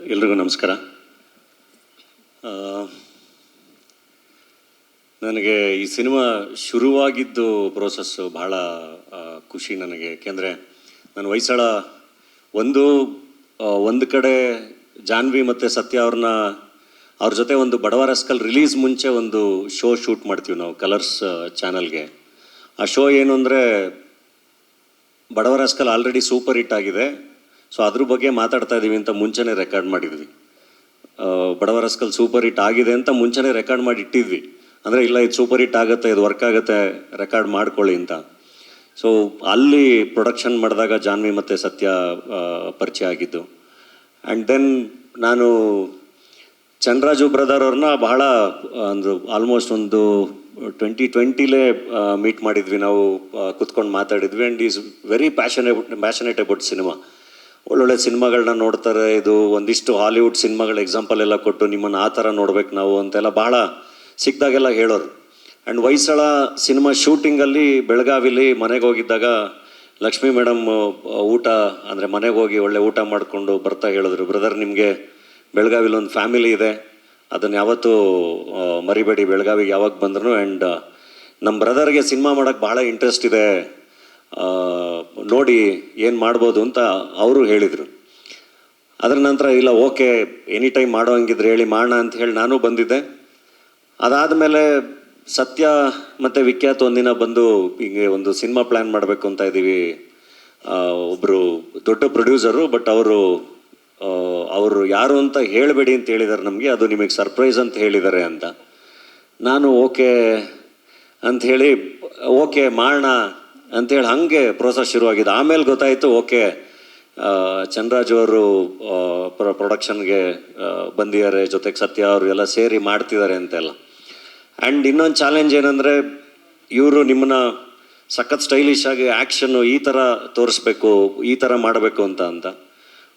ಎಲ್ರಿಗೂ ನಮಸ್ಕಾರ. ನನಗೆ ಈ ಸಿನಿಮಾ ಶುರುವಾಗಿದ್ದು ಪ್ರೋಸೆಸ್ಸು ಭಾಳ ಖುಷಿ ನನಗೆ. ಯಾಕೆಂದರೆ ನಾನು ಹೊಯ್ಸಳ ಒಂದು ಕಡೆ ಜಾನ್ವಿ ಮತ್ತು ಸತ್ಯ ಅವ್ರ ಜೊತೆ ಒಂದು ಬಡವ ರಸ್ಕಲ್ ರಿಲೀಸ್ ಮುಂಚೆ ಒಂದು ಶೋ ಶೂಟ್ ಮಾಡ್ತೀವಿ ನಾವು ಕಲರ್ಸ್ ಚಾನಲ್ಗೆ. ಆ ಶೋ ಏನು ಅಂದರೆ, ಬಡವ ರಸ್ಕಲ್ ಆಲ್ರೆಡಿ ಸೂಪರ್ ಹಿಟ್ ಆಗಿದೆ, ಸೊ ಅದ್ರ ಬಗ್ಗೆ ಮಾತಾಡ್ತಾ ಇದ್ದೀವಿ ಅಂತ ಮುಂಚೆನೇ ರೆಕಾರ್ಡ್ ಮಾಡಿದ್ವಿ. ಬಡವ ರಸ್ಕಲ್ ಸೂಪರ್ ಹಿಟ್ ಆಗಿದೆ ಅಂತ ಮುಂಚೆನೇ ರೆಕಾರ್ಡ್ ಮಾಡಿ ಇಟ್ಟಿದ್ವಿ. ಅಂದರೆ ಇಲ್ಲ, ಇದು ಸೂಪರ್ ಹಿಟ್ ಆಗುತ್ತೆ, ಇದು ವರ್ಕ್ ಆಗುತ್ತೆ, ರೆಕಾರ್ಡ್ ಮಾಡ್ಕೊಳ್ಳಿ ಅಂತ. ಸೊ ಅಲ್ಲಿ ಪ್ರೊಡಕ್ಷನ್ ಮಾಡಿದಾಗ ಜಾನ್ವಿ ಮತ್ತು ಸತ್ಯ ಪರಿಚಯ ಆಗಿದ್ದು. ಆ್ಯಂಡ್ ದೆನ್ ನಾನು ಚಂದ್ರರಾಜು ಬ್ರದರ್ ಅವ್ರನ್ನ ಬಹಳ ಆಲ್ಮೋಸ್ಟ್ ಒಂದು 2020ಲೇ ಮೀಟ್ ಮಾಡಿದ್ವಿ ನಾವು, ಕೂತ್ಕೊಂಡು ಮಾತಾಡಿದ್ವಿ. And is very passionate about cinema. ಒಳ್ಳೊಳ್ಳೆ ಸಿನಿಮಾಗಳನ್ನ ನೋಡ್ತಾರೆ. ಇದು ಒಂದಿಷ್ಟು ಹಾಲಿವುಡ್ ಸಿನಿಮಾಗಳ ಎಕ್ಸಾಂಪಲ್ ಎಲ್ಲ ಕೊಟ್ಟು ನಿಮ್ಮನ್ನು ಆ ಥರ ನೋಡ್ಬೇಕು ನಾವು ಅಂತೆಲ್ಲ ಭಾಳ ಸಿಕ್ಕಿದಾಗೆಲ್ಲ ಹೇಳೋರು. ಆ್ಯಂಡ್ ಹೊಯ್ಸಳ ಸಿನಿಮಾ ಶೂಟಿಂಗಲ್ಲಿ ಬೆಳಗಾವಿಲಿ ಮನೆಗೆ ಹೋಗಿದ್ದಾಗ ಲಕ್ಷ್ಮೀ ಮೇಡಮ್ ಊಟ ಅಂದರೆ ಮನೆಗೆ ಹೋಗಿ ಒಳ್ಳೆ ಊಟ ಮಾಡಿಕೊಂಡು ಬರ್ತಾ ಹೇಳಿದ್ರು, ಬ್ರದರ್ ನಿಮಗೆ ಬೆಳಗಾವಿಲಿ ಒಂದು ಫ್ಯಾಮಿಲಿ ಇದೆ, ಅದನ್ನು ಯಾವತ್ತೂ ಮರಿಬೇಡಿ, ಬೆಳಗಾವಿಗೆ ಯಾವಾಗ ಬಂದ್ರು. ಆ್ಯಂಡ್ ನಮ್ಮ ಬ್ರದರ್ಗೆ ಸಿನಿಮಾ ಮಾಡೋಕ್ಕೆ ಭಾಳ ಇಂಟ್ರೆಸ್ಟ್ ಇದೆ, ನೋಡಿ ಏನು ಮಾಡ್ಬೋದು ಅಂತ ಅವರು ಹೇಳಿದರು. ಅದರ ನಂತರ ಇಲ್ಲ ಓಕೆ, ಎನಿ ಟೈಮ್ ಮಾಡೋ ಹಂಗಿದ್ರೆ ಹೇಳಿ ಮಾಡೋಣ ಅಂತ ಹೇಳಿ ನಾನು ಬಂದಿದ್ದೆ. ಅದಾದಮೇಲೆ ಸತ್ಯ ಮತ್ತು ವಿಖ್ಯಾತ್ ಒಂದಿನ ಬಂದು ಹಿಂಗೆ ಒಂದು ಸಿನಿಮಾ ಪ್ಲ್ಯಾನ್ ಮಾಡಬೇಕು ಅಂತ ಇದ್ದೀವಿ, ಒಬ್ಬರು ದೊಡ್ಡ ಪ್ರೊಡ್ಯೂಸರು, ಬಟ್ ಅವರು ಯಾರು ಅಂತ ಹೇಳಬೇಡಿ ಅಂತ ಹೇಳಿದ್ದಾರೆ ನಮಗೆ, ಅದು ನಿಮಗೆ ಸರ್ಪ್ರೈಸ್ ಅಂತ ಹೇಳಿದ್ದಾರೆ ಅಂತ. ನಾನು ಓಕೆ ಅಂಥೇಳಿ ಓಕೆ ಮಾಡೋಣ ಅಂಥೇಳಿ ಹಾಗೆ ಪ್ರೋಸೆಸ್ ಶುರುವಾಗಿದೆ. ಆಮೇಲೆ ಗೊತ್ತಾಯಿತು ಓಕೆ ಚಂದ್ರರಾಜು ಅವರು ಪ್ರೊಡಕ್ಷನ್ಗೆ ಬಂದಿದ್ದಾರೆ, ಜೊತೆಗೆ ಸತ್ಯ ಅವರು ಎಲ್ಲ ಸೇರಿ ಮಾಡ್ತಿದ್ದಾರೆ ಅಂತೆಲ್ಲ. ಆ್ಯಂಡ್ ಇನ್ನೊಂದು ಚಾಲೆಂಜ್ ಏನಂದರೆ, ಇವರು ನಿಮ್ಮನ್ನ ಸಖತ್ ಸ್ಟೈಲಿಶ್ ಆಗಿ ಆ್ಯಕ್ಷನ್ನು ಈ ಥರ ತೋರಿಸ್ಬೇಕು, ಈ ಥರ ಮಾಡಬೇಕು ಅಂತ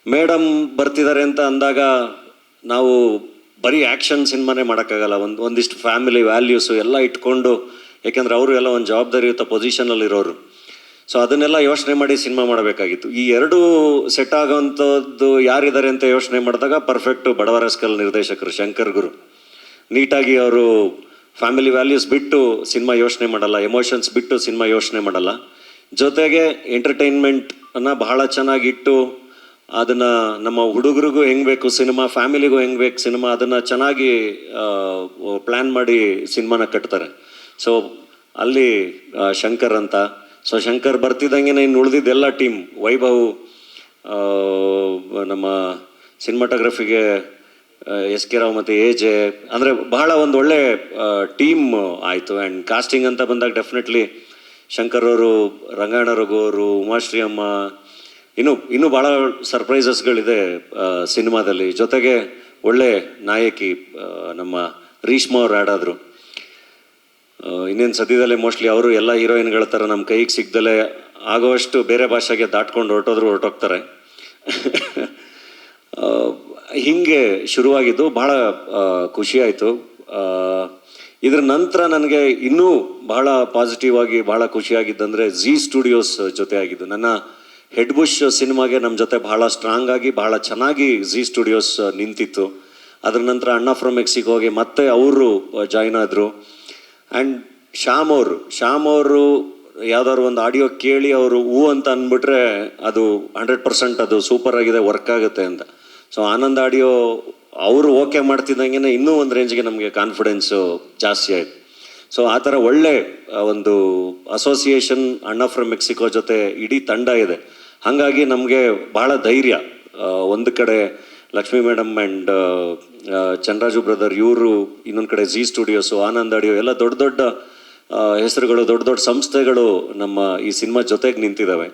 ಮೇಡಮ್ ಬರ್ತಿದ್ದಾರೆ ಅಂತ ಅಂದಾಗ ನಾವು ಬರೀ ಆ್ಯಕ್ಷನ್ ಸಿನಿಮಾನೇ ಮಾಡೋಕ್ಕಾಗಲ್ಲ, ಒಂದಿಷ್ಟು ಫ್ಯಾಮಿಲಿ ವ್ಯಾಲ್ಯೂಸು ಎಲ್ಲ ಇಟ್ಕೊಂಡು, ಯಾಕೆಂದರೆ ಅವರು ಎಲ್ಲ ಒಂದು ಜವಾಬ್ದಾರಿಯುತ ಪೊಸಿಷನಲ್ಲಿರೋರು. ಸೊ ಅದನ್ನೆಲ್ಲ ಯೋಚನೆ ಮಾಡಿ ಸಿನಿಮಾ ಮಾಡಬೇಕಾಗಿತ್ತು. ಈ ಎರಡೂ ಸೆಟ್ ಆಗೋವಂಥದ್ದು ಯಾರಿದ್ದಾರೆ ಅಂತ ಯೋಚನೆ ಮಾಡಿದಾಗ ಪರ್ಫೆಕ್ಟು ಬಡವ ರಸ್ಕಲ್ ನಿರ್ದೇಶಕರು ಶಂಕರ್ ಗುರು. ನೀಟಾಗಿ ಅವರು ಫ್ಯಾಮಿಲಿ ವ್ಯಾಲ್ಯೂಸ್ ಬಿಟ್ಟು ಸಿನಿಮಾ ಯೋಚನೆ ಮಾಡಲ್ಲ, ಎಮೋಷನ್ಸ್ ಬಿಟ್ಟು ಸಿನಿಮಾ ಯೋಚನೆ ಮಾಡಲ್ಲ, ಜೊತೆಗೆ ಎಂಟರ್ಟೈನ್ಮೆಂಟನ್ನು ಬಹಳ ಚೆನ್ನಾಗಿಟ್ಟು ಅದನ್ನು ನಮ್ಮ ಹುಡುಗರಿಗೂ ಹೆಂಗೆ ಬೇಕು ಸಿನಿಮಾ, ಫ್ಯಾಮಿಲಿಗೂ ಹೆಂಗೆ ಬೇಕು ಸಿನಿಮಾ, ಅದನ್ನು ಚೆನ್ನಾಗಿ ಪ್ಲ್ಯಾನ್ ಮಾಡಿ ಸಿನಿಮಾನ ಕಟ್ತಾರೆ. ಸೊ ಅಲ್ಲಿ ಶಂಕರ್ ಅಂತ, ಸೊ ಶಂಕರ್ ಬರ್ತಿದ್ದಂಗೆ ಇನ್ನು ಉಳಿದಿದ್ದೆಲ್ಲ ಟೀಮ್, ವೈಭವ್, ನಮ್ಮ ಸಿನಿಮಾಟೋಗ್ರಫಿಗೆ SK ರಾವ್ ಮತ್ತು AJ, ಅಂದರೆ ಬಹಳ ಒಂದು ಒಳ್ಳೆ ಟೀಮ್ ಆಯಿತು. ಆ್ಯಂಡ್ ಕಾಸ್ಟಿಂಗ್ ಅಂತ ಬಂದಾಗ ಡೆಫಿನೆಟ್ಲಿ ಶಂಕರ್ ಅವರು, ರಂಗಾಯಣ ರಘು ಅವರು, ಉಮಾಶ್ರೀ ಅಮ್ಮ, ಇನ್ನೂ ಭಾಳ ಸರ್ಪ್ರೈಸಸ್ಗಳಿದೆ ಸಿನಿಮಾದಲ್ಲಿ. ಜೊತೆಗೆ ಒಳ್ಳೆ ನಾಯಕಿ ನಮ್ಮ ರೀಶ್ಮಾ ಅವ್ರು ಆ್ಯಡ್ ಆದರು. ಇನ್ನೇನು ಸದ್ಯದಲ್ಲೇ ಮೋಸ್ಟ್ಲಿ ಅವರು ಎಲ್ಲ ಹೀರೋಯಿನ್ಗಳ ಥರ ನಮ್ಮ ಕೈಗೆ ಸಿಗ್ದಲೇ ಆಗೋವಷ್ಟು ಬೇರೆ ಭಾಷೆಗೆ ದಾಟ್ಕೊಂಡು ಹೊರಟೋಗ್ತಾರೆ. ಹೀಗೆ ಶುರುವಾಗಿದ್ದು ಭಾಳ ಖುಷಿ ಆಯಿತು. ಇದ್ರ ನಂತರ ನನಗೆ ಇನ್ನೂ ಬಹಳ ಪಾಸಿಟಿವ್ ಆಗಿ ಭಾಳ ಖುಷಿಯಾಗಿದ್ದಂದರೆ ಝೀ ಸ್ಟುಡಿಯೋಸ್ ಜೊತೆ ಆಗಿದ್ದು. ನನ್ನ ಹೆಡ್ ಬುಷ್ ಸಿನಿಮಾಗೆ ನಮ್ಮ ಜೊತೆ ಭಾಳ ಸ್ಟ್ರಾಂಗ್ ಆಗಿ ಭಾಳ ಚೆನ್ನಾಗಿ ಝೀ ಸ್ಟುಡಿಯೋಸ್ ನಿಂತಿತ್ತು. ಅದ್ರ ನಂತರ ಅಣ್ಣ ಫ್ರಮ್ ಮೆಕ್ಸಿಕೋಗೆ ಮತ್ತೆ ಅವರು ಜಾಯ್ನ್ ಆದರು. ಆ್ಯಂಡ್ ಶ್ಯಾಮ್ ಅವರು ಯಾವುದಾದ್ರು ಒಂದು ಆಡಿಯೋ ಕೇಳಿ ಅವರು ಹೂ ಅಂತ ಅಂದ್ಬಿಟ್ರೆ ಅದು 100% ಅದು ಸೂಪರ್ ಆಗಿದೆ, ವರ್ಕ್ ಆಗುತ್ತೆ ಅಂತ. ಸೊ ಆನಂದ್ ಆಡಿಯೋ ಅವರು ಓಕೆ ಮಾಡ್ತಿದ್ದಂಗೆ ಇನ್ನೂ ಒಂದು ರೇಂಜ್ಗೆ ನಮಗೆ ಕಾನ್ಫಿಡೆನ್ಸು ಜಾಸ್ತಿ ಆಯಿತು. ಸೊ ಆ ಥರ ಒಳ್ಳೆ ಒಂದು ಅಸೋಸಿಯೇಷನ್ ಅಣ್ಣ ಫ್ರಮ್ ಮೆಕ್ಸಿಕೋ ಜೊತೆ ಇಡೀ ತಂಡ ಇದೆ. ಹಾಗಾಗಿ ನಮಗೆ ಭಾಳ ಧೈರ್ಯ. ಒಂದು ಕಡೆ Lakshmi madam and Chandraraju brother ಇವರು, ಇನ್ನೊಂದು ಕಡೆ ಝೀ ಸ್ಟುಡಿಯೋಸು, ಆನಂದ್ ಆಡಿಯೋ, ಎಲ್ಲ ದೊಡ್ಡ ದೊಡ್ಡ ಹೆಸರುಗಳು, ದೊಡ್ಡ ದೊಡ್ಡ ಸಂಸ್ಥೆಗಳು ನಮ್ಮ ಈ ಸಿನಿಮಾ ಜೊತೆಗೆ ನಿಂತಿದ್ದಾವೆ.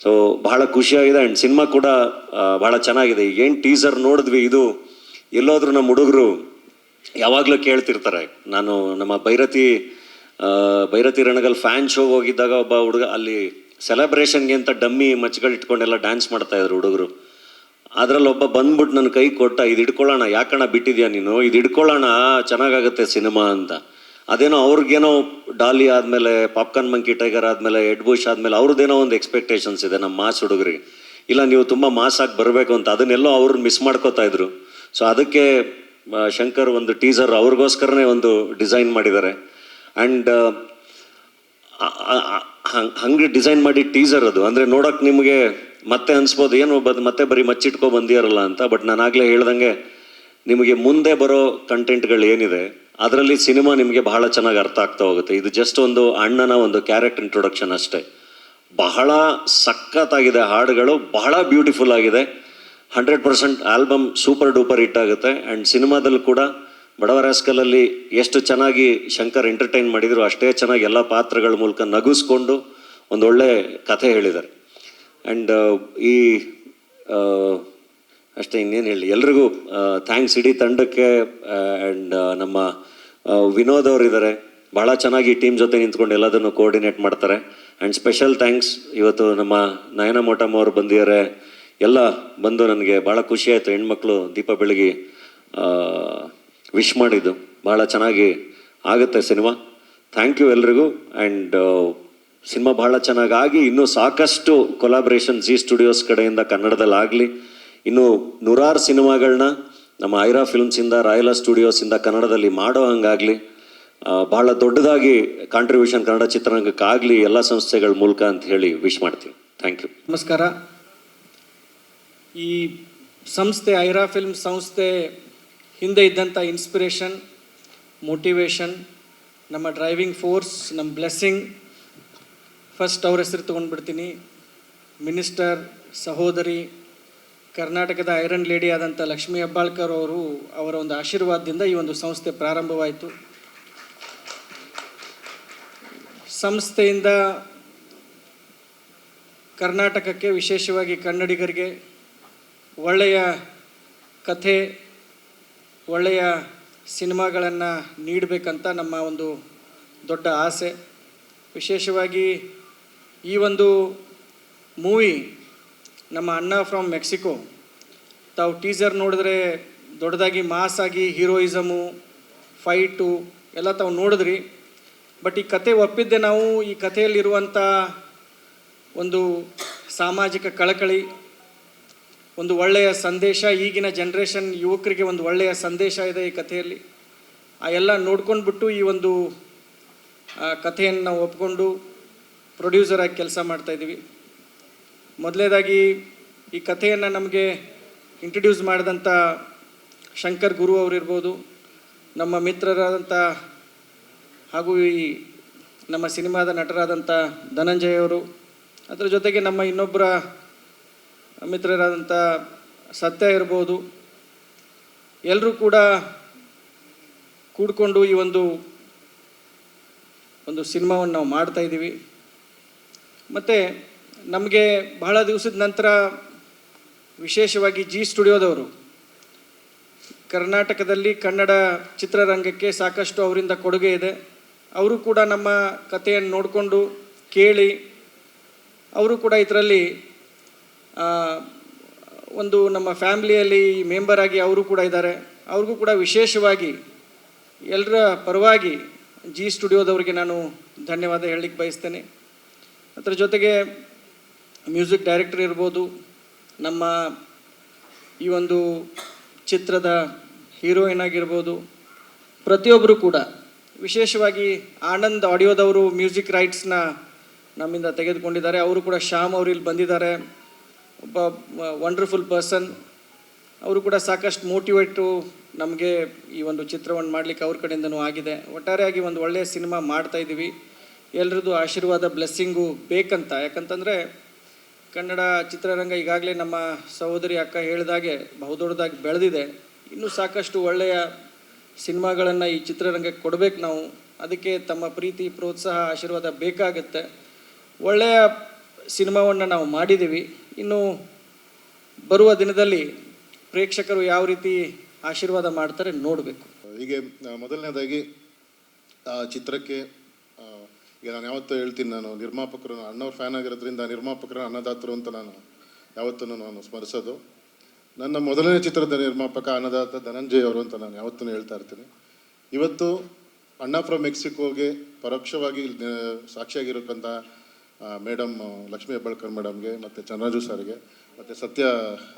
ಸೊ ಬಹಳ ಖುಷಿಯಾಗಿದೆ. ಆ್ಯಂಡ್ ಸಿನಿಮಾ ಕೂಡ ಭಾಳ ಚೆನ್ನಾಗಿದೆ. ಏನು ಟೀಸರ್ ನೋಡಿದ್ವಿ, ಇದು ಎಲ್ಲೋದ್ರೂ ನಮ್ಮ ಹುಡುಗರು ಯಾವಾಗಲೂ ಕೇಳ್ತಿರ್ತಾರೆ. ನಾನು ನಮ್ಮ ಭೈರತಿ ರಣಗಲ್ ಫ್ಯಾನ್ ಶೋಗೆ ಹೋಗಿದ್ದಾಗ ಒಬ್ಬ ಹುಡುಗ ಅಲ್ಲಿ ಸೆಲೆಬ್ರೇಷನ್ಗೆ ಅಂತ ಡಮ್ಮಿ ಮಚ್ಚಗಳು ಇಟ್ಕೊಂಡೆಲ್ಲ ಡ್ಯಾನ್ಸ್ ಮಾಡ್ತಾಯಿದ್ರು ಹುಡುಗರು. ಅದರಲ್ಲಿ ಒಬ್ಬ ಬಂದ್ಬಿಟ್ಟು ನನ್ನ ಕೈ ಕೊಟ್ಟ, ಇದು ಹಿಡ್ಕೊಳ್ಳೋಣ, ಯಾಕಣ್ಣ ಬಿಟ್ಟಿದ್ಯಾ ನೀನು, ಇದು ಹಿಡ್ಕೊಳ್ಳೋಣ ಚೆನ್ನಾಗಾಗುತ್ತೆ ಸಿನಿಮಾ ಅಂತ. ಅದೇನೋ ಅವ್ರಿಗೇನೋ ಡಾಲಿ ಆದಮೇಲೆ, ಪಾಪ್ಕಾರ್ನ್ ಮಂಕಿ ಟೈಗರ್ ಆದಮೇಲೆ, ಹೆಡ್ ಬುಷ್ ಆದಮೇಲೆ ಅವ್ರದ್ದೇನೋ ಒಂದು ಎಕ್ಸ್ಪೆಕ್ಟೇಷನ್ಸ್ ಇದೆ ನಮ್ಮ ಮಾಸ್ ಹುಡುಗರಿಗೆ. ಇಲ್ಲ ನೀವು ತುಂಬ ಮಾಸಾಗಿ ಬರಬೇಕು ಅಂತ, ಅದನ್ನೆಲ್ಲೋ ಅವ್ರನ್ನ ಮಿಸ್ ಮಾಡ್ಕೋತಾ ಇದ್ರು. ಸೊ ಅದಕ್ಕೆ ಶಂಕರ್ ಒಂದು ಟೀಸರ್ ಅವ್ರಿಗೋಸ್ಕರನೇ ಒಂದು ಡಿಸೈನ್ ಮಾಡಿದ್ದಾರೆ. ಆ್ಯಂಡ್ ಹಂಗೆ ಡಿಸೈನ್ ಮಾಡಿ ಟೀಸರ್ ಅದು ಅಂದರೆ ನೋಡೋಕೆ ನಿಮಗೆ ಮತ್ತೆ ಅನಿಸ್ಬೋದು ಏನು ಮತ್ತೆ ಬರೀ ಮಚ್ಚಿಟ್ಕೊ ಬಂದಿರಲ್ಲ ಅಂತ. ಬಟ್ ನಾನು ಆಗಲೇ ಹೇಳ್ದಂಗೆ ನಿಮಗೆ ಮುಂದೆ ಬರೋ ಕಂಟೆಂಟ್ಗಳು ಏನಿದೆ ಅದರಲ್ಲಿ ಸಿನಿಮಾ ನಿಮಗೆ ಬಹಳ ಚೆನ್ನಾಗಿ ಅರ್ಥ ಆಗ್ತಾ ಹೋಗುತ್ತೆ. ಇದು ಜಸ್ಟ್ ಒಂದು ಅಣ್ಣನ ಒಂದು ಕ್ಯಾರೆಕ್ಟರ್ ಇಂಟ್ರೊಡಕ್ಷನ್ ಅಷ್ಟೇ. ಬಹಳ ಸಖತ್ತಾಗಿದೆ, ಹಾಡುಗಳು ಬಹಳ ಬ್ಯೂಟಿಫುಲ್ ಆಗಿದೆ. 100% ಆಲ್ಬಮ್ ಸೂಪರ್ ಡೂಪರ್ ಹಿಟ್ ಆಗುತ್ತೆ. ಆ್ಯಂಡ್ ಸಿನಿಮಾದಲ್ಲೂ ಕೂಡ ಬಡವರ ರಾಸ್ಕಲಲ್ಲಿ ಎಷ್ಟು ಚೆನ್ನಾಗಿ ಶಂಕರ್ ಎಂಟರ್ಟೈನ್ ಮಾಡಿದ್ರು ಅಷ್ಟೇ ಚೆನ್ನಾಗಿ ಎಲ್ಲ ಪಾತ್ರಗಳ ಮೂಲಕ ನಗಿಸ್ಕೊಂಡು ಒಂದೊಳ್ಳೆ ಕಥೆ ಹೇಳಿದ್ದಾರೆ. ಆ್ಯಂಡ್ ಈ ಅಷ್ಟೇ, ಇನ್ನೇನು ಹೇಳಿ, ಎಲ್ರಿಗೂ ಥ್ಯಾಂಕ್ಸ್ ಇಡೀ ತಂಡಕ್ಕೆ. ಆ್ಯಂಡ್ ನಮ್ಮ ವಿನೋದ್ ಅವರು ಇದ್ದಾರೆ, ಭಾಳ ಚೆನ್ನಾಗಿ ಟೀಮ್ ಜೊತೆ ನಿಂತ್ಕೊಂಡು ಎಲ್ಲದನ್ನು ಕೋಆರ್ಡಿನೇಟ್ ಮಾಡ್ತಾರೆ. ಆ್ಯಂಡ್ ಸ್ಪೆಷಲ್ ಥ್ಯಾಂಕ್ಸ್ ಇವತ್ತು ನಮ್ಮ ನಯನ ಮೋಟಮ್ ಅವರು ಬಂದಿದ್ದಾರೆ. ಎಲ್ಲ ಬಂದು ನನಗೆ ಭಾಳ ಖುಷಿ ಆಯಿತು. ಹೆಣ್ಮಕ್ಳು ದೀಪ ಬೆಳಗಿ ವಿಶ್ ಮಾಡಿದ್ದು ಭಾಳ ಚೆನ್ನಾಗಿ ಆಗುತ್ತೆ ಸಿನಿಮಾ. ಥ್ಯಾಂಕ್ ಯು ಎಲ್ರಿಗೂ. ಆ್ಯಂಡ್ ಸಿನಿಮಾ ಭಾಳ ಚೆನ್ನಾಗಿ ಇನ್ನೂ ಸಾಕಷ್ಟು ಕೊಲಾಬ್ರೇಷನ್ ಜಿ ಸ್ಟುಡಿಯೋಸ್ ಕಡೆಯಿಂದ ಕನ್ನಡದಲ್ಲಾಗಲಿ, ಇನ್ನೂ ನೂರಾರು ಸಿನಿಮಾಗಳನ್ನ ನಮ್ಮ ಐರಾ ಫಿಲ್ಮ್ಸಿಂದ, ರಾಯಲ ಸ್ಟುಡಿಯೋಸಿಂದ ಕನ್ನಡದಲ್ಲಿ ಮಾಡೋ ಹಂಗಾಗಲಿ, ಭಾಳ ದೊಡ್ಡದಾಗಿ ಕಾಂಟ್ರಿಬ್ಯೂಷನ್ ಕನ್ನಡ ಚಿತ್ರರಂಗಕ್ಕಾಗಲಿ ಎಲ್ಲ ಸಂಸ್ಥೆಗಳ ಮೂಲಕ ಅಂತ ಹೇಳಿ ವಿಶ್ ಮಾಡ್ತೀವಿ. Thank you. ನಮಸ್ಕಾರ. ಈ ಸಂಸ್ಥೆ ಐರಾ ಫಿಲ್ಮ್ ಸಂಸ್ಥೆ ಹಿಂದೆ ಇದ್ದಂಥ ಇನ್ಸ್ಪಿರೇಷನ್, ಮೋಟಿವೇಶನ್, ನಮ್ಮ ಡ್ರೈವಿಂಗ್ ಫೋರ್ಸ್, ನಮ್ಮ ಬ್ಲೆಸ್ಸಿಂಗ್, ಫಸ್ಟ್ ಅವ್ರ ಹೆಸರು ತೊಗೊಂಡ್ಬಿಡ್ತೀನಿ. ಮಿನಿಸ್ಟರ್, ಸಹೋದರಿ, ಕರ್ನಾಟಕದ ಐರನ್ ಲೇಡಿ ಆದಂಥ ಲಕ್ಷ್ಮೀ ಹೆಬ್ಬಾಳ್ಕರ್ ಅವರು, ಅವರ ಒಂದು ಆಶೀರ್ವಾದದಿಂದ ಈ ಒಂದು ಸಂಸ್ಥೆ ಪ್ರಾರಂಭವಾಯಿತು. ಸಂಸ್ಥೆಯಿಂದ ಕರ್ನಾಟಕಕ್ಕೆ, ವಿಶೇಷವಾಗಿ ಕನ್ನಡಿಗರಿಗೆ ಒಳ್ಳೆಯ ಕಥೆ, ಒಳ್ಳೆಯ ಸಿನಿಮಾಗಳನ್ನು ನೀಡಬೇಕಂತ ನಮ್ಮ ಒಂದು ದೊಡ್ಡ ಆಸೆ. ವಿಶೇಷವಾಗಿ ಈ ಒಂದು ಮೂವಿ ನಮ್ಮ ಅಣ್ಣ ಫ್ರಮ್ ಮೆಕ್ಸಿಕೋ, ತಾವು ಟೀಸರ್ ನೋಡಿದ್ರೆ ದೊಡ್ಡದಾಗಿ ಮಾಸಾಗಿ ಹೀರೋಯಿಸಮು, ಫೈಟು ಎಲ್ಲ ತಾವು ನೋಡಿದ್ರಿ. ಬಟ್ ಈ ಕತೆ ಒಪ್ಪಿದ್ದೆ ನಾವು. ಈ ಕಥೆಯಲ್ಲಿರುವಂಥ ಒಂದು ಸಾಮಾಜಿಕ ಕಳಕಳಿ, ಒಂದು ಒಳ್ಳೆಯ ಸಂದೇಶ, ಈಗಿನ ಜನ್ರೇಷನ್ ಯುವಕರಿಗೆ ಒಂದು ಒಳ್ಳೆಯ ಸಂದೇಶ ಇದೆ ಈ ಕಥೆಯಲ್ಲಿ. ಆ ಎಲ್ಲ ನೋಡ್ಕೊಂಡ್ಬಿಟ್ಟು ಈ ಒಂದು ಕಥೆಯನ್ನು ನಾವು ಒಪ್ಕೊಂಡು ಪ್ರೊಡ್ಯೂಸರಾಗಿ ಕೆಲಸ ಮಾಡ್ತಾಯಿದ್ದೀವಿ. ಮೊದಲನೇದಾಗಿ ಈ ಕಥೆಯನ್ನು ನಮಗೆ ಇಂಟ್ರಡ್ಯೂಸ್ ಮಾಡಿದಂಥ ಶಂಕರ್ ಗುರು ಅವರಿರ್ಬೋದು, ನಮ್ಮ ಮಿತ್ರರಾದಂಥ ಹಾಗೂ ಈ ನಮ್ಮ ಸಿನಿಮಾದ ನಟರಾದಂಥ ಧನಂಜಯ ಅವರು, ಅದರ ಜೊತೆಗೆ ನಮ್ಮ ಇನ್ನೊಬ್ಬರ ಮಿತ್ರರಾದಂಥ ಸತ್ಯ ಇರ್ಬೋದು, ಎಲ್ಲರೂ ಕೂಡ ಕೂಡಿಕೊಂಡು ಈ ಒಂದು ಸಿನಿಮಾವನ್ನು ನಾವು ಮಾಡ್ತಾಯಿದ್ದೀವಿ. ಮತ್ತು ನಮಗೆ ಬಹಳ ದಿವಸದ ನಂತರ ವಿಶೇಷವಾಗಿ ಜಿ ಸ್ಟುಡಿಯೋದವರು ಕರ್ನಾಟಕದಲ್ಲಿ ಕನ್ನಡ ಚಿತ್ರರಂಗಕ್ಕೆ ಸಾಕಷ್ಟು ಅವರಿಂದ ಕೊಡುಗೆ ಇದೆ. ಅವರು ಕೂಡ ನಮ್ಮ ಕಥೆಯನ್ನು ನೋಡಿಕೊಂಡು ಕೇಳಿ ಅವರು ಕೂಡ ಇದರಲ್ಲಿ ಒಂದು ನಮ್ಮ ಫ್ಯಾಮ್ಲಿಯಲ್ಲಿ ಮೆಂಬರ್ ಆಗಿ ಅವರು ಕೂಡ ಇದ್ದಾರೆ. ಅವ್ರಿಗೂ ಕೂಡ ವಿಶೇಷವಾಗಿ ಎಲ್ಲರ ಪರವಾಗಿ ಜಿ ಸ್ಟುಡಿಯೋದವ್ರಿಗೆ ನಾನು ಧನ್ಯವಾದ ಹೇಳಲಿಕ್ಕೆ ಬಯಸ್ತೇನೆ. ಅದರ ಜೊತೆಗೆ ಮ್ಯೂಸಿಕ್ ಡೈರೆಕ್ಟರ್ ಇರ್ಬೋದು, ನಮ್ಮ ಈ ಒಂದು ಚಿತ್ರದ ಹೀರೋಯಿನ್ ಆಗಿರ್ಬೋದು, ಪ್ರತಿಯೊಬ್ಬರು ಕೂಡ, ವಿಶೇಷವಾಗಿ ಆನಂದ್ ಆಡಿಯೋದವರು ಮ್ಯೂಸಿಕ್ ರೈಟ್ಸ್ನ ನಮ್ಮಿಂದ ತೆಗೆದುಕೊಂಡಿದ್ದಾರೆ. ಅವರು ಕೂಡ ಶ್ಯಾಮ್ ಅವರು ಇಲ್ಲಿ ಬಂದಿದ್ದಾರೆ, ಒಬ್ಬ ವಂಡರ್ಫುಲ್ ಪರ್ಸನ್. ಅವರು ಕೂಡ ಸಾಕಷ್ಟು ಮೋಟಿವೇಟು ನಮಗೆ ಈ ಒಂದು ಚಿತ್ರವನ್ನು ಮಾಡಲಿಕ್ಕೆ ಅವ್ರ ಕಡೆಯಿಂದನೂ ಆಗಿದೆ. ಒಟ್ಟಾರೆಯಾಗಿ ಒಂದು ಒಳ್ಳೆಯ ಸಿನಿಮಾ ಮಾಡ್ತಾಯಿದ್ದೀವಿ. ಎಲ್ರದ್ದು ಆಶೀರ್ವಾದ, ಬ್ಲೆಸ್ಸಿಂಗು ಬೇಕಂತ. ಯಾಕಂತಂದರೆ ಕನ್ನಡ ಚಿತ್ರರಂಗ ಈಗಾಗಲೇ ನಮ್ಮ ಸಹೋದರಿ ಅಕ್ಕ ಹೇಳಿದಾಗೆ ಬಹುದೊಡ್ಡದಾಗಿ ಬೆಳೆದಿದೆ. ಇನ್ನೂ ಸಾಕಷ್ಟು ಒಳ್ಳೆಯ ಸಿನಿಮಾಗಳನ್ನು ಈ ಚಿತ್ರರಂಗಕ್ಕೆ ಕೊಡಬೇಕು ನಾವು. ಅದಕ್ಕೆ ತಮ್ಮ ಪ್ರೀತಿ, ಪ್ರೋತ್ಸಾಹ, ಆಶೀರ್ವಾದ ಬೇಕಾಗುತ್ತೆ. ಒಳ್ಳೆಯ ಸಿನಿಮಾವನ್ನು ನಾವು ಮಾಡಿದ್ದೀವಿ. ಇನ್ನು ಬರುವ ದಿನದಲ್ಲಿ ಪ್ರೇಕ್ಷಕರು ಯಾವ ರೀತಿ ಆಶೀರ್ವಾದ ಮಾಡ್ತಾರೆ ನೋಡಬೇಕು. ಹೀಗೆ ಮೊದಲನೇದಾಗಿ ಚಿತ್ರಕ್ಕೆ ಈಗ ನಾನು ಯಾವತ್ತೂ ಹೇಳ್ತೀನಿ, ನಾನು ನಿರ್ಮಾಪಕರು, ಅಣ್ಣವ್ರ ಫ್ಯಾನ್ ಆಗಿರೋದ್ರಿಂದ ನಿರ್ಮಾಪಕರ ಅನ್ನದಾತರು ಅಂತ ನಾನು ಯಾವತ್ತೂ ಸ್ಮರಿಸೋದು. ನನ್ನ ಮೊದಲನೇ ಚಿತ್ರದ ನಿರ್ಮಾಪಕ ಅನ್ನದಾತ ಧನಂಜಯ್ ಅವರು ಅಂತ ನಾನು ಯಾವತ್ತೂ ಹೇಳ್ತಾ ಇರ್ತೀನಿ. ಇವತ್ತು ಅಣ್ಣ ಫ್ರಮ್ ಮೆಕ್ಸಿಕೋಗೆ ಪರೋಕ್ಷವಾಗಿ ಸಾಕ್ಷಿಯಾಗಿರಕ್ಕಂಥ ಮೇಡಮ್ ಲಕ್ಷ್ಮೀ ಹೆಬ್ಬಾಳ್ಕರ್ ಮೇಡಮ್ಗೆ ಮತ್ತು ಚಂದ್ರರಾಜು ಸರ್ಗೆ ಮತ್ತು ಸತ್ಯ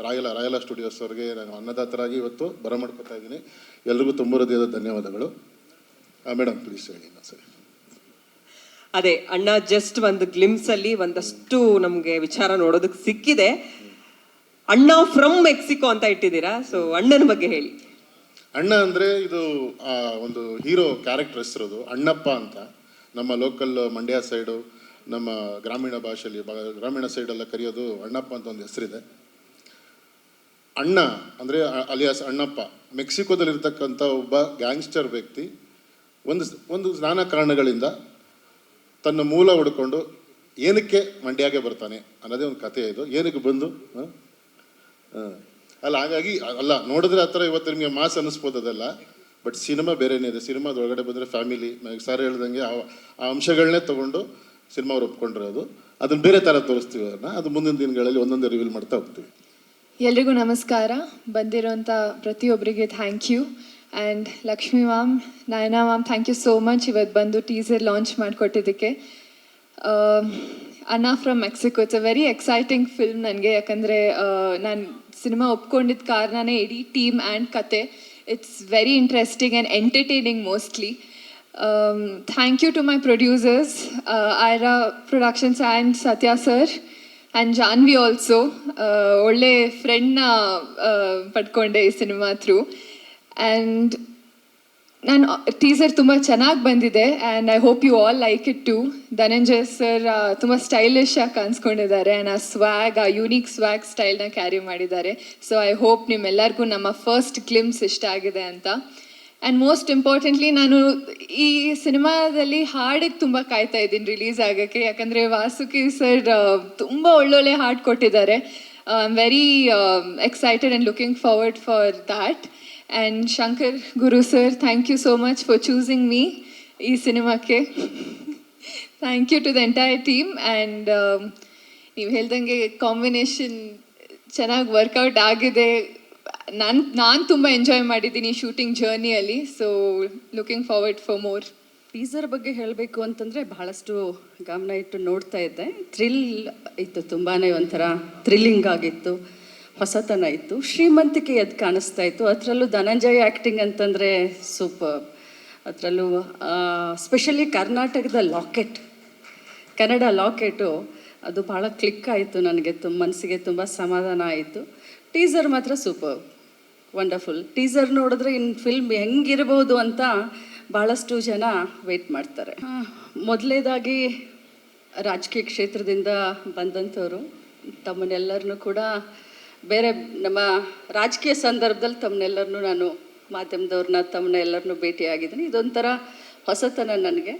ರಾಯಲ ಸ್ಟುಡಿಯೋಸ್ ಅವ್ರಿಗೆ ನಾನು ಅನ್ನದಾತರಾಗಿ ಇವತ್ತು ಬರಮಾಡ್ಕೊತಾ ಇದ್ದೀನಿ. ಎಲ್ರಿಗೂ ತುಂಬ ಹೃದಯದ ಧನ್ಯವಾದಗಳು. ಮೇಡಮ್ ಪ್ಲೀಸ್ ಹೇಳಿ ಸರಿ. ಅದೇ ಅಣ್ಣ ಜಸ್ಟ್ ಒಂದು ಗ್ಲಿಮ್ಸ್ ಅಲ್ಲಿ ಒಂದಷ್ಟು ನಮ್ಗೆ ವಿಚಾರ ನೋಡೋದಕ್ಕೆ ಸಿಕ್ಕಿದೆ. ಅಣ್ಣ ಫ್ರಮ್ ಮೆಕ್ಸಿಕೋ ಅಂತ ಇಟ್ಟಿದ್ದೀರಾ, ಸೊ ಅಣ್ಣನ ಬಗ್ಗೆ ಹೇಳಿ. ಅಣ್ಣ ಅಂದರೆ ಇದು ಒಂದು ಹೀರೋ ಕ್ಯಾರೆಕ್ಟರ್ ಹೆಸರದು ಅಣ್ಣಪ್ಪ ಅಂತ. ನಮ್ಮ ಲೋಕಲ್ ಮಂಡ್ಯ ಸೈಡು, ನಮ್ಮ ಗ್ರಾಮೀಣ ಭಾಷೆಯಲ್ಲಿ ಗ್ರಾಮೀಣ ಸೈಡೆಲ್ಲ ಕರೆಯೋದು ಅಣ್ಣಪ್ಪ ಅಂತ ಒಂದು ಹೆಸರಿದೆ. ಅಣ್ಣ ಅಂದರೆ ಅಲಿಯಾಸ್ ಅಣ್ಣಪ್ಪ ಮೆಕ್ಸಿಕೋದಲ್ಲಿರ್ತಕ್ಕಂಥ ಒಬ್ಬ ಗ್ಯಾಂಗ್ಸ್ಟರ್ ವ್ಯಕ್ತಿ ಒಂದು ನಾನಾ ಕಾರಣಗಳಿಂದ ತನ್ನ ಮೂಲ ಹುಡ್ಕೊಂಡು ಏನಕ್ಕೆ ಮಂಡ್ಯಗೆ ಬರ್ತಾನೆ ಅನ್ನೋದೇ ಒಂದು ಕಥೆ ಇದು. ಏನಕ್ಕೆ ಬಂದು ಅಲ್ಲ, ಹಾಗಾಗಿ ಅಲ್ಲ ನೋಡಿದ್ರೆ ಆ ಥರ ಇವತ್ತು ನಿಮಗೆ ಮಾಸ್ ಅನ್ನಿಸ್ಬೋದು ಅದೆಲ್ಲ, ಬಟ್ ಸಿನಿಮಾ ಬೇರೆನೇ ಇದೆ. ಸಿನಿಮಾದ ಒಳಗಡೆ ಬಂದರೆ ಫ್ಯಾಮಿಲಿ ಸರ್ ಹೇಳ್ದಂಗೆ ಆ ಅಂಶಗಳನ್ನೇ ತೊಗೊಂಡು ಸಿನಿಮಾ ಅವ್ರು ಒಪ್ಕೊಂಡಿರೋದು. ಅದನ್ನು ಬೇರೆ ಥರ ತೋರಿಸ್ತೀವಿ ಅದನ್ನು, ಅದು ಮುಂದಿನ ದಿನಗಳಲ್ಲಿ ಒಂದೊಂದೇ ರಿವೀಲ್ ಮಾಡ್ತಾ ಹೋಗ್ತೀವಿ. ಎಲ್ರಿಗೂ ನಮಸ್ಕಾರ. ಬಂದಿರೋಂಥ ಪ್ರತಿಯೊಬ್ಬರಿಗೆ thank you. And Lakshmi ma'am, Nayana ma'am, thank you so much ಇವತ್ತು ಬಂದು ಟೀಸರ್ ಲಾಂಚ್ ಮಾಡಿಕೊಟ್ಟಿದ್ದಕ್ಕೆ. ಅಣ್ಣ from Mexico it's a very exciting film ನನಗೆ. ಯಾಕಂದರೆ ನಾನು ಸಿನಿಮಾ ಒಪ್ಕೊಂಡಿದ್ದ ಕಾರಣನೇ ಇಡೀ ಟೀಮ್ ಆ್ಯಂಡ್ ಕತೆ. It's very interesting and entertaining mostly. Thank you to my producers, Aira productions and Satya sir and Janvi also. ಒಳ್ಳೆ ಫ್ರೆಂಡ್ನ ಪಡ್ಕೊಂಡೆ ಈ ಸಿನಿಮಾ ಥ್ರೂ. ಆ್ಯಂಡ್ ನಾನು ಟೀಸರ್ ತುಂಬ ಚೆನ್ನಾಗಿ ಬಂದಿದೆ and I hope you all like it too. Dhananjay sir ತುಂಬ ಸ್ಟೈಲಿಶ್ ಆಗಿ ಕಾಣಿಸ್ಕೊಂಡಿದ್ದಾರೆ ಆ್ಯಂಡ್ ಆ ಯೂನಿಕ್ ಸ್ವ್ಯಾಗ್ ಸ್ಟೈಲ್ನ ಕ್ಯಾರಿ ಮಾಡಿದ್ದಾರೆ. ಸೊ ಐ ಹೋಪ್ ನಿಮ್ಮೆಲ್ಲರಿಗೂ ನಮ್ಮ ಫಸ್ಟ್ ಗ್ಲಿಮ್ಸ್ ಇಷ್ಟ ಆಗಿದೆ ಅಂತ. ಆ್ಯಂಡ್ ಮೋಸ್ಟ್ ಇಂಪಾರ್ಟೆಂಟ್ಲಿ ನಾನು ಈ ಸಿನಿಮಾದಲ್ಲಿ ಹಾಡಿಗೆ ತುಂಬ ಕಾಯ್ತಾ ಇದ್ದೀನಿ ರಿಲೀಸ್ ಆಗೋಕ್ಕೆ. ಯಾಕಂದರೆ ವಾಸುಕಿ ಸರ್ ತುಂಬ ಒಳ್ಳೊಳ್ಳೆ ಹಾಡು ಕೊಟ್ಟಿದ್ದಾರೆ. I am very excited and looking forward for that. And Shankar Guru sir, thank you so much for choosing me ಈ ಸಿನಿಮಾಕ್ಕೆ. Thank you to the entire team. And ನೀವು ಹೇಳ್ದಂಗೆ ಕಾಂಬಿನೇಷನ್ ಚೆನ್ನಾಗಿ ವರ್ಕೌಟ್ ಆಗಿದೆ. ನಾನು ತುಂಬ ಎಂಜಾಯ್ ಮಾಡಿದ್ದೀನಿ ಶೂಟಿಂಗ್ ಜರ್ನಿಯಲ್ಲಿ. So looking forward for more. Teaser ಬಗ್ಗೆ ಹೇಳಬೇಕು ಅಂತಂದರೆ ಬಹಳಷ್ಟು ಗಮನ ಇಟ್ಟು ನೋಡ್ತಾ ಇದ್ದೆ. ಥ್ರಿಲ್ ಇತ್ತು, ತುಂಬಾ ಒಂಥರ ಥ್ರಿಲ್ಲಿಂಗ್ ಆಗಿತ್ತು, ಹೊಸತನ ಇತ್ತು, ಶ್ರೀಮಂತಿಕೆ ಎದ್ದು ಕಾಣಿಸ್ತಾ ಇತ್ತು. ಅದರಲ್ಲೂ ಧನಂಜಯ್ ಆ್ಯಕ್ಟಿಂಗ್ ಅಂತಂದರೆ ಸೂಪರ್. ಅದರಲ್ಲೂ ಸ್ಪೆಷಲಿ ಕರ್ನಾಟಕದ ಲಾಕೆಟ್, ಕನ್ನಡ ಲಾಕೆಟು ಅದು ಭಾಳ ಕ್ಲಿಕ್ ಆಯಿತು ನನಗೆ. ಮನಸ್ಸಿಗೆ ತುಂಬ ಸಮಾಧಾನ ಆಯಿತು. ಟೀಸರ್ ಮಾತ್ರ ಸೂಪರ್, ವಂಡರ್ಫುಲ್. ಟೀಸರ್ ನೋಡಿದ್ರೆ ಇನ್ನು ಫಿಲ್ಮ್ ಹೆಂಗಿರ್ಬೋದು ಅಂತ ಭಾಳಷ್ಟು ಜನ ವೆಯ್ಟ್ ಮಾಡ್ತಾರೆ. ಮೊದಲನೇದಾಗಿ ರಾಜಕೀಯ ಕ್ಷೇತ್ರದಿಂದ ಬಂದಂಥವ್ರು ತಮ್ಮನ್ನೆಲ್ಲರನ್ನೂ ಕೂಡ ಬೇರೆ ನಮ್ಮ ರಾಜಕೀಯ ಸಂದರ್ಭದಲ್ಲಿ ತಮ್ಮನ್ನೆಲ್ಲರನ್ನೂ ನಾನು ಮಾಧ್ಯಮದವ್ರನ್ನ ತಮ್ಮನ್ನೆಲ್ಲರನ್ನೂ ಭೇಟಿಯಾಗಿದ್ದೀನಿ. ಇದೊಂಥರ ಹೊಸತನ ನನಗೆ.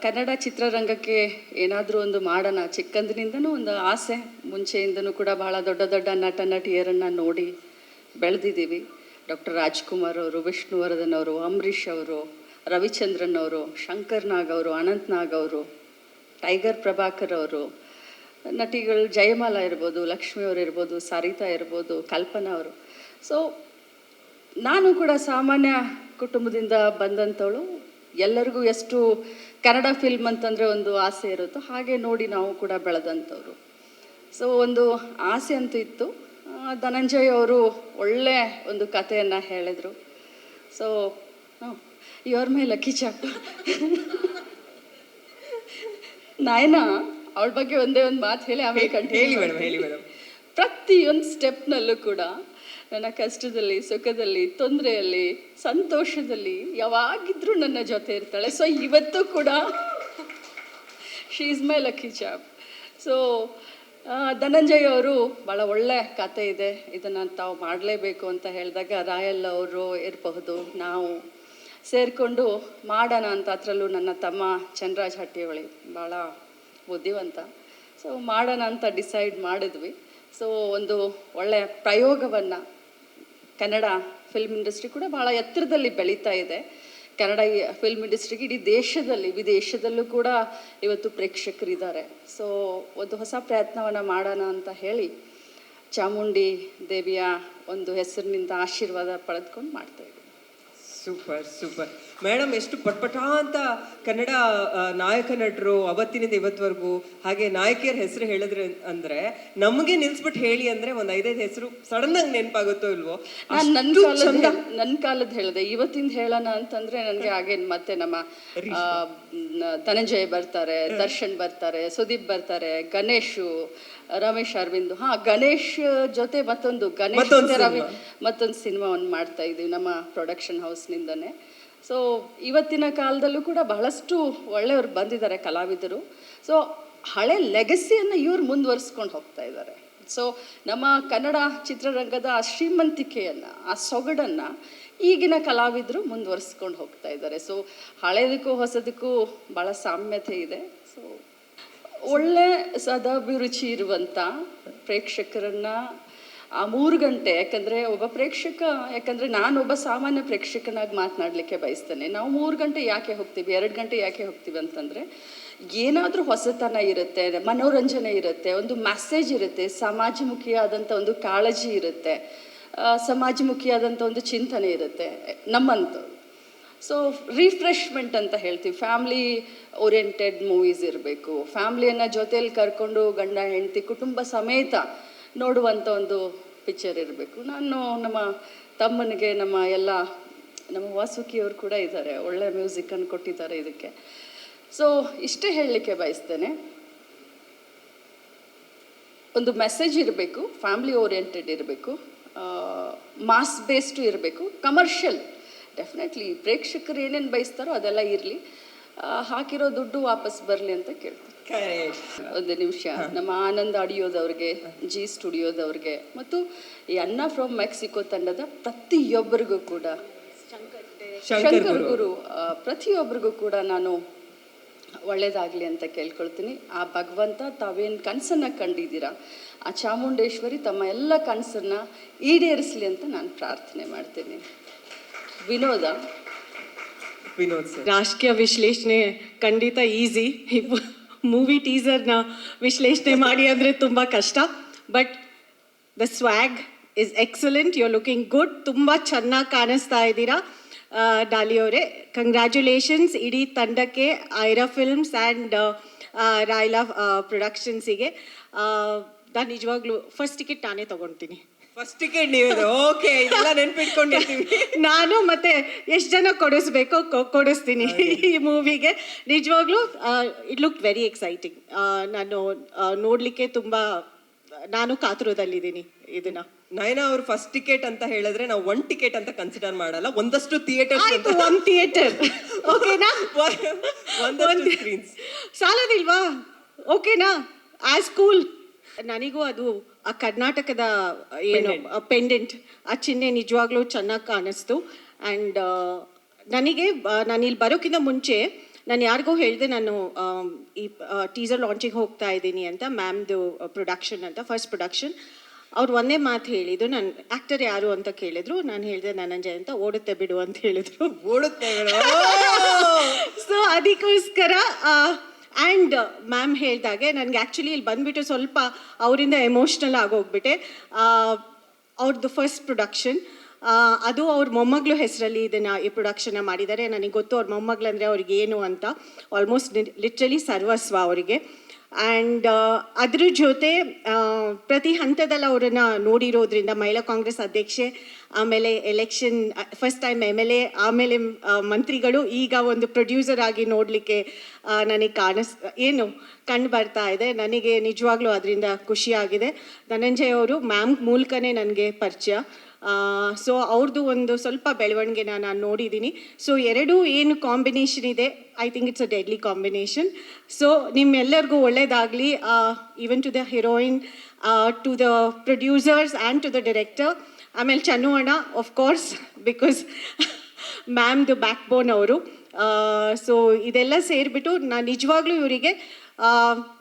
ಕನ್ನಡ ಚಿತ್ರರಂಗಕ್ಕೆ ಏನಾದರೂ ಒಂದು ಮಾಡೋಣ, ಚಿಕ್ಕಂದಿನಿಂದನೂ ಒಂದು ಆಸೆ. ಮುಂಚೆಯಿಂದನೂ ಕೂಡ ಭಾಳ ದೊಡ್ಡ ದೊಡ್ಡ ನಟ ನಟಿಯರನ್ನು ನೋಡಿ ಬೆಳೆದಿದ್ದೀವಿ. ಡಾಕ್ಟರ್ ರಾಜ್ಕುಮಾರ್ ಅವರು, ವಿಷ್ಣುವರ್ಧನ್ ಅವರು, ಅಂಬರೀಷ್ ಅವರು, ರವಿಚಂದ್ರನ್ ಅವರು, ಶಂಕರ್ ನಾಗ್ ಅವರು, ಅನಂತ್ ನಾಗ್ ಅವರು, ಟೈಗರ್ ಪ್ರಭಾಕರ್ ಅವರು, ನಟಿಗಳು ಜಯಮಾಲಾ ಇರ್ಬೋದು, ಲಕ್ಷ್ಮಿ ಅವರು ಇರ್ಬೋದು, ಸರಿತಾ ಇರ್ಬೋದು, ಕಲ್ಪನಾ ಅವರು. ಸೊ ನಾನು ಕೂಡ ಸಾಮಾನ್ಯ ಕುಟುಂಬದಿಂದ ಬಂದಂಥವಳು. ಎಲ್ಲರಿಗೂ ಎಷ್ಟು ಕನ್ನಡ ಫಿಲ್ಮ್ ಅಂತಂದರೆ ಒಂದು ಆಸೆ ಇರುತ್ತೋ ಹಾಗೆ ನೋಡಿ ನಾವು ಕೂಡ ಬೆಳೆದಂಥವ್ರು. ಸೊ ಒಂದು ಆಸೆ ಅಂತೂ ಇತ್ತು. ಧನಂಜಯ್ ಅವರು ಒಳ್ಳೆ ಒಂದು ಕಥೆಯನ್ನು ಹೇಳಿದರು. ಸೊ ಯುವರ್ ಮೈ ಲಕ್ಕಿ ಚಾಪ್. ನಾಯನಾ ಅವಳ ಬಗ್ಗೆ ಒಂದೇ ಒಂದು ಮಾತು ಹೇಳಿ ಆಮೇಲೆ ಹೇಳಿ ಮೇಡಮ್. ಪ್ರತಿಯೊಂದು ಸ್ಟೆಪ್ನಲ್ಲೂ ಕೂಡ ನನ್ನ ಕಷ್ಟದಲ್ಲಿ, ಸುಖದಲ್ಲಿ, ತೊಂದರೆಯಲ್ಲಿ, ಸಂತೋಷದಲ್ಲಿ ಯಾವಾಗಿದ್ರೂ ನನ್ನ ಜೊತೆ ಇರ್ತಾಳೆ. ಸೊ ಇವತ್ತು ಕೂಡ she is my lucky chop. So Dhananjay ಅವರು ಭಾಳ ಒಳ್ಳೆ ಕತೆ ಇದೆ, ಇದನ್ನು ತಾವು ಮಾಡಲೇಬೇಕು ಅಂತ ಹೇಳಿದಾಗ ರಾಯಲ್ ಅವರು ಇರಬಹುದು, ನಾವು ಸೇರಿಕೊಂಡು ಮಾಡೋಣ ಅಂತ. ಅದರಲ್ಲೂ ನನ್ನ ತಮ್ಮ ಚಂದ್ರರಾಜ್ ಹಟ್ಟಿಹೊಳಿ ಭಾಳ ಬುದ್ಧಿವಂತ. ಸೊ ಮಾಡೋಣ ಅಂತ ಡಿಸೈಡ್ ಮಾಡಿದ್ವಿ. ಸೊ ಒಂದು ಒಳ್ಳೆಯ ಪ್ರಯೋಗವನ್ನು, ಕನ್ನಡ ಫಿಲ್ಮ್ ಇಂಡಸ್ಟ್ರಿ ಕೂಡ ಭಾಳ ಎತ್ತರದಲ್ಲಿ ಬೆಳೀತಾ ಇದೆ. ಕನ್ನಡ ಫಿಲ್ಮ್ ಇಂಡಸ್ಟ್ರಿಗೆ ಇಡೀ ದೇಶದಲ್ಲಿ, ವಿದೇಶದಲ್ಲೂ ಕೂಡ ಇವತ್ತು ಪ್ರೇಕ್ಷಕರಿದ್ದಾರೆ. ಸೊ ಒಂದು ಹೊಸ ಪ್ರಯತ್ನವನ್ನು ಮಾಡೋಣ ಅಂತ ಹೇಳಿ ಚಾಮುಂಡಿ ದೇವಿಯ ಒಂದು ಹೆಸರಿನಿಂದ ಆಶೀರ್ವಾದ ಪಡೆದುಕೊಂಡು ಮಾಡ್ತಾಯಿದ್ದೀವಿ. ಸೂಪರ್. ಮೇಡಮ್ ಎಷ್ಟು ಪಟ್ಪಟ ಅಂತ ಕನ್ನಡ ನಾಯಕ ನಟರು ಅವತ್ತಿನಿಂದ ಇವತ್ತವರೆಗೂ, ಹಾಗೆ ನಾಯಕಿಯರ ಹೆಸರು ಹೇಳಿದ್ರೆ ಅಂದ್ರೆ ನಮಗೆ ನಿಲ್ಸ್ಬಿಟ್ಟು ಹೇಳಿ ಅಂದ್ರೆ ಒಂದ್ 5-5 ಹೆಸರು ಸಡನ್ ಆಗಿ ನೆನಪಾಗುತ್ತೋ ಇಲ್ವೋ. ನಾನು ನನ್ನ ಕಾಲದ ಹೇಳಿದೆ, ಇವತ್ತಿಂದ ಹೇಳೋಣ ಅಂತಂದ್ರೆ ನನಗೆ ಹಾಗೆ ಮತ್ತೆ ನಮ್ಮ ಧನಂಜಯ ಬರ್ತಾರೆ, ದರ್ಶನ್ ಬರ್ತಾರೆ, ಸುದೀಪ್ ಬರ್ತಾರೆ, ಗಣೇಶು, ರಮೇಶ್ ಅರವಿಂದ್. ಗಣೇಶ್ ಜೊತೆ ಮತ್ತೊಂದು ಸಿನಿಮಾವನ್ನು ಮಾಡ್ತಾ ಇದೀವಿ ನಮ್ಮ ಪ್ರೊಡಕ್ಷನ್ ಹೌಸ್ನಿಂದನೇ. ಸೊ ಇವತ್ತಿನ ಕಾಲದಲ್ಲೂ ಕೂಡ ಬಹಳಷ್ಟು ಒಳ್ಳೆಯವರು ಬಂದಿದ್ದಾರೆ ಕಲಾವಿದರು. ಸೊ ಹಳೆ ಲೆಗಸಿಯನ್ನು ಇವ್ರು ಮುಂದುವರಿಸ್ಕೊಂಡು ಹೋಗ್ತಾ ಇದ್ದಾರೆ. ಸೊ ನಮ್ಮ ಕನ್ನಡ ಚಿತ್ರರಂಗದ ಆ ಶ್ರೀಮಂತಿಕೆಯನ್ನು, ಆ ಸೊಗಡನ್ನು ಈಗಿನ ಕಲಾವಿದರು ಮುಂದುವರಿಸ್ಕೊಂಡು ಹೋಗ್ತಾ ಇದ್ದಾರೆ. ಸೊ ಹಳೆದಕ್ಕೂ ಹೊಸದಕ್ಕೂ ಭಾಳ ಸಾಮ್ಯತೆ ಇದೆ. ಸೊ ಒಳ್ಳೆ ಸದಾಭಿರುಚಿ ಇರುವಂಥ ಪ್ರೇಕ್ಷಕರನ್ನು ಆ 3 ಗಂಟೆ, ಯಾಕಂದರೆ ಒಬ್ಬ ಪ್ರೇಕ್ಷಕ, ಯಾಕಂದರೆ ನಾನೊಬ್ಬ ಸಾಮಾನ್ಯ ಪ್ರೇಕ್ಷಕನಾಗಿ ಮಾತನಾಡಲಿಕ್ಕೆ ಬಯಸ್ತೇನೆ. ನಾವು 3 ಗಂಟೆ ಯಾಕೆ ಹೋಗ್ತೀವಿ, 2 ಗಂಟೆ ಯಾಕೆ ಹೋಗ್ತೀವಿ ಅಂತಂದರೆ ಏನಾದರೂ ಹೊಸತನ ಇರುತ್ತೆ, ಮನೋರಂಜನೆ ಇರುತ್ತೆ, ಒಂದು ಮೆಸೇಜ್ ಇರುತ್ತೆ, ಸಮಾಜಮುಖಿಯಾದಂಥ ಒಂದು ಕಾಳಜಿ ಇರುತ್ತೆ, ಸಮಾಜಮುಖಿಯಾದಂಥ ಒಂದು ಚಿಂತನೆ ಇರುತ್ತೆ ನಮ್ಮಂಥದ್ದು. ಸೊ ರಿಫ್ರೆಶ್ಮೆಂಟ್ ಅಂತ ಹೇಳ್ತೀವಿ. ಫ್ಯಾಮ್ಲಿ ಓರಿಯೆಂಟೆಡ್ ಮೂವೀಸ್ ಇರಬೇಕು. ಫ್ಯಾಮ್ಲಿಯನ್ನು ಜೊತೆಯಲ್ಲಿ ಕರ್ಕೊಂಡು ಗಂಡ ಹೆಂಡತಿ ಕುಟುಂಬ ಸಮೇತ ನೋಡುವಂಥ ಒಂದು ಪಿಕ್ಚರ್ ಇರಬೇಕು. ನಾನು ನಮ್ಮ ತಮ್ಮನಿಗೆ ನಮ್ಮ ವಾಸುಕಿಯವರು ಕೂಡ ಇದ್ದಾರೆ, ಒಳ್ಳೆ ಮ್ಯೂಸಿಕನ್ನು ಕೊಟ್ಟಿದ್ದಾರೆ ಇದಕ್ಕೆ. ಸೊ ಇಷ್ಟೇ ಹೇಳಲಿಕ್ಕೆ ಬಯಸ್ತೇನೆ, ಒಂದು ಮೆಸೇಜ್ ಇರಬೇಕು, ಫ್ಯಾಮ್ಲಿ ಓರಿಯೆಂಟೆಡ್ ಇರಬೇಕು, ಮಾಸ್ ಬೇಸ್ಡು ಇರಬೇಕು, ಕಮರ್ಷಿಯಲ್ ಡೆಫಿನೆಟ್ಲಿ ಪ್ರೇಕ್ಷಕರು ಏನೇನು ಬಯಸ್ತಾರೋ ಅದೆಲ್ಲ ಇರಲಿ, ಹಾಕಿರೋ ದುಡ್ಡು ವಾಪಸ್ ಬರಲಿ ಅಂತ ಕೇಳ್ತೀನಿ. ಒಂದು ನಿಮಿಷ ನಮ್ಮ ಆನಂದ್ ಆಡಿಯೋದವ್ರಿಗೆ, ಜಿ ಸ್ಟುಡಿಯೋದವ್ರಿಗೆ ಮತ್ತು ಈ ಅನ್ನ ಫ್ರಮ್ ಮೆಕ್ಸಿಕೋ ತಂಡದ ಪ್ರತಿಯೊಬ್ಬರಿಗೂ ಕೂಡ, ಶಂಕರ್ ಗುರು ಪ್ರತಿಯೊಬ್ಬರಿಗೂ ಕೂಡ ನಾನು ಒಳ್ಳೇದಾಗಲಿ ಅಂತ ಕೇಳ್ಕೊಳ್ತೀನಿ. ಆ ಭಗವಂತ ತಾವೇನು ಕನಸನ್ನು ಕಂಡಿದ್ದೀರಾ, ಆ ಚಾಮುಂಡೇಶ್ವರಿ ತಮ್ಮ ಎಲ್ಲ ಕನಸನ್ನು ಈಡೇರಿಸಲಿ ಅಂತ ನಾನು ಪ್ರಾರ್ಥನೆ ಮಾಡ್ತೀನಿ. ವಿನೋದ್ ಸರ್, ರಾಜಕೀಯ ವಿಶ್ಲೇಷಣೆ ಖಂಡಿತ ಈಸಿ. ಮೂವಿ ಟೀಸರ್ನ ವಿಶ್ಲೇಷಣೆ ಮಾಡಿ ಅಂದರೆ ತುಂಬ ಕಷ್ಟ. But the swag is excellent, you are looking good, ತುಂಬ ಚೆನ್ನಾಗಿ ಕಾಣಿಸ್ತಾ ಇದ್ದೀರಾ. ಡಾಲಿ ಅವರೇ, ಕಂಗ್ರ್ಯಾಚುಲೇಷನ್ಸ್ ಇಡೀ ತಂಡಕ್ಕೆ, ಐರಾ ಫಿಲ್ಮ್ಸ್ ಆ್ಯಂಡ್ ರಾಯ್ಲಾ ಪ್ರೊಡಕ್ಷನ್ಸಿಗೆ. ನಾನು ನಿಜವಾಗ್ಲೂ ಫಸ್ಟ್ ಟಿಕೆಟ್ ನಾನೇ ತೊಗೊಳ್ತೀನಿ. ಫಸ್ಟ್ ಟಿಕೆಟ್ ನೀವು? ಓಕೆ, ಇದೆಲ್ಲ ನೆನ್ಪಿಟ್ಕೊಂಡಿರ್ತೀವಿ. ನಾನು ಮತ್ತೆ ಎಷ್ಟು ಜನ ಕೊಡಿಸ್ಬೇಕೋ ಕೊಡಿಸ್ತೀನಿ ಈ ಮೂವಿಗೆ. ನಿಜವಾಗ್ಲೂ ಇಟ್ ಲುಕ್ ವೆರಿ ಎಕ್ಸೈಟಿಂಗ್. ನಾನು ನೋಡಲಿಕ್ಕೆ ತುಂಬ ನಾನು ಕಾತುರದಲ್ಲಿದ್ದೀನಿ ಇದನ್ನ. ನಯನಾ ಅವ್ರು ಫಸ್ಟ್ ಟಿಕೆಟ್ ಅಂತ ಹೇಳಿದ್ರೆ ನಾವು 1 ಟಿಕೆಟ್ ಅಂತ ಕನ್ಸಿಡರ್ ಮಾಡಲ್ಲ, ಒಂದಷ್ಟು ಥಿಯೇಟರ್, 1 ಥಿಯೇಟರ್ ಓಕೆನಾ, ಒಂದಷ್ಟು ಸ್ಕ್ರೀನ್ಸ್ ಸಾಲದಿಲ್ವಾ? ಓಕೆನಾ, ಆಸ್ ಕೂಲ್. ನನಗೂ ಅದು ಆ ಕರ್ನಾಟಕದ ಏನು ಪೆಂಡೆಂಟ್, ಆ ಚಿಹ್ನೆ ನಿಜವಾಗ್ಲೂ ಚೆನ್ನಾಗಿ ಕಾಣಿಸ್ತು. ಆ್ಯಂಡ್ ನನಗೆ ನಾನು ಇಲ್ಲಿ ಬರೋಕ್ಕಿಂತ ಮುಂಚೆ ನಾನು ಯಾರಿಗೋ ಹೇಳಿದೆ, ನಾನು ಈ ಟೀಸರ್ ಲಾಂಚಿಗೆ ಹೋಗ್ತಾ ಇದ್ದೀನಿ ಅಂತ, ಮ್ಯಾಮ್ದು ಪ್ರೊಡಕ್ಷನ್ ಅಂತ, ಫಸ್ಟ್ ಪ್ರೊಡಕ್ಷನ್. ಅವ್ರು ಒಂದೇ ಮಾತು ಹೇಳಿದ್ದು, ನಾನು ಆ್ಯಕ್ಟರ್ ಯಾರು ಅಂತ ಕೇಳಿದ್ರು, ನಾನು ಹೇಳಿದೆ ಧನಂಜಯ ಅಂತ. ಓಡುತ್ತೆ ಬಿಡು ಅಂತ ಹೇಳಿದ್ರು. ಓಡುತ್ತೆ. ಸೊ ಅದಕ್ಕೋಸ್ಕರ ಆ್ಯಂಡ್ ಮ್ಯಾಮ್ ಹೇಳಿದಾಗೆ ನನಗೆ ಆ್ಯಕ್ಚುಲಿ ಇಲ್ಲಿ ಬಂದುಬಿಟ್ಟು ಸ್ವಲ್ಪ ಅವರಿಂದ ಎಮೋಷ್ನಲ್ ಆಗೋಗ್ಬಿಟ್ಟೆ. ಅವ್ರದ್ದು ಫಸ್ಟ್ ಪ್ರೊಡಕ್ಷನ್, ಅದು ಅವ್ರ ಮೊಮ್ಮಗಳು ಹೆಸರಲ್ಲಿ ಈ ಪ್ರೊಡಕ್ಷನ್ನ ಮಾಡಿದ್ದಾರೆ. ನನಗೆ ಗೊತ್ತು ಅವ್ರ ಮೊಮ್ಮಗಳು ಅಂದರೆ ಅವ್ರಿಗೆ ಏನು ಅಂತ, ಆಲ್ಮೋಸ್ಟ್ ಲಿಟ್ರಲಿ ಸರ್ವಸ್ವ ಅವರಿಗೆ. ಆ್ಯಂಡ್ ಅದ್ರ ಜೊತೆ ಪ್ರತಿ ಹಂತದಲ್ಲಿ ಅವರನ್ನು ನೋಡಿರೋದ್ರಿಂದ, ಮಹಿಳಾ ಕಾಂಗ್ರೆಸ್ ಅಧ್ಯಕ್ಷೆ, ಆಮೇಲೆ ಎಲೆಕ್ಷನ್, ಫಸ್ಟ್ ಟೈಮ್ MLA, ಆಮೇಲೆ ಮಂತ್ರಿಗಳು, ಈಗ ಒಂದು ಪ್ರೊಡ್ಯೂಸರ್ ಆಗಿ ನೋಡಲಿಕ್ಕೆ ನನಗೆ ಕಂಡು ಬರ್ತಾ ಇದೆ. ನನಗೆ ನಿಜವಾಗ್ಲೂ ಅದರಿಂದ ಖುಷಿಯಾಗಿದೆ. ಧನಂಜಯ್ ಅವರು ಮ್ಯಾಮ್ ಮೂಲಕನೇ ನನಗೆ ಪರಿಚಯ. ಸೊ ಅವ್ರದ್ದು ಒಂದು ಸ್ವಲ್ಪ ಬೆಳವಣಿಗೆನ ನಾನು ನೋಡಿದ್ದೀನಿ. ಸೊ ಎರಡೂ ಏನು ಕಾಂಬಿನೇಷನ್ ಇದೆ, I think it's a deadly combination. So ನಿಮ್ಮೆಲ್ಲರಿಗೂ ಒಳ್ಳೆಯದಾಗಲಿ, even to the heroine, to the producers and to the director. ಆಮೇಲೆ ಚನ್ನು ಅಣ್ಣ, ಆಫ್ ಕೋರ್ಸ್, ಬಿಕಾಸ್ ಮ್ಯಾಮ್ದು ಬ್ಯಾಕ್ ಬೋನ್ ಅವರು. ಸೊ ಇದೆಲ್ಲ ಸೇರಿಬಿಟ್ಟು ನಾನು ನಿಜವಾಗ್ಲೂ ಇವರಿಗೆ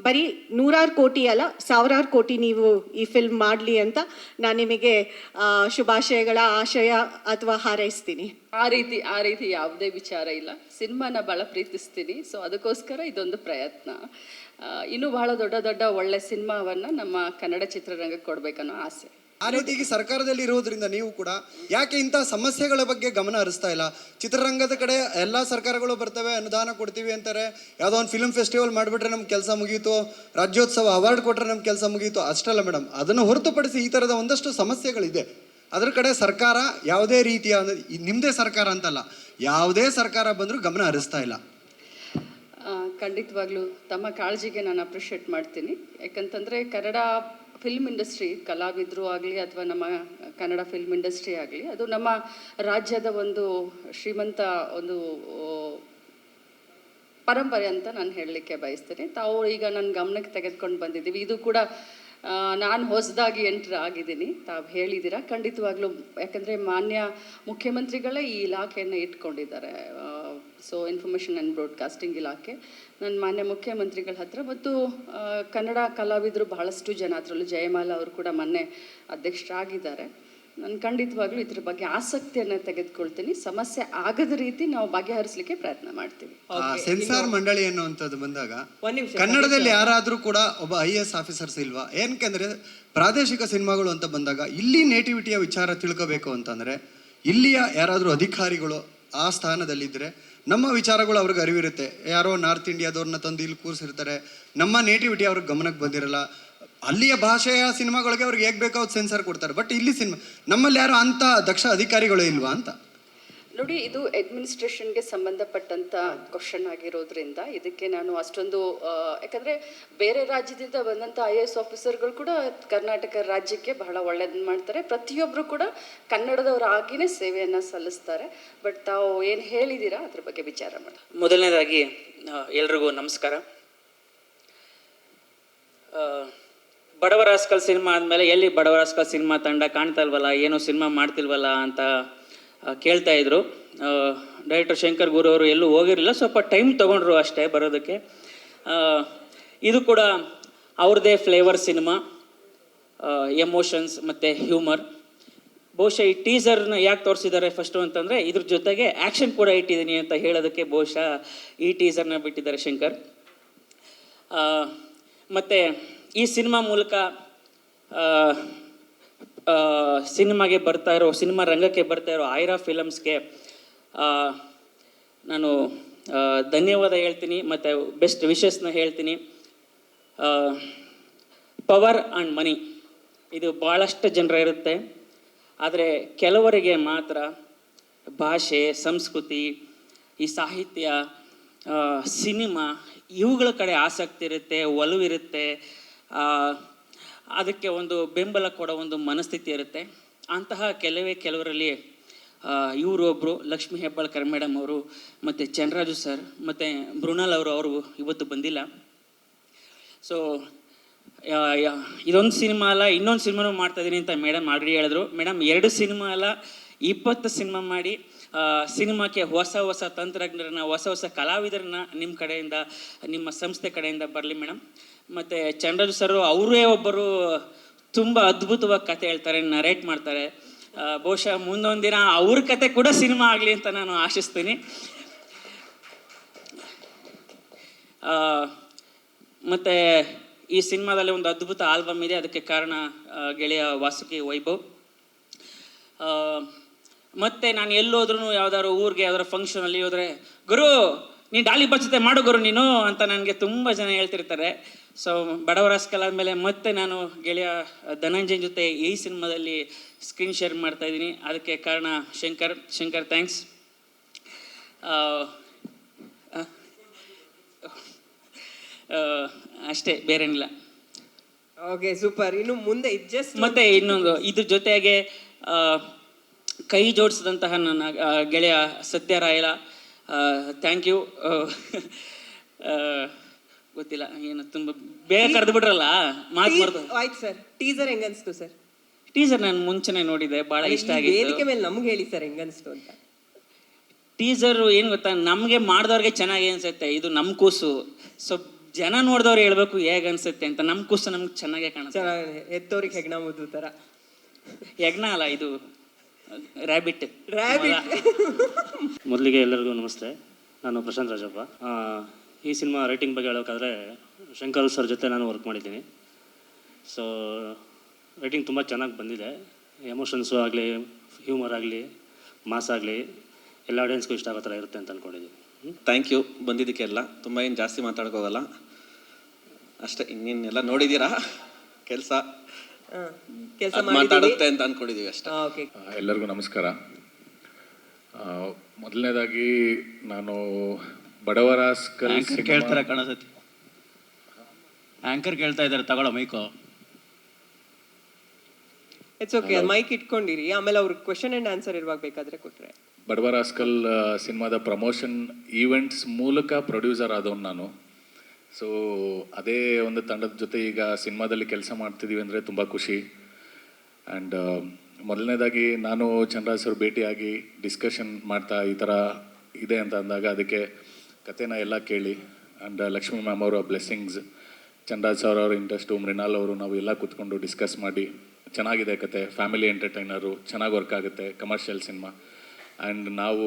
ಬರೀ 100 ಕೋಟಿ ಅಲ್ಲ, 1000 ಕೋಟಿ ನೀವು ಈ ಫಿಲ್ಮ್ ಮಾಡಲಿ ಅಂತ ನಾನು ನಿಮಗೆ ಶುಭಾಶಯಗಳ ಆಶಯ ಅಥವಾ ಹಾರೈಸ್ತೀನಿ. ಆ ರೀತಿ ಯಾವುದೇ ವಿಚಾರ ಇಲ್ಲ. ಸಿನಿಮಾನ ಭಾಳ ಪ್ರೀತಿಸ್ತೀನಿ. ಸೊ ಅದಕ್ಕೋಸ್ಕರ ಇದೊಂದು ಪ್ರಯತ್ನ. ಇನ್ನೂ ಬಹಳ ದೊಡ್ಡ ಒಳ್ಳೆ ಸಿನಿಮಾವನ್ನು ನಮ್ಮ ಕನ್ನಡ ಚಿತ್ರರಂಗಕ್ಕೆ ಕೊಡಬೇಕನ್ನೋ ಆಸೆ. ಆ ರೀತಿಯಾಗಿ ಸರ್ಕಾರದಲ್ಲಿ ಇರೋದ್ರಿಂದ ನೀವು ಕೂಡ ಯಾಕೆ ಇಂಥ ಸಮಸ್ಯೆಗಳ ಬಗ್ಗೆ ಗಮನ ಹರಿಸ್ತಾ ಇಲ್ಲ? ಚಿತ್ರರಂಗದ ಕಡೆ ಎಲ್ಲ ಸರ್ಕಾರಗಳು ಬರ್ತವೆ, ಅನುದಾನ ಕೊಡ್ತೀವಿ ಅಂತಾರೆ, ಯಾವುದೋ ಒಂದು ಫಿಲ್ಮ್ ಫೆಸ್ಟಿವಲ್ ಮಾಡಿಬಿಟ್ರೆ ನಮ್ಮ ಕೆಲಸ ಮುಗೀತು, ರಾಜ್ಯೋತ್ಸವ ಅವಾರ್ಡ್ ಕೊಟ್ಟರೆ ನಮ್ಮ ಕೆಲಸ ಮುಗೀತು, ಅಷ್ಟಲ್ಲ ಮೇಡಮ್. ಅದನ್ನು ಹೊರತುಪಡಿಸಿ ಈ ಥರದ ಒಂದಷ್ಟು ಸಮಸ್ಯೆಗಳಿದೆ. ಅದ್ರ ಕಡೆ ಸರ್ಕಾರ ಯಾವುದೇ ರೀತಿಯ, ನಿಮ್ಮದೇ ಸರ್ಕಾರ ಅಂತಲ್ಲ, ಯಾವುದೇ ಸರ್ಕಾರ ಬಂದರೂ ಗಮನ ಹರಿಸ್ತಾ ಇಲ್ಲ. ಖಂಡಿತವಾಗ್ಲೂ ತಮ್ಮ ಕಾಳಜಿಗೆ ನಾನು ಅಪ್ರಿಷಿಯೇಟ್ ಮಾಡ್ತೀನಿ. ಯಾಕಂತಂದರೆ ಕನ್ನಡ ಫಿಲ್ಮ್ ಇಂಡಸ್ಟ್ರಿ, ಕಲಾವಿದರು ಆಗಲಿ ಅಥವಾ ನಮ್ಮ ಕನ್ನಡ ಫಿಲ್ಮ್ ಇಂಡಸ್ಟ್ರಿ ಆಗಲಿ, ಅದು ನಮ್ಮ ರಾಜ್ಯದ ಒಂದು ಶ್ರೀಮಂತ ಒಂದು ಪರಂಪರೆ ಅಂತ ನಾನು ಹೇಳಲಿಕ್ಕೆ ಬಯಸ್ತೇನೆ. ತಾವು ಈಗ ನನ್ನ ಗಮನಕ್ಕೆ ತೆಗೆದುಕೊಂಡು ಬಂದಿದ್ದೀವಿ. ಇದು ಕೂಡ ನಾನು ಹೊಸದಾಗಿ ಎಂಟ್ರ್ ಆಗಿದ್ದೀನಿ, ತಾವು ಹೇಳಿದ್ದೀರಾ. ಖಂಡಿತವಾಗ್ಲೂ, ಯಾಕಂದರೆ ಮಾನ್ಯ ಮುಖ್ಯಮಂತ್ರಿಗಳೇ ಈ ಇಲಾಖೆಯನ್ನು ಇಟ್ಕೊಂಡಿದ್ದಾರೆ. ಸೊ ಇನ್ಫಾರ್ಮೇಷನ್ ಆ್ಯಂಡ್ ಬ್ರಾಡ್ಕಾಸ್ಟಿಂಗ್ ಇಲಾಖೆ ನನ್ನ ಮಾನ್ಯ ಮುಖ್ಯಮಂತ್ರಿಗಳ ಹತ್ರ ಮತ್ತು ಕನ್ನಡ ಕಲಾವಿದರು ಬಹಳಷ್ಟು ಜನ, ಅದರಲ್ಲೂ ಜಯಮಾಲಾ ಅವರು ಕೂಡ ಮೊನ್ನೆ ಅಧ್ಯಕ್ಷರಾಗಿದ್ದಾರೆ. ನಾನು ಖಂಡಿತವಾಗ್ಲೂ ಇದ್ರ ಬಗ್ಗೆ ಆಸಕ್ತಿಯನ್ನು ತೆಗೆದುಕೊಳ್ತೀನಿ. ಸಮಸ್ಯೆ ಆಗದ ರೀತಿ ನಾವು ಬಗೆಹರಿಸಲಿಕ್ಕೆ ಪ್ರಯತ್ನ ಮಾಡ್ತೀವಿ. ಸೆನ್ಸಾರ್ ಮಂಡಳಿ ಅನ್ನುವಂಥದ್ದು ಬಂದಾಗ ಒಂದ್ ನಿಮಿಷ, ಕನ್ನಡದಲ್ಲಿ ಯಾರಾದರೂ ಕೂಡ ಒಬ್ಬ IAS ಆಫೀಸರ್ಸ್ ಇಲ್ವಾ? ಏನಕ್ಕೆಂದರೆ ಪ್ರಾದೇಶಿಕ ಸಿನಿಮಾಗಳು ಅಂತ ಬಂದಾಗ ಇಲ್ಲಿ ನೇಟಿವಿಟಿಯ ವಿಚಾರ ತಿಳ್ಕೋಬೇಕು ಅಂತಂದರೆ ಇಲ್ಲಿಯ ಯಾರಾದರೂ ಅಧಿಕಾರಿಗಳು ಆ ಸ್ಥಾನದಲ್ಲಿದ್ದರೆ ನಮ್ಮ ವಿಚಾರಗಳು ಅವ್ರಿಗೆ ಅರಿವಿರುತ್ತೆ. ಯಾರೋ ನಾರ್ತ್ ಇಂಡಿಯಾದವ್ರನ್ನ ತಂದು ಇಲ್ಲಿ ಕೂರಿಸಿರ್ತಾರೆ, ನಮ್ಮ ನೇಟಿವಿಟಿ ಅವ್ರಿಗೆ ಗಮನಕ್ಕೆ ಬಂದಿರಲ್ಲ. ಅಲ್ಲಿಯ ಭಾಷೆಯ ಸಿನಿಮಾಗಳಿಗೆ ಅವ್ರಿಗೆ ಹೇಗೆ ಬೇಕೋ ಅವ್ರು ಸೆನ್ಸರ್ ಕೊಡ್ತಾರೆ. ಬಟ್ ಇಲ್ಲಿ ನಮ್ಮಲ್ಲಿ ಯಾರೋ ಅಂಥ ದಕ್ಷ ಅಧಿಕಾರಿಗಳು ಇಲ್ವಾ ಅಂತ ನೋಡಿ, ಇದು ಅಡ್ಮಿನಿಸ್ಟ್ರೇಷನ್ಗೆ ಸಂಬಂಧಪಟ್ಟಂಥ ಕ್ವಶನ್ ಆಗಿರೋದ್ರಿಂದ ಇದಕ್ಕೆ ನಾನು ಅಷ್ಟೊಂದು, ಯಾಕಂದರೆ ಬೇರೆ ರಾಜ್ಯದಿಂದ ಬಂದಂಥ IAS ಆಫೀಸರ್ಗಳು ಕೂಡ ಕರ್ನಾಟಕ ರಾಜ್ಯಕ್ಕೆ ಬಹಳ ಒಳ್ಳೇದನ್ನು ಮಾಡ್ತಾರೆ. ಪ್ರತಿಯೊಬ್ಬರು ಕೂಡ ಕನ್ನಡದವರಾಗಿಯೇ ಸೇವೆಯನ್ನು ಸಲ್ಲಿಸ್ತಾರೆ. ಬಟ್ ತಾವು ಏನು ಹೇಳಿದ್ದೀರಾ ಅದ್ರ ಬಗ್ಗೆ ವಿಚಾರ ಮಾಡಿ. ಮೊದಲನೇದಾಗಿ ಎಲ್ರಿಗೂ ನಮಸ್ಕಾರ. ಬಡವರ ರಾಸ್ಕಲ್ ಸಿನಿಮಾ ಆದಮೇಲೆ ಎಲ್ಲಿ ಬಡವರ ರಾಸ್ಕಲ್ ಸಿನಿಮಾ ತಂಡ ಕಾಣ್ತಾ ಇಲ್ವಲ್ಲ, ಏನೋ ಸಿನಿಮಾ ಮಾಡ್ತಿಲ್ವಲ್ಲ ಅಂತ ಕೇಳ್ತಾ ಇದ್ರು. ಡೈರೆಕ್ಟರ್ ಶಂಕರ್ ಗುರು ಅವರು ಎಲ್ಲೂ ಹೋಗಿರಲಿಲ್ಲ, ಸ್ವಲ್ಪ ಟೈಮ್ ತೊಗೊಂಡ್ರು ಅಷ್ಟೇ ಬರೋದಕ್ಕೆ. ಇದು ಕೂಡ ಅವ್ರದ್ದೇ ಫ್ಲೇವರ್ ಸಿನಿಮಾ, ಎಮೋಷನ್ಸ್ ಮತ್ತು ಹ್ಯೂಮರ್. ಬಹುಶಃ ಈ ಟೀಸರ್ನ ಯಾಕೆ ತೋರಿಸಿದ್ದಾರೆ ಫಸ್ಟು ಅಂತಂದರೆ ಇದ್ರ ಜೊತೆಗೆ ಆ್ಯಕ್ಷನ್ ಕೂಡ ಇಟ್ಟಿದ್ದೀನಿ ಅಂತ ಹೇಳೋದಕ್ಕೆ ಬಹುಶಃ ಈ ಟೀಸರ್ನ ಬಿಟ್ಟಿದ್ದಾರೆ ಶಂಕರ್. ಮತ್ತು ಈ ಸಿನಿಮಾ ಮೂಲಕ ಸಿನಿಮಾಗೆ ಬರ್ತಾ ಇರೋ, ಸಿನಿಮಾ ರಂಗಕ್ಕೆ ಬರ್ತಾ ಇರೋ ಆಯ್ರಾ ಫಿಲಮ್ಸ್ಗೆ ನಾನು ಧನ್ಯವಾದ ಹೇಳ್ತೀನಿ ಮತ್ತು ಬೆಸ್ಟ್ ವಿಶಸ್ನ ಹೇಳ್ತೀನಿ. ಪವರ್ ಆ್ಯಂಡ್ ಮನಿ ಇದು ಭಾಳಷ್ಟು ಜನರ ಇರುತ್ತೆ, ಆದರೆ ಕೆಲವರಿಗೆ ಮಾತ್ರ ಭಾಷೆ, ಸಂಸ್ಕೃತಿ, ಈ ಸಾಹಿತ್ಯ, ಸಿನಿಮಾ ಇವುಗಳ ಕಡೆ ಆಸಕ್ತಿ ಇರುತ್ತೆ, ಒಲವಿರುತ್ತೆ, ಅದಕ್ಕೆ ಒಂದು ಬೆಂಬಲ ಕೊಡೋ ಒಂದು ಮನಸ್ಥಿತಿ ಇರುತ್ತೆ. ಅಂತಹ ಕೆಲವರಲ್ಲಿ ಇವರು ಒಬ್ಬರು, ಲಕ್ಷ್ಮೀ ಹೆಬ್ಬಾಳ್ಕರ್ ಮೇಡಮ್ ಅವರು ಮತ್ತು ಚಂದ್ರರಾಜು ಸರ್ ಮತ್ತು ಮೃಣಾಲ್ ಅವರು ಇವತ್ತು ಬಂದಿಲ್ಲ. ಸೊ ಇದೊಂದು ಸಿನಿಮಾ ಅಲ್ಲ, ಇನ್ನೊಂದು ಸಿನಿಮಾನೂ ಮಾಡ್ತಾಯಿದ್ದೀನಿ ಅಂತ ಮೇಡಮ್ ಆಲ್ರೆಡಿ ಹೇಳಿದ್ರು. ಮೇಡಮ್ 2 ಸಿನಿಮಾ ಅಲ್ಲ 20 ಸಿನಿಮಾ ಮಾಡಿ ಸಿನಿಮಾಕ್ಕೆ ಹೊಸ ತಂತ್ರಜ್ಞರನ್ನ, ಹೊಸ ಕಲಾವಿದರನ್ನ ನಿಮ್ಮ ಕಡೆಯಿಂದ, ನಿಮ್ಮ ಸಂಸ್ಥೆ ಕಡೆಯಿಂದ ಬರಲಿ ಮೇಡಮ್. ಮತ್ತು ಚಂದ್ರರಾಜು ಸರ್ ಅವರೇ ಒಬ್ಬರು ತುಂಬ ಅದ್ಭುತವಾಗಿ ಕತೆ ಹೇಳ್ತಾರೆ, ನರೇಟ್ ಮಾಡ್ತಾರೆ. ಬಹುಶಃ ಮುಂದೊಂದು ದಿನ ಅವ್ರ ಕತೆ ಕೂಡ ಸಿನಿಮಾ ಆಗಲಿ ಅಂತ ನಾನು ಆಶಿಸ್ತೀನಿ. ಮತ್ತು ಈ ಸಿನಿಮಾದಲ್ಲಿ ಒಂದು ಅದ್ಭುತ ಆಲ್ಬಮ್ ಇದೆ, ಅದಕ್ಕೆ ಕಾರಣ ಗೆಳೆಯ ವಾಸುಕಿ ವೈಭವ್. ಮತ್ತು ನಾನು ಎಲ್ಲೋದ್ರೂ ಯಾವ್ದಾದ್ರು ಊರಿಗೆ ಯಾವ್ದಾದ್ರು ಫಂಕ್ಷನಲ್ಲಿ ಹೋದರೆ, ಗುರು ನೀನು ಡಾಲಿ ಬಚ್ಚತೆ ಮಾಡು ಗುರು ನೀನು ಅಂತ ನನಗೆ ತುಂಬ ಜನ ಹೇಳ್ತಿರ್ತಾರೆ. ಸೊ ಬಡವರ ರಾಸ್ಕಲ್ ಆದಮೇಲೆ ಮತ್ತೆ ನಾನು ಗೆಳೆಯ ಧನಂಜಯನ್ ಜೊತೆ ಈ ಸಿನಿಮಾದಲ್ಲಿ ಸ್ಕ್ರೀನ್ ಶೇರ್ ಮಾಡ್ತಾಯಿದ್ದೀನಿ. ಅದಕ್ಕೆ ಕಾರಣ ಶಂಕರ್ ಥ್ಯಾಂಕ್ಸ್. ಅಷ್ಟೇ, ಬೇರೇನಿಲ್ಲ. Okay, super. ಇನ್ನು ಮುಂದೆ ಮತ್ತೆ ಇನ್ನೊಂದು ಇದ್ರ ಜೊತೆಗೆ ಕೈ ಜೋಡಿಸಿದಂತಹ ನನ್ನ ಗೆಳೆಯ ಸತ್ಯ ರಾಯಲ, ಥ್ಯಾಂಕ್ ಯು. ಗೊತ್ತಿಲ್ಲ ಏನು ತುಂಬ ಬೇಗ ಕರೆದು ಬಿಟ್ರಲ್ಲ ಮಾತು. ಆಯ್ತು ಸರ್, ಟೀಸರ್ ಹೆಂಗನ್ಸ್ತು ಸರ್? ಟೀಸರ್ ನಾನು ಮುಂಚೆನೆ ನೋಡಿದೆ, ಭಾಳ ಇಷ್ಟ ಆಗಿದೆ. ವೇದಿಕೆ ಮೇಲೆ ನಮ್ಗೆ ಹೇಳಿ ಸರ್ ಹೆಂಗನ್ಸ್ತು ಅಂತ. ಟೀಸರು ಏನು ಗೊತ್ತಾ, ನಮಗೆ ಮಾಡಿದವ್ರಿಗೆ ಚೆನ್ನಾಗಿ ಅನ್ಸುತ್ತೆ, ಇದು ನಮ್ಮ ಕೂಸು. ಸೊ ಜನ ನೋಡಿದವ್ರು ಹೇಳ್ಬೇಕು ಹೇಗೆ ಅನ್ಸುತ್ತೆ ಅಂತ. ನಮ್ಮ ಕೂಸು ನಮ್ಗೆ ಚೆನ್ನಾಗೇ ಕಾಣುತ್ತೆ. ಚೆನ್ನಾಗಿ ಹೆತ್ತೋರಿಗೆ ಹೆಗ್ಣ ಮುದ್ದು ಥರ. ಹೆಗ್ಣ ಅಲ್ಲ, ಇದು ರ್ಯಾಬಿಟ್. ಮೊದಲಿಗೆ ಎಲ್ಲರಿಗೂ ನಮಸ್ತೆ. ನಾನು ಪ್ರಶಾಂತ್ ರಾಜಪ್ಪ. ಈ ಸಿನಿಮಾ ರೈಟಿಂಗ್ ಬಗ್ಗೆ ಹೇಳಬೇಕಾದ್ರೆ ಶಂಕರ್ ಸರ್ ಜೊತೆ ನಾನು ವರ್ಕ್ ಮಾಡಿದ್ದೀನಿ. ಸೊ ರೈಟಿಂಗ್ ತುಂಬ ಚೆನ್ನಾಗಿ ಬಂದಿದೆ. ಎಮೋಷನ್ಸು ಆಗಲಿ, ಹ್ಯೂಮರ್ ಆಗಲಿ, ಮಾಸ್ ಆಗಲಿ ಎಲ್ಲ ಆಡಿಯನ್ಸ್ಗೂ ಇಷ್ಟ ಆಗೋ ಥರ ಇರುತ್ತೆ ಅಂತ ಅಂದ್ಕೊಂಡಿದ್ದೀವಿ. ಥ್ಯಾಂಕ್ ಯು ಬಂದಿದ್ದಕ್ಕೆಲ್ಲ. ತುಂಬ ಏನು ಜಾಸ್ತಿ ಮಾತಾಡ್ಕೋಗಲ್ಲ ಅಷ್ಟೇ. ಇನ್ನೇನೆಲ್ಲ ನೋಡಿದ್ದೀರಾ, ಕೆಲಸ ಮಾತಾಡುತ್ತೆ ಅಂತ ಅಂದ್ಕೊಂಡಿದ್ದೀವಿ ಅಷ್ಟೇ. ಎಲ್ಲರಿಗೂ ನಮಸ್ಕಾರ. ಮೊದಲನೇದಾಗಿ ನಾನು ಬಡವರ ಕೇಳ್ತಾರೆ ಕಾಣಿಸುತ್ತೆ. ಆ್ಯಂಕರ್ ಕೇಳ್ತಾ ಇದ್ದಾರೆ, ತಗೊಳ್ಳೋ ಮೈಕು. ಇಟ್ಸ್ ಓಕೆ, ಮೈಕ್ ಇಟ್ಕೊಂಡಿರಿ, ಆಮೇಲೆ ಅವ್ರಿಗೆ ಕ್ವೆಶನ್ ಆ್ಯಂಡ್ ಆನ್ಸರ್ ಇರುವಾಗ ಬೇಕಾದರೆ ಕೊಟ್ಟರೆ. ಬಡವರ ಆಸ್ಕಲ್ ಸಿನಿಮಾದ ಪ್ರಮೋಷನ್ ಈವೆಂಟ್ಸ್ ಮೂಲಕ ಪ್ರೊಡ್ಯೂಸರ್ ಆದವನು ನಾನು. ಸೊ ಅದೇ ಒಂದು ತಂಡದ ಜೊತೆ ಈಗ ಸಿನಿಮಾದಲ್ಲಿ ಕೆಲಸ ಮಾಡ್ತಿದ್ದೀವಿ ಅಂದರೆ ತುಂಬ ಖುಷಿ. ಆ್ಯಂಡ್ ಮೊದಲನೇದಾಗಿ ನಾನು ಚಂದ್ರರಾಜ್ ಸರ್ ಭೇಟಿಯಾಗಿ ಡಿಸ್ಕಷನ್ ಮಾಡ್ತಾ ಈ ಥರ ಇದೆ ಅಂತ ಅಂದಾಗ ಅದಕ್ಕೆ ಕಥೆನ ಎಲ್ಲ ಕೇಳಿ, ಆ್ಯಂಡ್ ಲಕ್ಷ್ಮೀ ಮ್ಯಾಮ್ ಅವರ ಬ್ಲೆಸ್ಸಿಂಗ್ಸ್, ಚಂದ್ರರಾಜ್ ಸರ್ ಅವರ ಇಂಟ್ರೆಸ್ಟು, ಮೃಣಾಲ್ ಅವರು, ನಾವು ಎಲ್ಲ ಕೂತ್ಕೊಂಡು ಡಿಸ್ಕಸ್ ಮಾಡಿ ಚೆನ್ನಾಗಿದೆ ಕತೆ, ಫ್ಯಾಮಿಲಿ ಎಂಟರ್ಟೈನರು, ಚೆನ್ನಾಗಿ ವರ್ಕ್ ಆಗುತ್ತೆ, ಕಮರ್ಷಿಯಲ್ ಸಿನಿಮಾ. ಆ್ಯಂಡ್ ನಾವು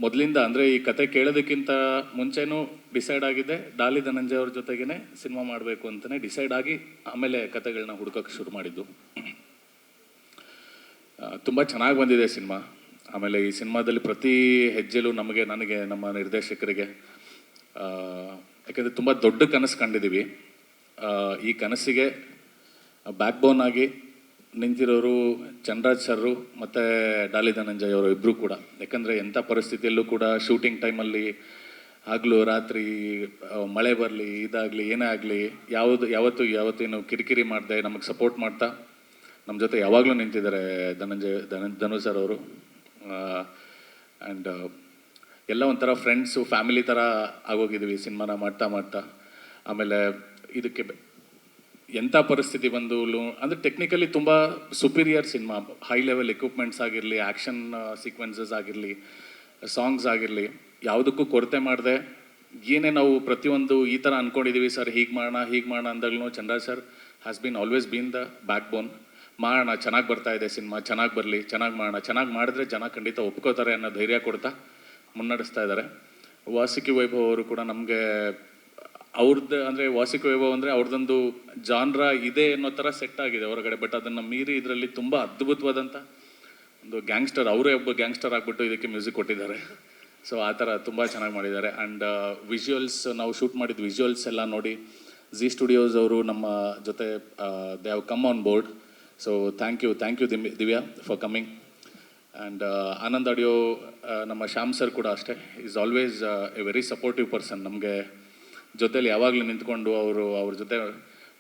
ಮೊದಲಿಂದ ಅಂದರೆ ಈ ಕತೆ ಕೇಳೋದಕ್ಕಿಂತ ಮುಂಚೆನೂ ಡಿಸೈಡ್ ಆಗಿದೆ ಡಾಲಿ ಧನಂಜಯ ಅವ್ರ ಜೊತೆಗೇ ಸಿನಿಮಾ ಮಾಡಬೇಕು ಅಂತಲೇ ಡಿಸೈಡ್ ಆಗಿ ಆಮೇಲೆ ಕತೆಗಳನ್ನ ಹುಡುಕೋಕ್ಕೆ ಶುರು ಮಾಡಿದ್ದು. ತುಂಬ ಚೆನ್ನಾಗಿ ಬಂದಿದೆ ಸಿನಿಮಾ. ಆಮೇಲೆ ಈ ಸಿನಿಮಾದಲ್ಲಿ ಪ್ರತಿ ಹೆಜ್ಜೆಲೂ ನನಗೆ ನಮ್ಮ ನಿರ್ದೇಶಕರಿಗೆ, ಯಾಕೆಂದರೆ ತುಂಬ ದೊಡ್ಡ ಕನಸು ಕಂಡಿದ್ದೀವಿ. ಈ ಕನಸಿಗೆ ಬ್ಯಾಕ್ ಬೋನ್ ಆಗಿ ನಿಂತಿರೋರು ಚಂದ್ರರಾಜ್ ಸರ್ರು ಮತ್ತು ಡಾಲಿ ಧನಂಜಯ್ ಅವರು ಇಬ್ಬರು ಕೂಡ. ಯಾಕಂದರೆ ಎಂಥ ಪರಿಸ್ಥಿತಿಯಲ್ಲೂ ಕೂಡ ಶೂಟಿಂಗ್ ಟೈಮಲ್ಲಿ ಹಗಲು ರಾತ್ರಿ ಮಳೆ ಬರಲಿ, ಇದಾಗಲಿ, ಏನೇ ಆಗಲಿ, ಯಾವತ್ತೇನು ಕಿರಿಕಿರಿ ಮಾಡದೆ ನಮಗೆ ಸಪೋರ್ಟ್ ಮಾಡ್ತಾ ನಮ್ಮ ಜೊತೆ ಯಾವಾಗಲೂ ನಿಂತಿದ್ದಾರೆ ಧನು ಸರ್ ಅವರು. ಆ್ಯಂಡ್ ಎಲ್ಲ ಒಂಥರ ಫ್ರೆಂಡ್ಸು, ಫ್ಯಾಮಿಲಿ ಥರ ಆಗೋಗಿದ್ದೀವಿ ಸಿನಿಮಾನ ಮಾಡ್ತಾ. ಆಮೇಲೆ ಇದಕ್ಕೆ ಎಂಥ ಪರಿಸ್ಥಿತಿ ಬಂದು ಅಂದರೆ ಟೆಕ್ನಿಕಲಿ ತುಂಬ superior cinema. High level equipments ಆಗಿರಲಿ, ಆ್ಯಕ್ಷನ್ ಸೀಕ್ವೆನ್ಸಸ್ ಆಗಿರಲಿ, ಸಾಂಗ್ಸ್ ಆಗಿರಲಿ, ಯಾವುದಕ್ಕೂ ಕೊರತೆ ಮಾಡಿದೆ. ಏನೇ ನಾವು ಪ್ರತಿಯೊಂದು ಈ ಥರ ಅಂದ್ಕೊಂಡಿದ್ದೀವಿ ಸರ್, ಹೀಗೆ ಮಾಡೋಣ ಅಂದಾಗಲೂ Chandraraj sir has been always been the backbone. ಮಾಡೋಣ, ಚೆನ್ನಾಗಿ ಬರ್ತಾ ಇದೆ ಸಿನಿಮಾ, ಚೆನ್ನಾಗಿ ಬರಲಿ, ಚೆನ್ನಾಗಿ ಮಾಡಿದ್ರೆ ಜನ ಖಂಡಿತ ಒಪ್ಕೋತಾರೆ ಅನ್ನೋ ಧೈರ್ಯ ಕೊಡ್ತಾ ಮುನ್ನಡೆಸ್ತಾ ಇದ್ದಾರೆ. ವಾಸುಕಿ ವೈಭವ್ ಅವರು ಕೂಡ ನಮಗೆ ಅವ್ರದ್ದು ಅಂದರೆ ವಾಸುಕಿ ವೈಭವ್ ಅಂದರೆ ಅವ್ರದ್ದೊಂದು ಜಾನ್ರ ಇದೆ ಅನ್ನೋ ಥರ ಸೆಟ್ ಆಗಿದೆ ಹೊರಗಡೆ. ಬಟ್ ಅದನ್ನು ಮೀರಿ ಇದರಲ್ಲಿ ತುಂಬ ಅದ್ಭುತವಾದಂಥ ಒಂದು ಗ್ಯಾಂಗ್ಸ್ಟರ್, ಅವರೇ ಒಬ್ಬ ಗ್ಯಾಂಗ್ಸ್ಟರ್ ಆಗಿಬಿಟ್ಟು ಇದಕ್ಕೆ ಮ್ಯೂಸಿಕ್ ಕೊಟ್ಟಿದ್ದಾರೆ. ಸೊ ಆ ಥರ ತುಂಬ ಚೆನ್ನಾಗಿ ಮಾಡಿದ್ದಾರೆ. ಆ್ಯಂಡ್ ವಿಜುವಲ್ಸ್, ನಾವು ಶೂಟ್ ಮಾಡಿದ ವಿಜುವಲ್ಸ್ ಎಲ್ಲ ನೋಡಿ ಜಿ ಸ್ಟುಡಿಯೋಸ್ ಅವರು ನಮ್ಮ ಜೊತೆ they have come on board. So thank you Divya for coming. And Anand audio ನಮ್ಮ ಶ್ಯಾಮ್ ಸರ್ ಕೂಡ ಅಷ್ಟೇ, is always a very supportive person. ನಮಗೆ ಜೊತೇಲಿ ಯಾವಾಗಲೂ ನಿಂತ್ಕೊಂಡು ಅವ್ರ ಜೊತೆ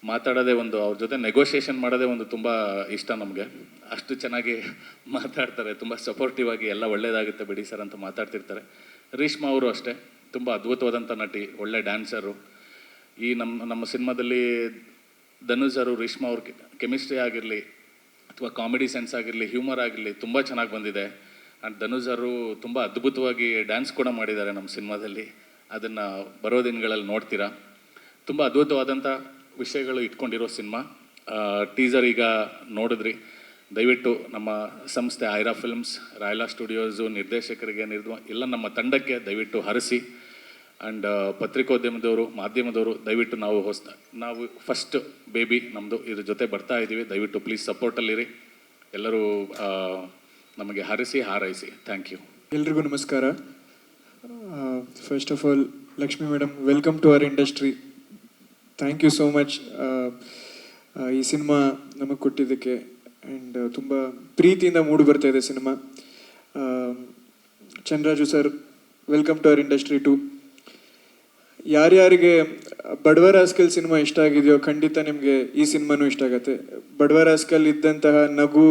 ಮಾತಾಡೋದೇ ಒಂದು, ಅವ್ರ ಜೊತೆ ನೆಗೋಷಿಯೇಷನ್ ಮಾಡೋದೇ ಒಂದು ತುಂಬ ಇಷ್ಟ ನಮಗೆ. ಅಷ್ಟು ಚೆನ್ನಾಗಿ ಮಾತಾಡ್ತಾರೆ, ತುಂಬ ಸಪೋರ್ಟಿವ್ ಆಗಿ ಎಲ್ಲ ಒಳ್ಳೇದಾಗುತ್ತೆ ಬಿಡಿ ಸರ್ ಅಂತ ಮಾತಾಡ್ತಿರ್ತಾರೆ. ರೇಷ್ಮಾ ಅವರು ಅಷ್ಟೇ, ತುಂಬ ಅದ್ಭುತವಾದಂಥ ನಟಿ, ಒಳ್ಳೆ ಡ್ಯಾನ್ಸರು. ಈ ನಮ್ಮ ಸಿನಿಮಾದಲ್ಲಿ ಧನುಷರು, ರೇಷ್ಮಾ ಅವ್ರ ಕೆಮಿಸ್ಟ್ರಿ ಆಗಿರಲಿ ಅಥವಾ ಕಾಮಿಡಿ ಸೆನ್ಸ್ ಆಗಿರಲಿ, ಹ್ಯೂಮರ್ ಆಗಿರಲಿ ತುಂಬ ಚೆನ್ನಾಗಿ ಬಂದಿದೆ. ಆ್ಯಂಡ್ ಧನುಷರು ತುಂಬ ಅದ್ಭುತವಾಗಿ ಡ್ಯಾನ್ಸ್ ಕೂಡ ಮಾಡಿದ್ದಾರೆ ನಮ್ಮ ಸಿನಿಮಾದಲ್ಲಿ. ಅದನ್ನು ಬರೋ ದಿನಗಳಲ್ಲಿ ನೋಡ್ತೀರಾ. ತುಂಬ ಅದ್ಭುತವಾದಂಥ ವಿಷಯಗಳು ಇಟ್ಕೊಂಡಿರೋ ಸಿನಿಮಾ. ಟೀಸರ್ ಈಗ ನೋಡಿದ್ರಿ. ದಯವಿಟ್ಟು ನಮ್ಮ ಸಂಸ್ಥೆ ಐರಾ ಫಿಲ್ಮ್ಸ್, ರಾಯಲಾ ಸ್ಟುಡಿಯೋಸು, ನಿರ್ದೇಶಕರಿಗೆ, ಎಲ್ಲ ನಮ್ಮ ತಂಡಕ್ಕೆ ದಯವಿಟ್ಟು ಹರಿಸಿ. ಆ್ಯಂಡ್ ಪತ್ರಿಕೋದ್ಯಮದವರು, ಮಾಧ್ಯಮದವರು ದಯವಿಟ್ಟು ನಾವು ಫಸ್ಟ್ ಬೇಬಿ ನಮ್ಮದು ಇದ್ರ ಜೊತೆ ಬರ್ತಾ ಇದ್ದೀವಿ. ದಯವಿಟ್ಟು ಪ್ಲೀಸ್ ಸಪೋರ್ಟಲ್ಲಿರಿ. ಎಲ್ಲರೂ ನಮಗೆ ಹರಿಸಿ ಹಾರೈಸಿ. Thank you. ಎಲ್ರಿಗೂ ನಮಸ್ಕಾರ. First of all, Lakshmi madam, welcome to our industry. Thank you so much ಈ ಸಿನಿಮಾ ನಮಗೆ ಕೊಟ್ಟಿದ್ದಕ್ಕೆ. ಆ್ಯಂಡ್ ತುಂಬ ಪ್ರೀತಿಯಿಂದ ಮೂಡಿ ಬರ್ತಾ ಇದೆ cinema. Chandraraju sir, welcome to our industry too. ಯಾರ್ಯಾರಿಗೆ ಬಡವರ ಆಸ್ಕಲ್ ಸಿನಿಮಾ ಇಷ್ಟ ಆಗಿದೆಯೋ ಖಂಡಿತ ನಿಮಗೆ ಈ ಸಿನಿಮಾನೂ ಇಷ್ಟ ಆಗುತ್ತೆ. ಬಡವರ ಆಸ್ಕಲ್ ಇದ್ದಂತಹ ನಗು,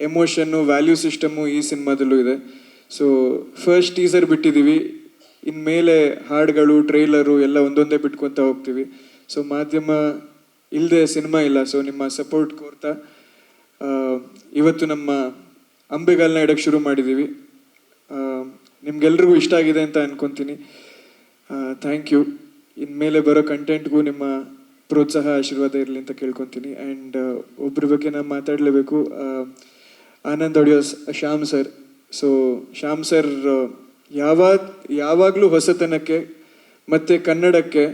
ಎಮೋಷನ್ನು, ವ್ಯಾಲ್ಯೂ ಸಿಸ್ಟಮು ಈ ಸಿನಿಮಾದಲ್ಲೂ ಇದೆ. ಸೊ ಫಸ್ಟ್ ಟೀಸರ್ ಬಿಟ್ಟಿದ್ದೀವಿ, ಇನ್ಮೇಲೆ ಹಾಡುಗಳು, ಟ್ರೈಲರು ಎಲ್ಲ ಒಂದೊಂದೇ ಬಿಟ್ಕೊತಾ ಹೋಗ್ತೀವಿ. ಸೊ ಮಾಧ್ಯಮ ಇಲ್ಲದೆ ಸಿನಿಮಾ ಇಲ್ಲ. ಸೊ ನಿಮ್ಮ ಸಪೋರ್ಟ್ ಕೋರ್ತಾ ಇವತ್ತು ನಮ್ಮ ಅಂಬೆಗಾಲನ್ನ ಇಡಕ್ಕೆ ಶುರು ಮಾಡಿದ್ದೀವಿ. ನಿಮ್ಗೆಲ್ರಿಗೂ ಇಷ್ಟ ಆಗಿದೆ ಅಂತ ಅನ್ಕೊತೀನಿ. Thank you. ಇನ್ಮೇಲೆ ಬರೋ ಕಂಟೆಂಟ್ಗೂ ನಿಮ್ಮ ಪ್ರೋತ್ಸಾಹ, ಆಶೀರ್ವಾದ ಇರಲಿ ಅಂತ ಕೇಳ್ಕೊತೀನಿ. ಆ್ಯಂಡ್ ಒಬ್ಬರ ಬಗ್ಗೆ ನಾನು ಮಾತಾಡಲೇಬೇಕು. Anand audio Shyam sir. So Shyam sir ಯಾವಾಗಲೂ ಹೊಸತನಕ್ಕೆ ಮತ್ತು ಕನ್ನಡಕ್ಕೆ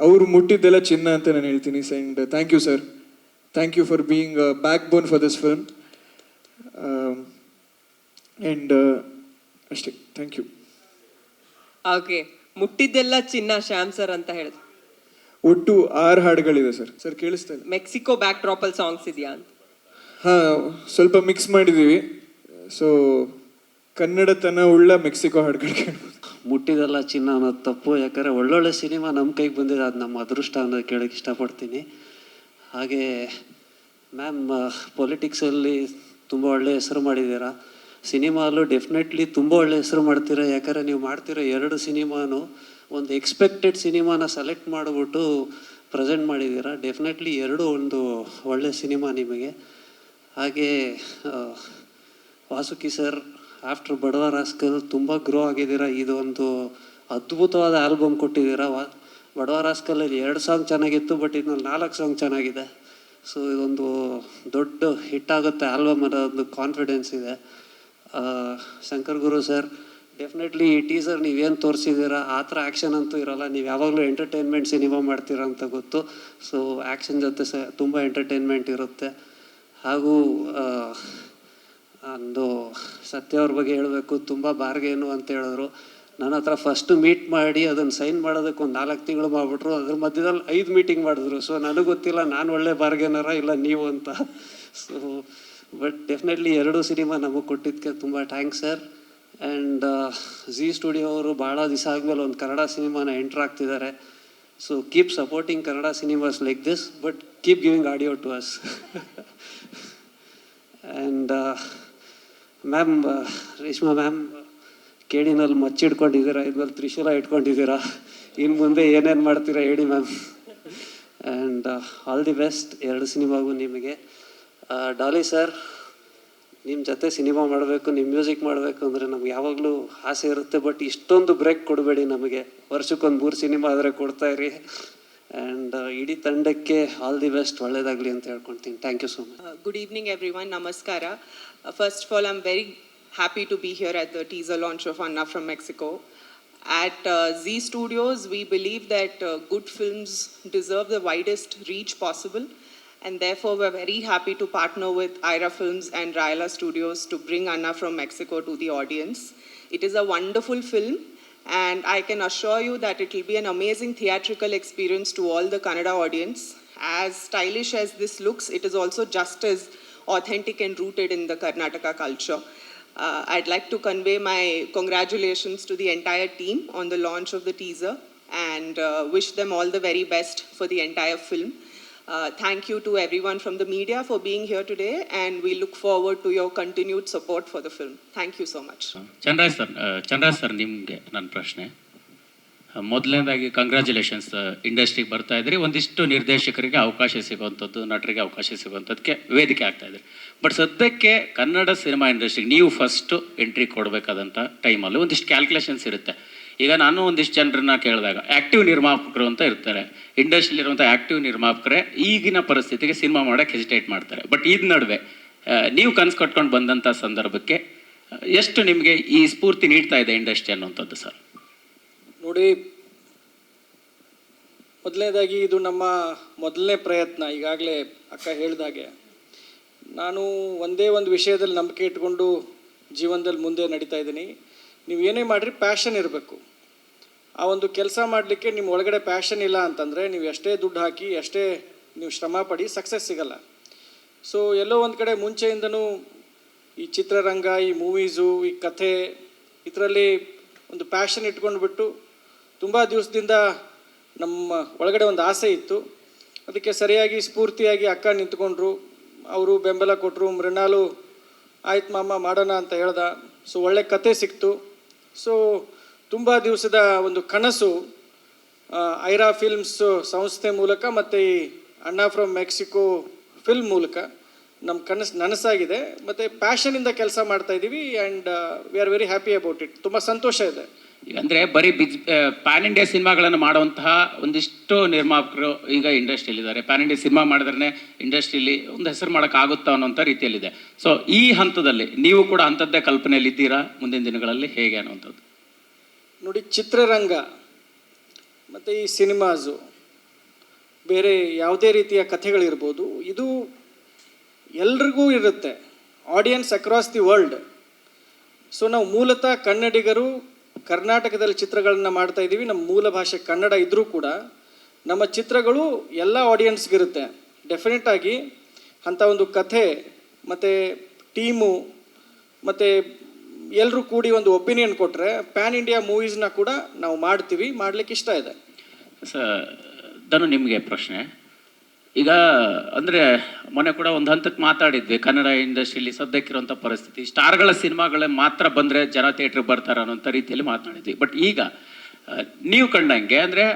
ಅವರು ಮುಟ್ಟಿದ್ದೆಲ್ಲ ಚಿನ್ನ ಅಂತ ನಾನು ಹೇಳ್ತೀನಿ. And thank you sir. Thank you for being a backbone for this film. And ಅಷ್ಟೇ, ಥ್ಯಾಂಕ್ ಯು. ಓಕೆ, ಮುಟ್ಟಿದ್ದೆಲ್ಲ ಚಿನ್ನ ಶ್ಯಾಮ್ ಸರ್ ಅಂತ ಹೇಳಿದ್ರು. ಒಟ್ಟು 6 ಹಾಡುಗಳಿದೆ ಸರ್. ಸರ್ ಕೇಳಿಸ್ತಾ ಇಲ್ಲ? ಮೆಕ್ಸಿಕೋ ಬ್ಯಾಕ್ ಡ್ರಾಪ್ ಅಲ್ಲಿ ಸಾಂಗ್ಸ್ ಇದೆಯಾ ಅಂತ? ಹಾಂ, ಸ್ವಲ್ಪ ಮಿಕ್ಸ್ ಮಾಡಿದ್ದೀವಿ. ಸೊ ಕನ್ನಡತನ ಉಳ್ಳ ಮೆಕ್ಸಿಕೋ ಹಾಡುಗಳು ಕೇಳ್ಬೋದು. ಮುಟ್ಟಿದೆಲ್ಲ ಚಿನ್ನ ಅನ್ನೋದು ತಪ್ಪು, ಯಾಕಂದರೆ ಒಳ್ಳೊಳ್ಳೆ ಸಿನಿಮಾ ನಮ್ಮ ಕೈಗೆ ಬಂದಿದೆ, ಅದು ನಮ್ಮ ಅದೃಷ್ಟ ಅನ್ನೋದು ಕೇಳೋಕ್ಕೆ ಇಷ್ಟಪಡ್ತೀನಿ. ಹಾಗೆ ಮ್ಯಾಮ್, ಪೊಲಿಟಿಕ್ಸಲ್ಲಿ ತುಂಬ ಒಳ್ಳೆಯ ಹೆಸರು ಮಾಡಿದ್ದೀರಾ. ಸಿನಿಮಾಲು ಡೆಫಿನೆಟ್ಲಿ ತುಂಬ ಒಳ್ಳೆ ಹೆಸರು ಮಾಡ್ತೀರಾ, ಯಾಕಂದರೆ ನೀವು ಮಾಡ್ತಿರೋ 2 ಸಿನಿಮಾನು ಒಂದು ಎಕ್ಸ್ಪೆಕ್ಟೆಡ್ ಸಿನಿಮಾನ ಸೆಲೆಕ್ಟ್ ಮಾಡಿಬಿಟ್ಟು ಪ್ರೆಸೆಂಟ್ ಮಾಡಿದ್ದೀರಾ. ಡೆಫಿನೆಟ್ಲಿ 2 ಒಂದು ಒಳ್ಳೆ ಸಿನಿಮಾ ನಿಮಗೆ. ಹಾಗೆ ವಾಸುಕಿ ಸರ್, ಆಫ್ಟರ್ ಬಡವ ರಾಸ್ಕಲ್ ತುಂಬ ಗ್ರೋ ಆಗಿದ್ದೀರಾ. ಇದೊಂದು ಅದ್ಭುತವಾದ ಆಲ್ಬಮ್ ಕೊಟ್ಟಿದ್ದೀರಾ. ಬಡವ ರಾಸ್ಕಲಲ್ಲಿ 2 ಸಾಂಗ್ ಚೆನ್ನಾಗಿತ್ತು, ಬಟ್ ಇನ್ನೊಂದು 4 ಸಾಂಗ್ ಚೆನ್ನಾಗಿದೆ. ಸೊ ಇದೊಂದು ದೊಡ್ಡ ಹಿಟ್ ಆಗುತ್ತೆ ಆಲ್ಬಮ್ ಅನ್ನೋ ಒಂದು ಕಾನ್ಫಿಡೆನ್ಸ್ ಇದೆ. ಶಂಕರ್ ಗುರು ಸರ್, ಡೆಫಿನೆಟ್ಲಿ ಈ ಟೀಸರ್ ನೀವೇನು ತೋರಿಸಿದ್ದೀರಾ ಆ ಥರ ಆ್ಯಕ್ಷನ್ ಅಂತೂ ಇರೋಲ್ಲ. ನೀವು ಯಾವಾಗಲೂ ಎಂಟರ್ಟೈನ್ಮೆಂಟ್ ಸಿನಿಮಾ ಮಾಡ್ತೀರಾ ಅಂತ ಗೊತ್ತು. ಸೊ ಆ್ಯಕ್ಷನ್ ಜೊತೆ ತುಂಬ ಎಂಟರ್ಟೈನ್ಮೆಂಟ್ ಇರುತ್ತೆ. ಹಾಗೂ ಒಂದು ಸತ್ಯ ಅವ್ರ ಬಗ್ಗೆ ಹೇಳಬೇಕು, ತುಂಬ ಬಾರ್ಗೇನು ಅಂತ ಹೇಳಿದ್ರು. ನನ್ನ ಹತ್ರ ಫಸ್ಟು ಮೀಟ್ ಮಾಡಿ ಅದನ್ನು ಸೈನ್ ಮಾಡೋದಕ್ಕೆ ಒಂದು 4 ತಿಂಗಳು ಮಾಡಿಬಿಟ್ರು. ಅದ್ರ ಮಧ್ಯದಲ್ಲಿ 5 ಮೀಟಿಂಗ್ ಮಾಡಿದ್ರು. ಸೊ ನನಗೆ ಗೊತ್ತಿಲ್ಲ ನಾನು ಒಳ್ಳೆ ಬಾರ್ಗೇನರ ಇಲ್ಲ ನೀವು ಅಂತ. ಸೊ ಬಟ್ ಡೆಫಿನೆಟ್ಲಿ 2 ಸಿನಿಮಾ ನಮಗೆ ಕೊಟ್ಟಿದ್ದಕ್ಕೆ ತುಂಬ thanks sir. And Zee studio ಅವರು ಭಾಳ ದಿವಸ ಆದಮೇಲೆ ಒಂದು ಕನ್ನಡ ಸಿನಿಮಾನ ಎಂಟ್ರ್ ಆಗ್ತಿದ್ದಾರೆ. So keep supporting Kannada cinemas like this, but keep giving audio to us. And ma'am, Reshma ma'am, ಕೇಡಿನಲ್ಲಿ ಮಚ್ಚಿಡ್ಕೊಂಡಿದ್ದೀರಾ, ಇದ್ಮೇಲೆ ತ್ರಿಶೂಲ ಇಟ್ಕೊಂಡಿದ್ದೀರಾ. ಇನ್ನು ಮುಂದೆ ಏನೇನು ಮಾಡ್ತೀರಾ ಹೇಳಿ ma'am. And all the best 2 ಸಿನಿಮಾಗೂ ನಿಮಗೆ. ಡಾಲಿ ಸರ್, ನಿಮ್ಮ ಜೊತೆ ಸಿನಿಮಾ ಮಾಡಬೇಕು, ನಿಮ್ಮ ಮ್ಯೂಸಿಕ್ ಮಾಡಬೇಕು ಅಂದರೆ ನಮ್ಗೆ ಯಾವಾಗಲೂ ಆಸೆ ಇರುತ್ತೆ. ಬಟ್ ಇಷ್ಟೊಂದು ಬ್ರೇಕ್ ಕೊಡಬೇಡಿ ನಮಗೆ, ವರ್ಷಕ್ಕೊಂದು 3 ಸಿನಿಮಾ ಆದರೆ ಕೊಡ್ತಾಯಿರಿ. ಆ್ಯಂಡ್ ಇಡೀ ತಂಡಕ್ಕೆ ಆಲ್ ದಿ ಬೆಸ್ಟ್, ಒಳ್ಳೆಯದಾಗಲಿ ಅಂತ ಹೇಳ್ಕೊಳ್ತೀನಿ. Thank you so much. Good evening everyone, namaskara. First of all, I'm very happy to be here at the teaser launch of Anna from Mexico. At Z Studios, we believe that good films deserve the widest reach possible, and therefore we're very happy to partner with Ira Films and Raila Studios to bring Anna from Mexico to the audience. It is a wonderful film, and I can assure you that it will be an amazing theatrical experience to all the Kannada audience. As stylish as this looks, it is also just as authentic and rooted in the Karnataka culture. I'd like to convey my congratulations to the entire team on the launch of the teaser and wish them all the very best for the entire film. Thank you to everyone from the media for being here today, and we look forward to your continued support for the film. Thank you so much. Chandraj sir, ನಿಮಗೆ ನನ್ನ ಪ್ರಶ್ನೆ. ಮೊದಲನೇದಾಗಿ congratulations, ಇಂಡಸ್ಟ್ರಿಗೆ ಬರ್ತಾ ಇದ್ರಿ, ಒಂದಿಷ್ಟು ನಿರ್ದೇಶಕರಿಗೆ ಅವಕಾಶ ಸಿಗುವಂಥದ್ದು, ನಟರಿಗೆ ಅವಕಾಶ ಸಿಗುವಂಥದ್ದಕ್ಕೆ ವೇದಿಕೆ ಆಗ್ತಾಯಿದ್ರಿ. ಬಟ್ ಸದ್ಯಕ್ಕೆ ಕನ್ನಡ ಸಿನಿಮಾ ಇಂಡಸ್ಟ್ರಿಗೆ ನೀವು ಫಸ್ಟು ಎಂಟ್ರಿ ಕೊಡಬೇಕಾದಂಥ ಟೈಮಲ್ಲಿ ಒಂದಿಷ್ಟು ಕ್ಯಾಲ್ಕುಲೇಷನ್ಸ್ ಇರುತ್ತೆ. ಈಗ ನಾನು ಒಂದಿಷ್ಟು ಜನರನ್ನ ಕೇಳಿದಾಗ ಆ್ಯಕ್ಟಿವ್ ನಿರ್ಮಾಪಕರು ಅಂತ ಇರ್ತಾರೆ, ಇಂಡಸ್ಟ್ರಿಲಿರುವಂಥ ಆ್ಯಕ್ಟಿವ್ ನಿರ್ಮಾಪಕರೇ ಈಗಿನ ಪರಿಸ್ಥಿತಿಗೆ ಸಿನಿಮಾ ಮಾಡೋಕ್ಕೆ ಹೆಸಿಟೇಟ್ ಮಾಡ್ತಾರೆ. ಬಟ್ ಇದ್ರ ನಡುವೆ ನೀವು ಕನಸು ಕಟ್ಕೊಂಡು ಬಂದಂಥ ಸಂದರ್ಭಕ್ಕೆ ಎಷ್ಟು ನಿಮಗೆ ಈ ಸ್ಫೂರ್ತಿ ನೀಡ್ತಾ ಇದೆ ಇಂಡಸ್ಟ್ರಿ ಅನ್ನುವಂಥದ್ದು ಸರ್? ನೋಡಿ, ಮೊದಲನೇದಾಗಿ ಇದು ನಮ್ಮ ಮೊದಲನೇ ಪ್ರಯತ್ನ. ಈಗಾಗಲೇ ಅಕ್ಕ ಹೇಳಿದಾಗೆ ನಾನು ಒಂದೇ ಒಂದು ವಿಷಯದಲ್ಲಿ ನಂಬಿಕೆ ಇಟ್ಕೊಂಡು ಜೀವನದಲ್ಲಿ ಮುಂದೆ ನಡೀತಾ ಇದ್ದೀನಿ. ನೀವು ಏನೇ ಮಾಡಿರಿ ಪ್ಯಾಷನ್ ಇರಬೇಕು. ಆ ಒಂದು ಕೆಲಸ ಮಾಡಲಿಕ್ಕೆ ನಿಮ್ಮ ಒಳಗಡೆ ಪ್ಯಾಷನ್ ಇಲ್ಲ ಅಂತಂದರೆ ನೀವು ಎಷ್ಟೇ ದುಡ್ಡು ಹಾಕಿ ಎಷ್ಟೇ ನೀವು ಶ್ರಮ ಪಡಿ ಸಕ್ಸಸ್ ಸಿಗಲ್ಲ. ಸೊ ಎಲ್ಲೋ ಒಂದು ಕಡೆ ಮುಂಚೆಯಿಂದನೂ ಈ ಚಿತ್ರರಂಗ, ಈ ಮೂವೀಸು, ಈ ಕಥೆ ಇದರಲ್ಲಿ ಒಂದು ಪ್ಯಾಷನ್ ಇಟ್ಕೊಂಡ್ಬಿಟ್ಟು ತುಂಬ ದಿವಸದಿಂದ ನಮ್ಮ ಒಳಗಡೆ ಒಂದು ಆಸೆ ಇತ್ತು. ಅದಕ್ಕೆ ಸರಿಯಾಗಿ ಸ್ಫೂರ್ತಿಯಾಗಿ ಅಕ್ಕ ನಿಂತ್ಕೊಂಡ್ರು, ಅವರು ಬೆಂಬಲ ಕೊಟ್ಟರು. ಮೃಣಾಲು ಆಯ್ತು ಮಾಮ ಮಾಡೋಣ ಅಂತ ಹೇಳ್ದ. ಸೊ ಒಳ್ಳೆ ಕತೆ ಸಿಕ್ತು. ಸೊ ತುಂಬ ದಿವಸದ ಒಂದು ಕನಸು ಐರಾ ಫಿಲ್ಮ್ಸ್ ಸಂಸ್ಥೆ ಮೂಲಕ ಮತ್ತು ಈ ಅಣ್ಣಾ ಫ್ರಮ್ ಮೆಕ್ಸಿಕೋ ಫಿಲ್ಮ್ ಮೂಲಕ ನಮ್ಮ ಕನಸು ನನಸಾಗಿದೆ. ಮತ್ತು ಪ್ಯಾಷನಿಂದ ಕೆಲಸ ಮಾಡ್ತಾ ಇದ್ದೀವಿ and we are very happy about it. ತುಂಬ ಸಂತೋಷ ಇದೆ. ಅಂದರೆ ಬರೀ ಪ್ಯಾನ್ ಇಂಡಿಯಾ ಸಿನಿಮಾಗಳನ್ನು ಮಾಡುವಂತಹ ಒಂದಿಷ್ಟು ನಿರ್ಮಾಪಕರು ಈಗ ಇಂಡಸ್ಟ್ರಿಯಲ್ಲಿದ್ದಾರೆ. ಪ್ಯಾನ್ ಇಂಡಿಯಾ ಸಿನಿಮಾ ಮಾಡಿದ್ರೆ ಇಂಡಸ್ಟ್ರಿಯಲ್ಲಿ ಒಂದು ಹೆಸರು ಮಾಡೋಕ್ಕಾಗುತ್ತಾ ಅನ್ನೋಂಥ ರೀತಿಯಲ್ಲಿದೆ. ಸೊ ಈ ಹಂತದಲ್ಲಿ ನೀವು ಕೂಡ ಅಂಥದ್ದೇ ಕಲ್ಪನೆಯಲ್ಲಿದ್ದೀರಾ ಮುಂದಿನ ದಿನಗಳಲ್ಲಿ, ಹೇಗೆ ಅನ್ನುವಂಥದ್ದು? ನೋಡಿ, ಚಿತ್ರರಂಗ ಮತ್ತು ಈ ಸಿನಿಮಾಸು ಬೇರೆ ಯಾವುದೇ ರೀತಿಯ ಕಥೆಗಳಿರ್ಬೋದು, ಇದು ಎಲ್ರಿಗೂ ಇರುತ್ತೆ, audience across the world. So ನಾವು ಮೂಲತಃ ಕನ್ನಡಿಗರು ಕರ್ನಾಟಕದಲ್ಲಿ ಚಿತ್ರಗಳನ್ನ ಮಾಡ್ತಾ ಇದ್ದೀವಿ. ನಮ್ಮ ಮೂಲ ಭಾಷೆ ಕನ್ನಡ ಇದ್ದರೂ ಕೂಡ ನಮ್ಮ ಚಿತ್ರಗಳು ಎಲ್ಲ ಆಡಿಯನ್ಸ್ಗಿರುತ್ತೆ. ಡೆಫಿನೆಟ್ ಆಗಿ ಅಂಥ ಒಂದು ಕಥೆ ಮತ್ತು ಟೀಮು ಮತ್ತು ಎಲ್ಲರೂ ಕೂಡಿ ಒಂದು ಒಪಿನಿಯನ್ ಕೊಟ್ಟರೆ ಪ್ಯಾನ್ ಇಂಡಿಯಾ ಮೂವೀಸ್ನ ಕೂಡ ನಾವು ಮಾಡ್ತೀವಿ, ಮಾಡಲಿಕ್ಕೆ ಇಷ್ಟ ಇದೆ. ಧನು, ನಿಮಗೆ ಪ್ರಶ್ನೆ. ಈಗ ಅಂದರೆ ಮೊನ್ನೆ ಕೂಡ ಒಂದು ಹಂತಕ್ಕೆ ಮಾತಾಡಿದ್ವಿ, ಕನ್ನಡ ಇಂಡಸ್ಟ್ರಿಯಲ್ಲಿ ಸದ್ಯಕ್ಕಿರುವಂಥ ಪರಿಸ್ಥಿತಿ, ಸ್ಟಾರ್ಗಳ ಸಿನಿಮಾಗಳೇ ಮಾತ್ರ ಬಂದರೆ ಜನ ಥಿಯೇಟ್ರಿಗೆ ಬರ್ತಾರೆ ಅನ್ನೋಂಥ ರೀತಿಯಲ್ಲಿ ಮಾತನಾಡಿದ್ವಿ. ಬಟ್ ಈಗ ನೀವು ಕಂಡಂಗೆ ಅಂದರೆ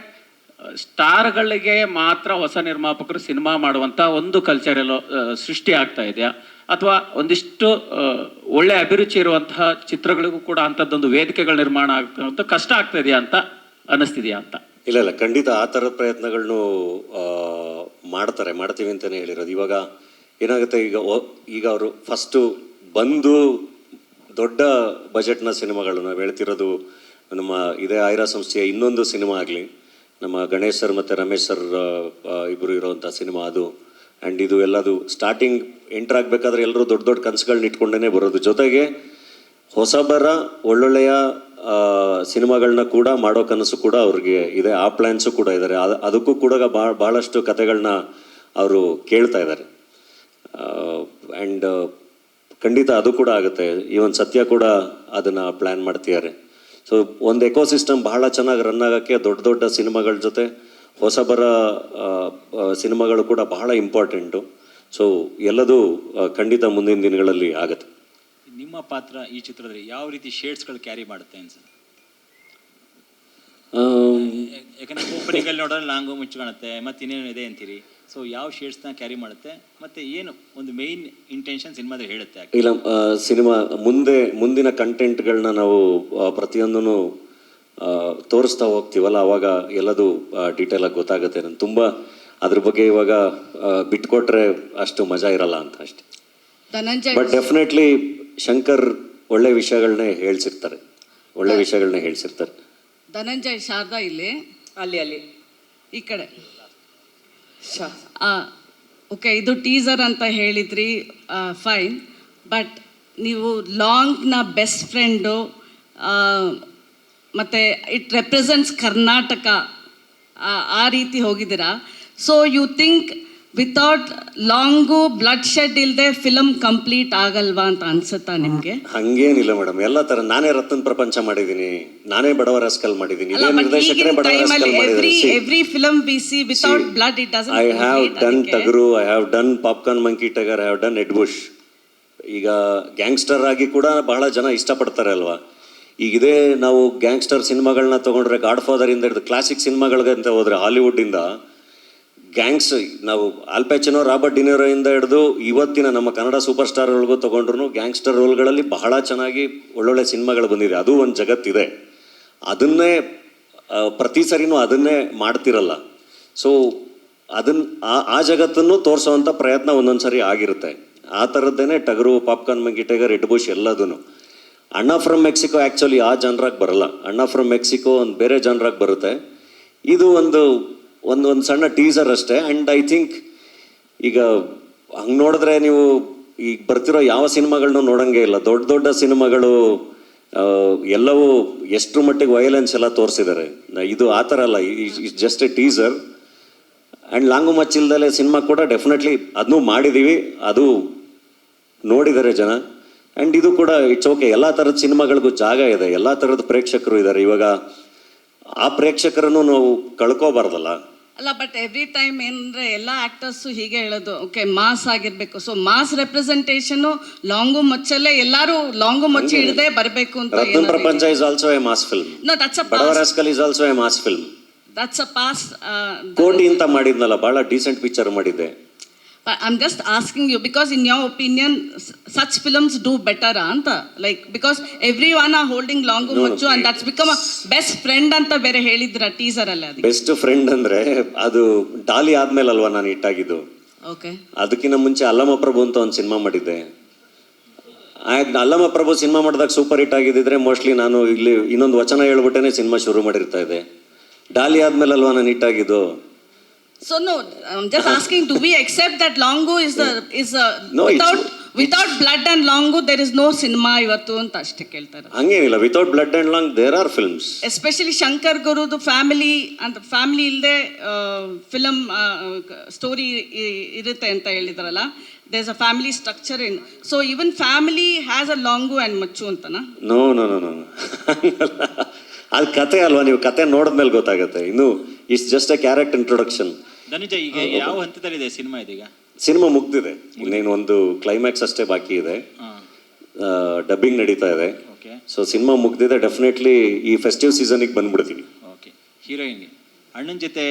ಸ್ಟಾರ್ಗಳಿಗೆ ಮಾತ್ರ ಹೊಸ ನಿರ್ಮಾಪಕರು ಸಿನಿಮಾ ಮಾಡುವಂಥ ಒಂದು ಕಲ್ಚರ್ ಎಲ್ಲೋ ಸೃಷ್ಟಿ ಆಗ್ತಾ ಇದೆಯಾ, ಅಥವಾ ಒಂದಿಷ್ಟು ಒಳ್ಳೆ ಅಭಿರುಚಿ ಇರುವಂತಹ ಚಿತ್ರಗಳಿಗೂ ಕೂಡ ಅಂಥದ್ದೊಂದು ವೇದಿಕೆಗಳ ನಿರ್ಮಾಣ ಆಗ್ತಾ ಕಷ್ಟ ಆಗ್ತಾ ಇದೆಯಾ ಅಂತ ಅನ್ನಿಸ್ತಿದೆಯಾ ಅಂತ? ಇಲ್ಲ, ಖಂಡಿತ ಆ ಥರದ ಪ್ರಯತ್ನಗಳನ್ನು ಮಾಡ್ತೀವಿ ಅಂತಲೇ ಹೇಳಿರೋದು. ಇವಾಗ ಏನಾಗುತ್ತೆ, ಈಗ ಅವರು ಫಸ್ಟು ಬಂದು ದೊಡ್ಡ ಬಜೆಟ್ನ ಸಿನಿಮಾಗಳು ನಾವು ಹೇಳ್ತಿರೋದು, ನಮ್ಮ ಇದೇ ಐರಾ ಸಂಸ್ಥೆಯ ಇನ್ನೊಂದು ಸಿನಿಮಾ ಆಗಲಿ, ನಮ್ಮ ಗಣೇಶ್ ಸರ್ ಮತ್ತು ರಮೇಶ್ ಸರ್ ಇಬ್ಬರು ಇರೋವಂಥ ಸಿನಿಮಾ ಅದು. ಆ್ಯಂಡ್ ಇದು ಎಲ್ಲದು ಸ್ಟಾರ್ಟಿಂಗ್ ಎಂಟ್ರ್ ಆಗಬೇಕಾದ್ರೆ ಎಲ್ಲರೂ ದೊಡ್ಡ ದೊಡ್ಡ ಕನಸುಗಳನ್ನ ಇಟ್ಕೊಂಡೇ ಬರೋದು. ಜೊತೆಗೆ ಹೊಸಬರ ಒಳ್ಳೊಳ್ಳೆಯ ಸಿನಿಮಾಗಳನ್ನ ಕೂಡ ಮಾಡೋ ಕನಸು ಕೂಡ ಅವ್ರಿಗೆ ಇದೆ, ಆ ಪ್ಲ್ಯಾನ್ಸು ಕೂಡ ಇದ್ದಾರೆ. ಅದಕ್ಕೂ ಕೂಡ ಭಾಳಷ್ಟು ಕತೆಗಳನ್ನ ಅವರು ಕೇಳ್ತಾ ಇದ್ದಾರೆ. ಆ್ಯಂಡ್ ಖಂಡಿತ ಅದು ಕೂಡ ಆಗುತ್ತೆ. ಈವನ್ ಸತ್ಯ ಕೂಡ ಅದನ್ನು ಪ್ಲ್ಯಾನ್ ಮಾಡ್ತಿದ್ದಾರೆ. ಸೊ ಒಂದು ಎಕೋಸಿಸ್ಟಮ್ ಬಹಳ ಚೆನ್ನಾಗಿ ರನ್ ಆಗೋಕ್ಕೆ ದೊಡ್ಡ ದೊಡ್ಡ ಸಿನಿಮಾಗಳ ಜೊತೆ ಹೊಸಬರ ಸಿನಿಮಾಗಳು ಕೂಡ ಬಹಳ ಇಂಪಾರ್ಟೆಂಟು. ಸೊ ಎಲ್ಲದೂ ಖಂಡಿತ ಮುಂದಿನ ದಿನಗಳಲ್ಲಿ ಆಗುತ್ತೆ. ನಿಮ್ಮ ಪಾತ್ರ ಈ ಚಿತ್ರದಲ್ಲಿ ಯಾವ ರೀತಿ ಶೇಡ್ಸ್ಗಳು ಕ್ಯಾರಿ ಮಾಡುತ್ತೆ ಅನ್ಸುತ್ತೆ? ಯಾಕಂದರೆ ಓಪನಿಂಗಲ್ಲಿ ನೋಡೋದ್ರೆ ಲಾಂಗು ಮುಚ್ಚಿಕಾಣುತ್ತೆ, ಮತ್ತು ಇನ್ನೇನು ಇದೆ ಅಂತೀರಿ. ಸೊ ಯಾವ ಶೇಡ್ಸ್ನ ಕ್ಯಾರಿ ಮಾಡುತ್ತೆ, ಮತ್ತು ಏನು ಒಂದು ಮೇಯ್ನ್ ಇಂಟೆನ್ಷನ್ ಸಿನಿಮಾದಲ್ಲಿ ಹೇಳುತ್ತೆ? ಇಲ್ಲ, ಮುಂದಿನ ಕಂಟೆಂಟ್ಗಳನ್ನ ನಾವು ಪ್ರತಿಯೊಂದೂ ತೋರಿಸ್ತಾ ಹೋಗ್ತೀವಲ್ಲ, ಅವಾಗ ಎಲ್ಲದೂ ಡೀಟೇಲಾಗಿ ಗೊತ್ತಾಗುತ್ತೆ. ನಾನು ತುಂಬ ಅದ್ರ ಬಗ್ಗೆ ಇವಾಗ ಬಿಟ್ಕೊಟ್ರೆ ಅಷ್ಟು ಮಜಾ ಇರಲ್ಲ ಅಂತ ಅಷ್ಟೇ. ಬಟ್ ಡೆಫಿನೆಟ್ಲಿ ಶಂಕರ್ ಒಳ್ಳೆ ವಿಷಯಗಳನ್ನೇ ಹೇಳ್ಸಿರ್ತಾರೆ. ಧನಂಜಯ್, ಶಾರದಾ ಇಲ್ಲಿ ಅಲ್ಲಿ ಈ ಕಡೆ. ಓಕೆ, ಇದು ಟೀಸರ್ ಅಂತ ಹೇಳಿದ್ರಿ, ಫೈನ್. ಬಟ್ ನೀವು ಲಾಂಗ್ನ ಬೆಸ್ಟ್ ಫ್ರೆಂಡು, ಮತ್ತು ಇಟ್ ರೆಪ್ರೆಸೆಂಟ್ಸ್ ಕರ್ನಾಟಕ, ಆ ರೀತಿ ಹೋಗಿದ್ದೀರಾ. So you think without long bloodshed ಇಲ್ಲದೆ ಫಿಲಮ್ ಕಂಪ್ಲೀಟ್ ಆಗಲ್ವಾ ಅಂತ ಅನ್ಸುತ್ತಾ ನಿಮಗೆ? ಹಂಗೇನಿಲ್ಲ ಮೇಡಮ್, ಎಲ್ಲ ಥರ. ನಾನೇ ರತ್ನ ಪ್ರಪಂಚ ಮಾಡಿದ್ದೀನಿ, ನಾನೇ ಬಡವ ರಾಸ್ಕಲ್ ಮಾಡಿದ್ದೀನಿ, ಇದೇ ನಿರ್ದೇಶಕರೇ ಬಡವ ರಾಸ್ಕಲ್ ಮಾಡಿದ್ದಾರೆ. Every film we see without blood it doesn't. I have done Tagaru, I have done popcorn monkey tiger, I have done head bush. ಈಗ ಗ್ಯಾಂಗ್ಸ್ಟರ್ ಆಗಿ ಕೂಡ ಬಹಳ ಜನ ಇಷ್ಟಪಡ್ತಾರೆ ಅಲ್ವಾ. ಈಗಿದೇ ನಾವು ಗ್ಯಾಂಗ್ಸ್ಟರ್ ಸಿನಿಮಾಗಳನ್ನ ತೊಗೊಂಡ್ರೆ ಗಾಡ್ ಫಾದರಿಂದ ಹಿಡಿದು ಕ್ಲಾಸಿಕ್ ಸಿನಿಮಾಗಳಿಗಂತ ಹೋದರೆ ಹಾಲಿವುಡ್ಡಿಂದ ನಾವು ಆಲ್ಪ್ಯಾಚಿನೋ, ರಾಬರ್ಟ್ ಡಿನಿರೋಯಿಂದ ಹಿಡಿದು ಇವತ್ತಿನ ನಮ್ಮ ಕನ್ನಡ ಸೂಪರ್ ಸ್ಟಾರ್ಗಳಿಗೂ ತೊಗೊಂಡ್ರು ಗ್ಯಾಂಗ್ಸ್ಟರ್ ರೋಲ್ಗಳಲ್ಲಿ ಬಹಳ ಚೆನ್ನಾಗಿ ಒಳ್ಳೊಳ್ಳೆ ಸಿನಿಮಾಗಳು ಬಂದಿದೆ. ಅದು ಒಂದು ಜಗತ್ತಿದೆ, ಅದನ್ನೇ ಪ್ರತಿ ಸರಿನೂ ಅದನ್ನೇ ಮಾಡ್ತಿರಲ್ಲ. ಸೊ ಆ ಜಗತ್ತನ್ನು ತೋರಿಸೋವಂಥ ಪ್ರಯತ್ನ ಒಂದೊಂದು ಸರಿ ಆಗಿರುತ್ತೆ. ಆ ಥರದ್ದೇನೆ ಟಗರು, ಪಾಪ್ಕಾರ್ನ್ ಮಂಕಿ ಟಗರ್, ಎಡ್ ಬುಷ್ ಎಲ್ಲದೂ. ಅಣ್ಣ ಫ್ರಮ್ ಮೆಕ್ಸಿಕೋ ಆ್ಯಕ್ಚುಲಿ ಆ ಜಾನ್ರಾಗಿ ಬರಲ್ಲ. ಅಣ್ಣ ಫ್ರಮ್ ಮೆಕ್ಸಿಕೋ ಒಂದು ಬೇರೆ ಜಾನ್ರಾಗಿ ಬರುತ್ತೆ. ಇದು ಒಂದು ಸಣ್ಣ ಟೀಸರ್ ಅಷ್ಟೇ. ಆ್ಯಂಡ್ ಐ ಥಿಂಕ್ ಈಗ ಹಂಗೆ ನೋಡಿದ್ರೆ ನೀವು ಈಗ ಬರ್ತಿರೋ ಯಾವ ಸಿನಿಮಾಗಳನ್ನೂ ನೋಡೋಂಗೆ ಇಲ್ಲ. ದೊಡ್ಡ ಸಿನಿಮಾಗಳು ಎಲ್ಲವೂ ಎಷ್ಟು ಮಟ್ಟಿಗೆ ವೈಲೆನ್ಸ್ ಎಲ್ಲ ತೋರಿಸಿದ್ದಾರೆ. ಇದು ಆ ಥರ ಅಲ್ಲ, it's just a teaser. And ಲಾಂಗು ಮಚ್ಚಿಲ್ದಲೆ ಸಿನಿಮಾ ಕೂಡ ಡೆಫಿನೆಟ್ಲಿ ಅದನ್ನೂ ಮಾಡಿದ್ದೀವಿ, ಅದು ನೋಡಿದ್ದಾರೆ ಜನ. ಆ್ಯಂಡ್ ಇದು ಕೂಡ ಇಟ್ಸ್ ಓಕೆ. ಎಲ್ಲ ಥರದ ಸಿನಿಮಾಗಳಿಗೂ ಜಾಗ ಇದೆ, ಎಲ್ಲ ಥರದ ಪ್ರೇಕ್ಷಕರು ಇದ್ದಾರೆ. ಇವಾಗ ಆ ಪ್ರೇಕ್ಷಕರನ್ನು ನಾವು ಕಳ್ಕೋಬಾರ್ದಲ್ಲ. ಅಲ್ಲ, ಬಟ್ ಎವ್ರಿ ಟೈಮ್ ಏನಂದ್ರೆ ಎಲ್ಲ ಆಕ್ಟರ್ಸು ಹೀಗೆ ಹೇಳೋದು, ಓಕೆ ಮಾಸ್ ಆಗಿರ್ಬೇಕು. ಸೊ ಮಾಸ್ ರೆಪ್ರೆಸೆಂಟೇಷನ್ ಲಾಂಗು ಮಚ್ಚಲ್ಲೇ ಎಲ್ಲರೂ ಲಾಂಗು ಮಚ್ಚಿ ಹಿಡದೆ ಬರಬೇಕು ಅಂತ. Ratna Prapancha is also a mass film. No, that's a Badava rascal is also a mass film. That's a pass. ಕೋಟಿ ಅಂತ ಮಾಡಿದ್ನಲ್ಲ, ಬಹಳ ಡೀಸೆಂಟ್ ಪಿಕ್ಚರ್ ಮಾಡಿದ್ದೆ. I'm just asking you because in your opinion such films do better anta, like because everyone are holding Longu Machu and that's become a best friend anta bere helidra teaser alla. Adike best friend andre adu Daali ಆದ್ಮೇಲೆ ಅಲ್ವಾ ನಾನು ಇಟ್ಟಾಗಿದ್ದು. Okay, ಅದಕ್ಕಿಂತ ಮುಂಚೆ ಅಲ್ಲಮ ಪ್ರಭು ಅಂತ ಒಂದು cinema ಮಾಡಿದ್ದೆ. ಅಲ್ಲಮ ಪ್ರಭು cinema ಮಾಡಿದಾಗ super hit ಆಗಿದ್ದಿದ್ರೆ mostly ನಾನು ಇಲ್ಲಿ ಇನ್ನೊಂದು ವಚನ ಹೇಳ್ಬಿಟ್ಟೇನೆ ಸಿನಿಮಾ ಶುರು ಮಾಡಿರ್ತಾ ಇದೆ. ಡಾಲಿ ಆದ್ಮೇಲೆ ಅಲ್ವಾ ನಾನು ಹಿಟ್ಟಾಗಿದ್ದು. So no, I'm just asking, do we accept that Longu is No, without blood and Longu there is no cinema ivattu anta ashte keltare. ಹಂಗೇನಿಲ್ಲ, without blood and long there are films. Especially Shankar Gurudu family and family ಇಲ್ಲದೆ film story ಇರುತ್ತೆ ಅಂತ ಹೇಳಿದ್ರಲ್ಲ, there's a family structure in, so even family has a Longu and Machu ಅಂತನಾ? No no no no ಅದು ಕತೆ ಅಲ್ವಾ, ನೀವು ಕತೆ ನೋಡಿದ್ಮೇಲೆ ಗೊತ್ತಾಗುತ್ತೆ. ಇನ್ನು it's just a character introduction. Dhanuja, ಈಗ ಯಾವ ಹಂತದಲ್ಲಿದೆ ಸಿನಿಮಾ ಇದೀಗ? ಸಿನಿಮಾ ಮುಗ್ದಿದೆ, ಇನ್ನೇನು ಒಂದು ಕ್ಲೈಮ್ಯಾಕ್ಸ್ ಅಷ್ಟೇ ಬಾಕಿ ಇದೆ. ಡಬ್ಬಿಂಗ್ ನಡೀತಾ ಇದೆ. ಸೊ ಸಿನಿಮಾ ಮುಗ್ದಿದೆ. ಡೆಫಿನೆಟ್ಲಿ ಈ ಫೆಸ್ಟಿವ್ ಸೀಸನ್ಗೆ ಬಂದ್ಬಿಡ್ತೀವಿ. ಓಕೆ. ಹೀರೋಯಿನ್ಗೆ ಅಣ್ಣನ ಜೊತೆ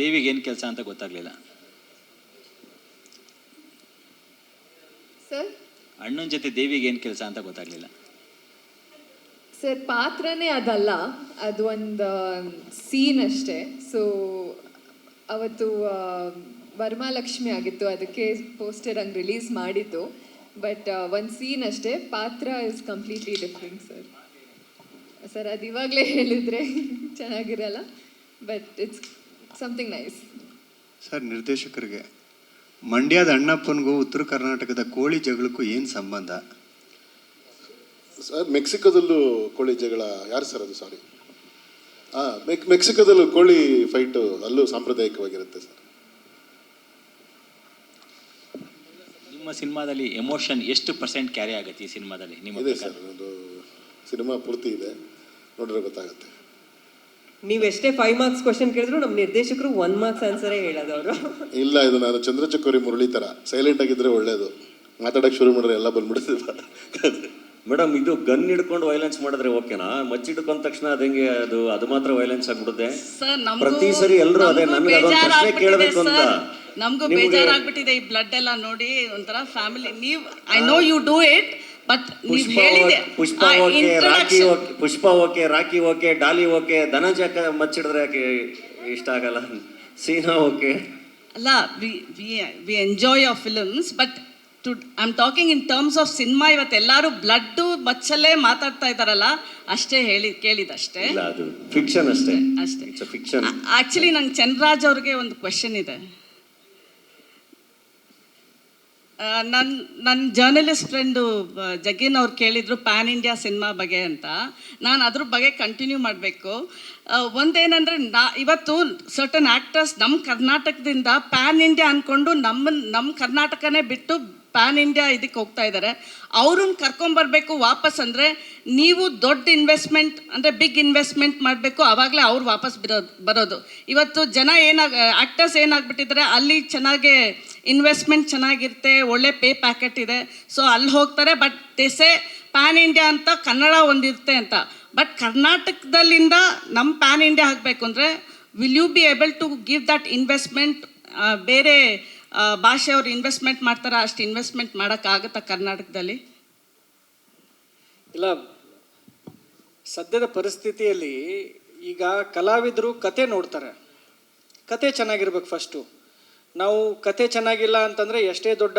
ದೇವಿಗೆ ಏನು ಕೆಲಸ ಅಂತ ಗೊತ್ತಾಗ್ಲಿಲ್ಲ. ಸರ್, ಅಣ್ಣನ ಜೊತೆ ದೇವಿಗೆ ಏನು ಕೆಲಸ ಅಂತ ಗೊತ್ತಾಗ್ಲಿಲ್ಲ. ಸರ್, ಪಾತ್ರನೇ ಅದಲ್ಲ, ಅದು ಒಂದು ಸೀನ್ ಅಷ್ಟೇ. ಸೊ ಅವತ್ತು ವರಮಹಾಲಕ್ಷ್ಮಿ ಆಗಿತ್ತು, ಅದಕ್ಕೆ ಪೋಸ್ಟರ್ ಹಂಗೆ ರಿಲೀಸ್ ಮಾಡಿದ್ದು. ಬಟ್ ಒಂದು ಸೀನ್ ಅಷ್ಟೇ, ಪಾತ್ರ is completely different sir. Sir, ಅದು ಇವಾಗಲೇ ಹೇಳಿದರೆ ಚೆನ್ನಾಗಿರಲ್ಲ, but it's something nice. Sir, ನಿರ್ದೇಶಕರಿಗೆ ಮಂಡ್ಯದ ಅಣ್ಣಪ್ಪನಿಗೂ ಉತ್ತರ ಕರ್ನಾಟಕದ ಕೋಳಿ ಜಗಳಕ್ಕೂ ಏನು ಸಂಬಂಧ? ಸರ್, ಮೆಕ್ಸಿಕೋದಲ್ಲೂ ಕೋಳಿ ಜಗಳ ಯಾರು ಸರ್ ಅದು? ಸಾರಿ, ಮೆಕ್ಸಿಕೋದಲ್ಲೂ ಕೋಳಿ ಫೈಟು ಅಲ್ಲೂ ಸಾಂಪ್ರದಾಯಿಕವಾಗಿರುತ್ತೆ ಸರ್. ನಿಮ್ಮ ಸಿನಿಮಾದಲ್ಲಿ ಎಮೋಷನ್ ಎಷ್ಟು % ಕ್ಯಾರಿ ಆಗುತ್ತೆ ಈ ಸಿನಿಮಾದಲ್ಲಿ? ಇದೆ ಸರ್, ಅದು ಸಿನಿಮಾ ಪೂರ್ತಿ ಇದೆ, ನೋಡಿದ್ರೆ ಗೊತ್ತಾಗುತ್ತೆ. ನೀವೆಷ್ಟೇ 5 ಮಾರ್ಕ್ಸ್ ಕ್ವಶನ್ ಕೇಳಿದ್ರು ನಮ್ಮ ನಿರ್ದೇಶಕರು 1 ಮಾರ್ಕ್ಸ್ ಆನ್ಸರೇ ಹೇಳೋದವರು. ಇಲ್ಲ, ಇದು ನಾನು ಚಂದ್ರಚಕೋರಿ ಮುರಳಿ ಥರ ಸೈಲೆಂಟ್ ಆಗಿದ್ರೆ ಒಳ್ಳೇದು, ಮಾತಾಡೋಕ್ಕೆ ಶುರು ಮಾಡಿದ್ರೆ ಎಲ್ಲ ಬಂದ್ಬಿಡ್ತಿಲ್ಲ. ಮೇಡಮ್, ಇದು ಗನ್ ಹಿಡ್ಕೊಂಡು ವೈಲೆನ್ಸ್ ಮಾಡಿದ್ರೆ ಓಕೆನಾ? ಮಚ್ಚಿಡ್ಕೊಂಡ ತಕ್ಷಣ ಅದಂಗೆ ಅದು ಮಾತ್ರ ವೈಲೆನ್ಸ್ ಆಗ್ಬಿಡುತ್ತೆ. ಪ್ರತಿ ಸರಿ ಎಲ್ಲರೂ ಅದೇ ನನಗೆ ಅದೊಂದು ಪ್ರಶ್ನೆ ಕೇಳಬೇಕು ಅಂತ. ನಮಗೂ ಬೇಜಾರಾಗ್ಬಿಟ್ಟಿದೆ ಈ ಬ್ಲಡ್ ಎಲ್ಲ ನೋಡಿ, ಒಂಥರ ಫ್ಯಾಮಿಲಿ. ನೀವು I know you do it, but ನೀವು ಹೇಳಿದೆ Pushpa okay, Rocky okay, Pushpa okay, Rocky okay, Daali okay, Dhananjaya ಮಚ್ಚಿಡಿದ್ರೆ ಯಾಕೆ ಇಷ್ಟ ಆಗಲ್ಲ? ಸೀನಾ ಓಕೆ ಅಲ್ಲ, we enjoy your films, but I am talking in terms of cinema. ಇವತ್ತು ಎಲ್ಲರೂ ಬ್ಲಡ್ಡು ಮಚ್ಚಲ್ಲೇ ಮಾತಾಡ್ತಾ ಇದ್ದಾರಲ್ಲ, ಅಷ್ಟೇ ಕೇಳಿದಷ್ಟೇ. ಅದು ಫಿಕ್ಷನ್ ಅಷ್ಟೇ. ಫಿಕ್ಷನ್. ಆಕ್ಚುಲಿ ನಂಗೆ ಚಂದ್ರರಾಜ್ ಅವ್ರಿಗೆ ಒಂದು ಕ್ವೆಶನ್ ಇದೆ. ನನ್ನ ಜರ್ನಲಿಸ್ಟ್ ಫ್ರೆಂಡು ಜಗ್ಗಿನ್ ಅವ್ರು ಕೇಳಿದರು ಪ್ಯಾನ್ ಇಂಡಿಯಾ ಸಿನಿಮಾ ಬಗ್ಗೆ ಅಂತ. ನಾನು ಅದ್ರ ಬಗ್ಗೆ ಕಂಟಿನ್ಯೂ ಮಾಡಬೇಕು. ಒಂದೇನೆಂದರೆ, ಇವತ್ತು ಸರ್ಟನ್ ಆ್ಯಕ್ಟರ್ಸ್ ನಮ್ಮ ಕರ್ನಾಟಕದಿಂದ ಪ್ಯಾನ್ ಇಂಡಿಯಾ ಅಂದ್ಕೊಂಡು ನಮ್ಮ ಕರ್ನಾಟಕನೇ ಬಿಟ್ಟು ಪ್ಯಾನ್ ಇಂಡಿಯಾ ಇದಕ್ಕೆ ಹೋಗ್ತಾ ಇದ್ದಾರೆ. ಅವ್ರನ್ನ ಕರ್ಕೊಂಬರ್ಬೇಕು ವಾಪಸ್ ಅಂದರೆ ನೀವು ದೊಡ್ಡ ಇನ್ವೆಸ್ಟ್ಮೆಂಟ್ ಅಂದರೆ ಬಿಗ್ ಇನ್ವೆಸ್ಟ್ಮೆಂಟ್ ಮಾಡಬೇಕು, ಆವಾಗಲೇ ಅವ್ರು ವಾಪಸ್ ಬರೋದು. ಇವತ್ತು ಜನ ಆ್ಯಕ್ಟರ್ಸ್ ಏನಾಗ್ಬಿಟ್ಟಿದ್ದಾರೆ, ಅಲ್ಲಿ ಚೆನ್ನಾಗೆ ಇನ್ವೆಸ್ಟ್ಮೆಂಟ್ ಚೆನ್ನಾಗಿರುತ್ತೆ, ಒಳ್ಳೆ ಪೇ ಪ್ಯಾಕೆಟ್ ಇದೆ, ಸೊ ಅಲ್ಲಿ ಹೋಗ್ತಾರೆ. ಬಟ್ ದೇಸೆ ಪ್ಯಾನ್ ಇಂಡಿಯಾ ಅಂತ ಕನ್ನಡ ಒಂದಿರುತ್ತೆ ಅಂತ. ಬಟ್ ಕರ್ನಾಟಕದಲ್ಲಿಂದ ನಮ್ಮ ಪ್ಯಾನ್ ಇಂಡಿಯಾ ಆಗಬೇಕು ಅಂದರೆ will you be able to give that investment? ಬೇರೆ ಭಾಷೆಯವ್ರು ಇನ್ವೆಸ್ಟ್ಮೆಂಟ್ ಮಾಡ್ತಾರೆ, ಅಷ್ಟು ಇನ್ವೆಸ್ಟ್ಮೆಂಟ್ ಮಾಡೋಕ್ಕಾಗುತ್ತಾ ಕರ್ನಾಟಕದಲ್ಲಿ? ಇಲ್ಲ, ಸದ್ಯದ ಪರಿಸ್ಥಿತಿಯಲ್ಲಿ ಈಗ ಕಲಾವಿದರು ಕತೆ ನೋಡ್ತಾರೆ, ಕತೆ ಚೆನ್ನಾಗಿರ್ಬೇಕು ಫಸ್ಟು. ನಾವು ಕತೆ ಚೆನ್ನಾಗಿಲ್ಲ ಅಂತಂದರೆ ಎಷ್ಟೇ ದೊಡ್ಡ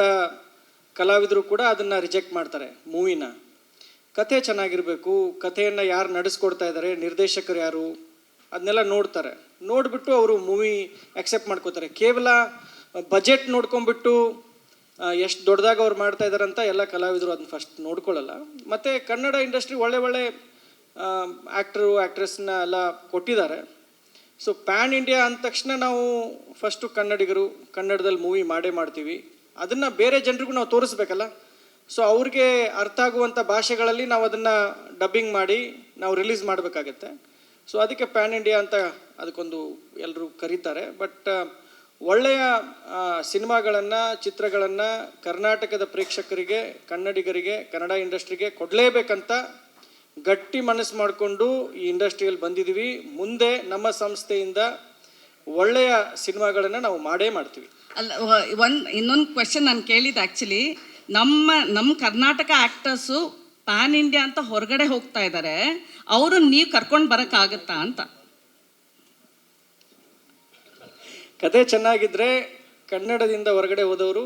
ಕಲಾವಿದರು ಕೂಡ ಅದನ್ನು ರಿಜೆಕ್ಟ್ ಮಾಡ್ತಾರೆ ಮೂವಿನ. ಕತೆ ಚೆನ್ನಾಗಿರಬೇಕು, ಕಥೆಯನ್ನು ಯಾರು ನಡೆಸ್ಕೊಡ್ತಾ ಇದ್ದಾರೆ, ನಿರ್ದೇಶಕರು ಯಾರು, ಅದನ್ನೆಲ್ಲ ನೋಡ್ತಾರೆ. ನೋಡಿಬಿಟ್ಟು ಅವರು ಮೂವಿ ಆಕ್ಸೆಪ್ಟ್ ಮಾಡ್ಕೋತಾರೆ. ಕೇವಲ ಬಜೆಟ್ ನೋಡ್ಕೊಂಬಿಟ್ಟು ಎಷ್ಟು ದೊಡ್ಡದಾಗ ಅವ್ರು ಮಾಡ್ತಾ ಇದ್ದಾರೆ ಅಂತ ಎಲ್ಲ ಕಲಾವಿದರು ಅದನ್ನ ಫಸ್ಟ್ ನೋಡ್ಕೊಳ್ಳಲ್ಲ. ಮತ್ತು ಕನ್ನಡ ಇಂಡಸ್ಟ್ರಿ ಒಳ್ಳೆ ಆ್ಯಕ್ಟ್ರು ಆ್ಯಕ್ಟ್ರೆಸ್ನ ಎಲ್ಲ ಕೊಟ್ಟಿದ್ದಾರೆ. ಸೊ ಪ್ಯಾನ್ ಇಂಡಿಯಾ ಅಂದ ತಕ್ಷಣ ನಾವು ಫಸ್ಟು ಕನ್ನಡಿಗರು ಕನ್ನಡದಲ್ಲಿ ಮೂವಿ ಮಾಡ್ತೀವಿ, ಅದನ್ನು ಬೇರೆ ಜನರಿಗೂ ನಾವು ತೋರಿಸ್ಬೇಕಲ್ಲ. ಸೊ ಅವ್ರಿಗೆ ಅರ್ಥ ಆಗುವಂಥ ಭಾಷೆಗಳಲ್ಲಿ ನಾವು ಅದನ್ನು ಡಬ್ಬಿಂಗ್ ಮಾಡಿ ನಾವು ರಿಲೀಸ್ ಮಾಡಬೇಕಾಗತ್ತೆ. ಸೊ ಅದಕ್ಕೆ ಪ್ಯಾನ್ ಇಂಡಿಯಾ ಅಂತ ಅದಕ್ಕೊಂದು ಎಲ್ಲರೂ ಕರೀತಾರೆ. ಬಟ್ ಒಳ್ಳೆಯ ಸಿನಿಮಾಗಳನ್ನು, ಚಿತ್ರಗಳನ್ನು ಕರ್ನಾಟಕದ ಪ್ರೇಕ್ಷಕರಿಗೆ, ಕನ್ನಡಿಗರಿಗೆ, ಕನ್ನಡ ಇಂಡಸ್ಟ್ರಿಗೆ ಕೊಡಲೇಬೇಕಂತ ಗಟ್ಟಿ ಮನಸ್ಸು ಮಾಡಿಕೊಂಡು ಈ ಇಂಡಸ್ಟ್ರಿಯಲ್ಲಿ ಬಂದಿದ್ದೀವಿ. ಮುಂದೆ ನಮ್ಮ ಸಂಸ್ಥೆಯಿಂದ ಒಳ್ಳೆಯ ಸಿನಿಮಾಗಳನ್ನು ನಾವು ಮಾಡ್ತೀವಿ. ಅಲ್ಲ, ಇನ್ನೊಂದು ಕ್ವೆಶನ್ ನಾನು ಕೇಳಿದ್ದು ಆ್ಯಕ್ಚುಲಿ, ನಮ್ಮ ಕರ್ನಾಟಕ ಆ್ಯಕ್ಟರ್ಸು ಪ್ಯಾನ್ ಇಂಡಿಯಾ ಅಂತ ಹೊರಗಡೆ ಹೋಗ್ತಾ ಇದ್ದಾರೆ, ಅವರು ನೀವು ಕರ್ಕೊಂಡು ಬರೋಕ್ಕಾಗತ್ತಾ ಅಂತ. ಕತೆ ಚೆನ್ನಾಗಿದ್ದರೆ ಕನ್ನಡದಿಂದ ಹೊರಗಡೆ ಹೋದವರು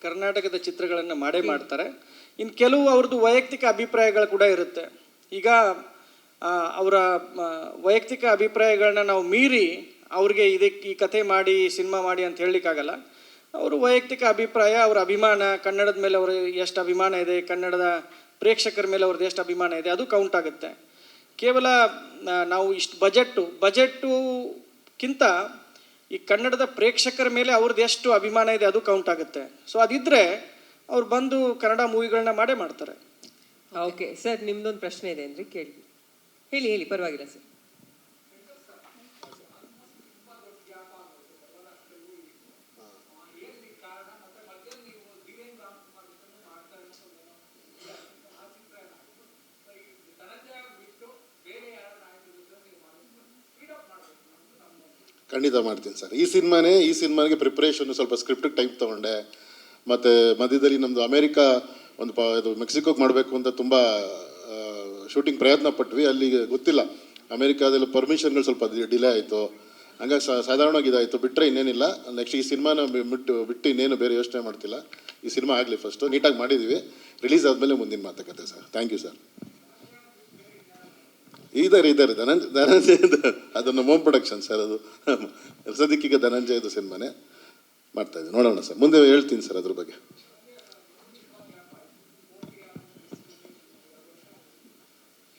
ಕರ್ನಾಟಕದ ಚಿತ್ರಗಳನ್ನು ಮಾಡ್ತಾರೆ. ಇನ್ನು ಕೆಲವು ಅವ್ರದ್ದು ವೈಯಕ್ತಿಕ ಅಭಿಪ್ರಾಯಗಳು ಕೂಡ ಇರುತ್ತೆ. ಈಗ ಅವರ ವೈಯಕ್ತಿಕ ಅಭಿಪ್ರಾಯಗಳನ್ನ ನಾವು ಮೀರಿ ಅವ್ರಿಗೆ ಇದಕ್ಕೆ ಈ ಕಥೆ ಮಾಡಿ ಸಿನಿಮಾ ಮಾಡಿ ಅಂತ ಹೇಳಲಿಕ್ಕಾಗಲ್ಲ. ಅವರು ವೈಯಕ್ತಿಕ ಅಭಿಪ್ರಾಯ, ಅವರ ಅಭಿಮಾನ, ಕನ್ನಡದ ಮೇಲೆ ಅವ್ರ ಎಷ್ಟು ಅಭಿಮಾನ ಇದೆ, ಕನ್ನಡದ ಪ್ರೇಕ್ಷಕರ ಮೇಲೆ ಅವ್ರದ್ದು ಎಷ್ಟು ಅಭಿಮಾನ ಇದೆ, ಅದು ಕೌಂಟ್ ಆಗುತ್ತೆ. ಕೇವಲ ನಾವು ಇಷ್ಟು ಬಜೆಟ್ಟುಕ್ಕಿಂತ ಈ ಕನ್ನಡದ ಪ್ರೇಕ್ಷಕರ ಮೇಲೆ ಅವ್ರದ್ದು ಎಷ್ಟು ಅಭಿಮಾನ ಇದೆ ಅದು ಕೌಂಟ್ ಆಗುತ್ತೆ. ಸೊ ಅದಿದ್ದರೆ ಅವ್ರು ಬಂದು ಕನ್ನಡ ಮೂವಿಗಳನ್ನ ಮಾಡೇ ಮಾಡ್ತಾರೆ. ಓಕೆ ಸರ್, ನಿಮ್ದೊಂದು ಪ್ರಶ್ನೆ ಇದೆ ಅಂದರೆ ಕೇಳಿ. ಹೇಳಿ ಪರವಾಗಿಲ್ಲ ಸರ್. ಖಂಡಿತ ಮಾಡ್ತೀನಿ ಸರ್. ಈ ಸಿನಿಮಾಗೆ ಪ್ರಿಪ್ರೇಷನ್ ಸ್ವಲ್ಪ ಸ್ಕ್ರಿಪ್ಟಿಗೆ ಟೈಮ್ ತೊಗೊಂಡೆ. ಮತ್ತು ಮಧ್ಯದಲ್ಲಿ ನಮ್ಮದು ಅಮೇರಿಕಾ ಇದು ಮೆಕ್ಸಿಕೋಗೆ ಮಾಡಬೇಕು ಅಂತ ತುಂಬ ಶೂಟಿಂಗ್ ಪ್ರಯತ್ನ ಪಟ್ವಿ. ಅಲ್ಲಿಗೆ ಗೊತ್ತಿಲ್ಲ, ಅಮೇರಿಕಾದಲ್ಲಿ ಪರ್ಮಿಷನ್ಗಳು ಸ್ವಲ್ಪ ಡಿಲೇ ಆಯಿತು. ಹಂಗಾಗಿ ಸಾಧಾರಣವಾಗಿ ಇದಾಯಿತು, ಬಿಟ್ಟರೆ ಇನ್ನೇನಿಲ್ಲ. ನೆಕ್ಸ್ಟ್ ಈ ಸಿನಿಮಾನ ಬಿಟ್ಟು ಇನ್ನೇನು ಬೇರೆ ಯೋಚನೆ ಮಾಡ್ತಿಲ್ಲ. ಈ ಸಿನಿಮಾ ಆಗಲಿ ಫಸ್ಟು, ನೀಟಾಗಿ ಮಾಡಿದ್ದೀವಿ. ರಿಲೀಸ್ ಆದಮೇಲೆ ಮುಂದಿನ ಮಾತುಕತೆ ಸರ್. Thank you sir. ಇದ್ದಾರೆ ಧನಂಜಯ್ ಅದನ್ನು ಹೋಮ್ ಪ್ರೊಡಕ್ಷನ್ ಸರ್. ಅದು ಸದ್ಯಕ್ಕೀಗ ಧನಂಜಯದು ಸಿನಿಮಾನೇ ಮಾಡ್ತಾಯಿದ್ದೆ. ನೋಡೋಣ ಸರ್, ಮುಂದೆ ಹೇಳ್ತೀನಿ ಸರ್ ಅದ್ರ ಬಗ್ಗೆ.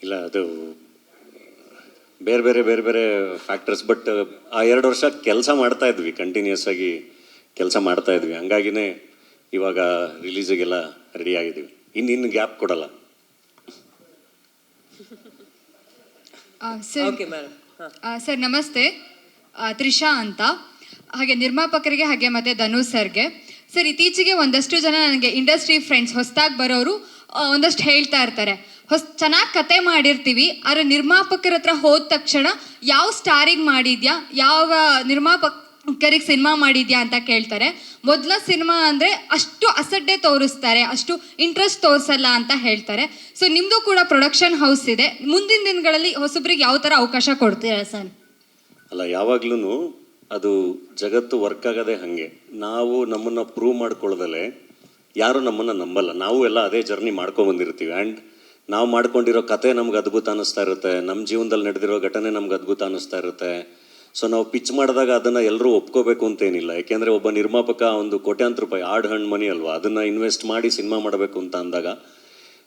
ಇಲ್ಲ, ಅದು ಬೇರೆ ಬೇರೆ ಫ್ಯಾಕ್ಟರ್ಸ್. ಬಟ್ ಆ 2 ವರ್ಷ ಕೆಲಸ ಮಾಡ್ತಾ ಇದ್ವಿ, ಕಂಟಿನ್ಯೂಸ್ ಆಗಿ ಕೆಲಸ ಮಾಡ್ತಾ ಇದ್ವಿ. ಹಂಗಾಗಿನೇ ಇವಾಗ ರಿಲೀಸಿಗೆಲ್ಲ ರೆಡಿ ಆಗಿದ್ದೀವಿ. ಇನ್ನು ಗ್ಯಾಪ್ ಕೊಡಲ್ಲ. ಸರ್ ನಮಸ್ತೆ, ತ್ರಿಷಾ ಅಂತ. ಹಾಗೆ ನಿರ್ಮಾಪಕರಿಗೆ ಹಾಗೆ ಮತ್ತು ಧನುಷ್ ಸರ್ಗೆ. ಸರ್, ಇತ್ತೀಚೆಗೆ ಒಂದಷ್ಟು ಜನ ನನಗೆ ಇಂಡಸ್ಟ್ರಿ ಫ್ರೆಂಡ್ಸ್ ಹೊಸದಾಗಿ ಬರೋರು ಒಂದಷ್ಟು ಹೇಳ್ತಾ ಇರ್ತಾರೆ, ಚೆನ್ನಾಗಿ ಕತೆ ಮಾಡಿರ್ತೀವಿ, ಆದರೆ ನಿರ್ಮಾಪಕರ ಹತ್ರ ಹೋದ ತಕ್ಷಣ ಯಾವ ಸ್ಟಾರಿಗೆ ಮಾಡಿದ್ಯಾ, ಯಾವ ನಿರ್ಮಾಪಕರಿಗೆ ಸಿನಿಮಾ ಮಾಡಿದ್ಯಾ ಅಂತ ಕೇಳ್ತಾರೆ. ಮೊದಲ ಸಿನಿಮಾ ಅಂದರೆ ಅಷ್ಟು ಅಸಡ್ಡೆ ತೋರಿಸ್ತಾರೆ, ಅಷ್ಟು ಇಂಟ್ರೆಸ್ಟ್ ತೋರಿಸಲ್ಲ ಅಂತ ಹೇಳ್ತಾರೆ. ಸೊ ನಿಮ್ಮದು ಕೂಡ ಪ್ರೊಡಕ್ಷನ್ ಹೌಸ್ ಇದೆ, ಮುಂದಿನ ದಿನಗಳಲ್ಲಿ ಹೊಸಬ್ರಿಗೆ ಯಾವ ಥರ ಅವಕಾಶ ಕೊಡ್ತೀರಾ ಸರ್? ಅಲ್ಲ, ಯಾವಾಗ್ಲೂ ಅದು ಜಗತ್ತು ವರ್ಕ್ ಆಗೋದೇ ಹಾಗೆ. ನಾವು ನಮ್ಮನ್ನು ಪ್ರೂವ್ ಮಾಡ್ಕೊಳ್ಳೋದಲ್ಲೇ ಯಾರು ನಮ್ಮನ್ನು ನಂಬಲ್ಲ. ನಾವು ಎಲ್ಲ ಅದೇ ಜರ್ನಿ ಮಾಡ್ಕೊಂಬಂದಿರ್ತೀವಿ. ಆ್ಯಂಡ್ ನಾವು ಮಾಡ್ಕೊಂಡಿರೋ ಕತೆ ನಮ್ಗೆ ಅದ್ಭುತ ಅನ್ನಿಸ್ತಾ ಇರುತ್ತೆ, ನಮ್ಮ ಜೀವನದಲ್ಲಿ ನಡೆದಿರೋ ಘಟನೆ ನಮ್ಗೆ ಅದ್ಭುತ ಅನ್ನಿಸ್ತಾ ಇರುತ್ತೆ. ಸೊ ನಾವು ಪಿಚ್ ಮಾಡಿದಾಗ ಅದನ್ನು ಎಲ್ಲರೂ ಒಪ್ಕೋಬೇಕು ಅಂತೇನಿಲ್ಲ. ಯಾಕೆಂದರೆ ಒಬ್ಬ ನಿರ್ಮಾಪಕ ಒಂದು ಕೋಟ್ಯಾಂತರ ರೂಪಾಯಿ ಆಡ್ ಹಣ್ಣು ಮನಿ ಅಲ್ವಾ, ಅದನ್ನು ಇನ್ವೆಸ್ಟ್ ಮಾಡಿ ಸಿನಿಮಾ ಮಾಡಬೇಕು ಅಂತ ಅಂದಾಗ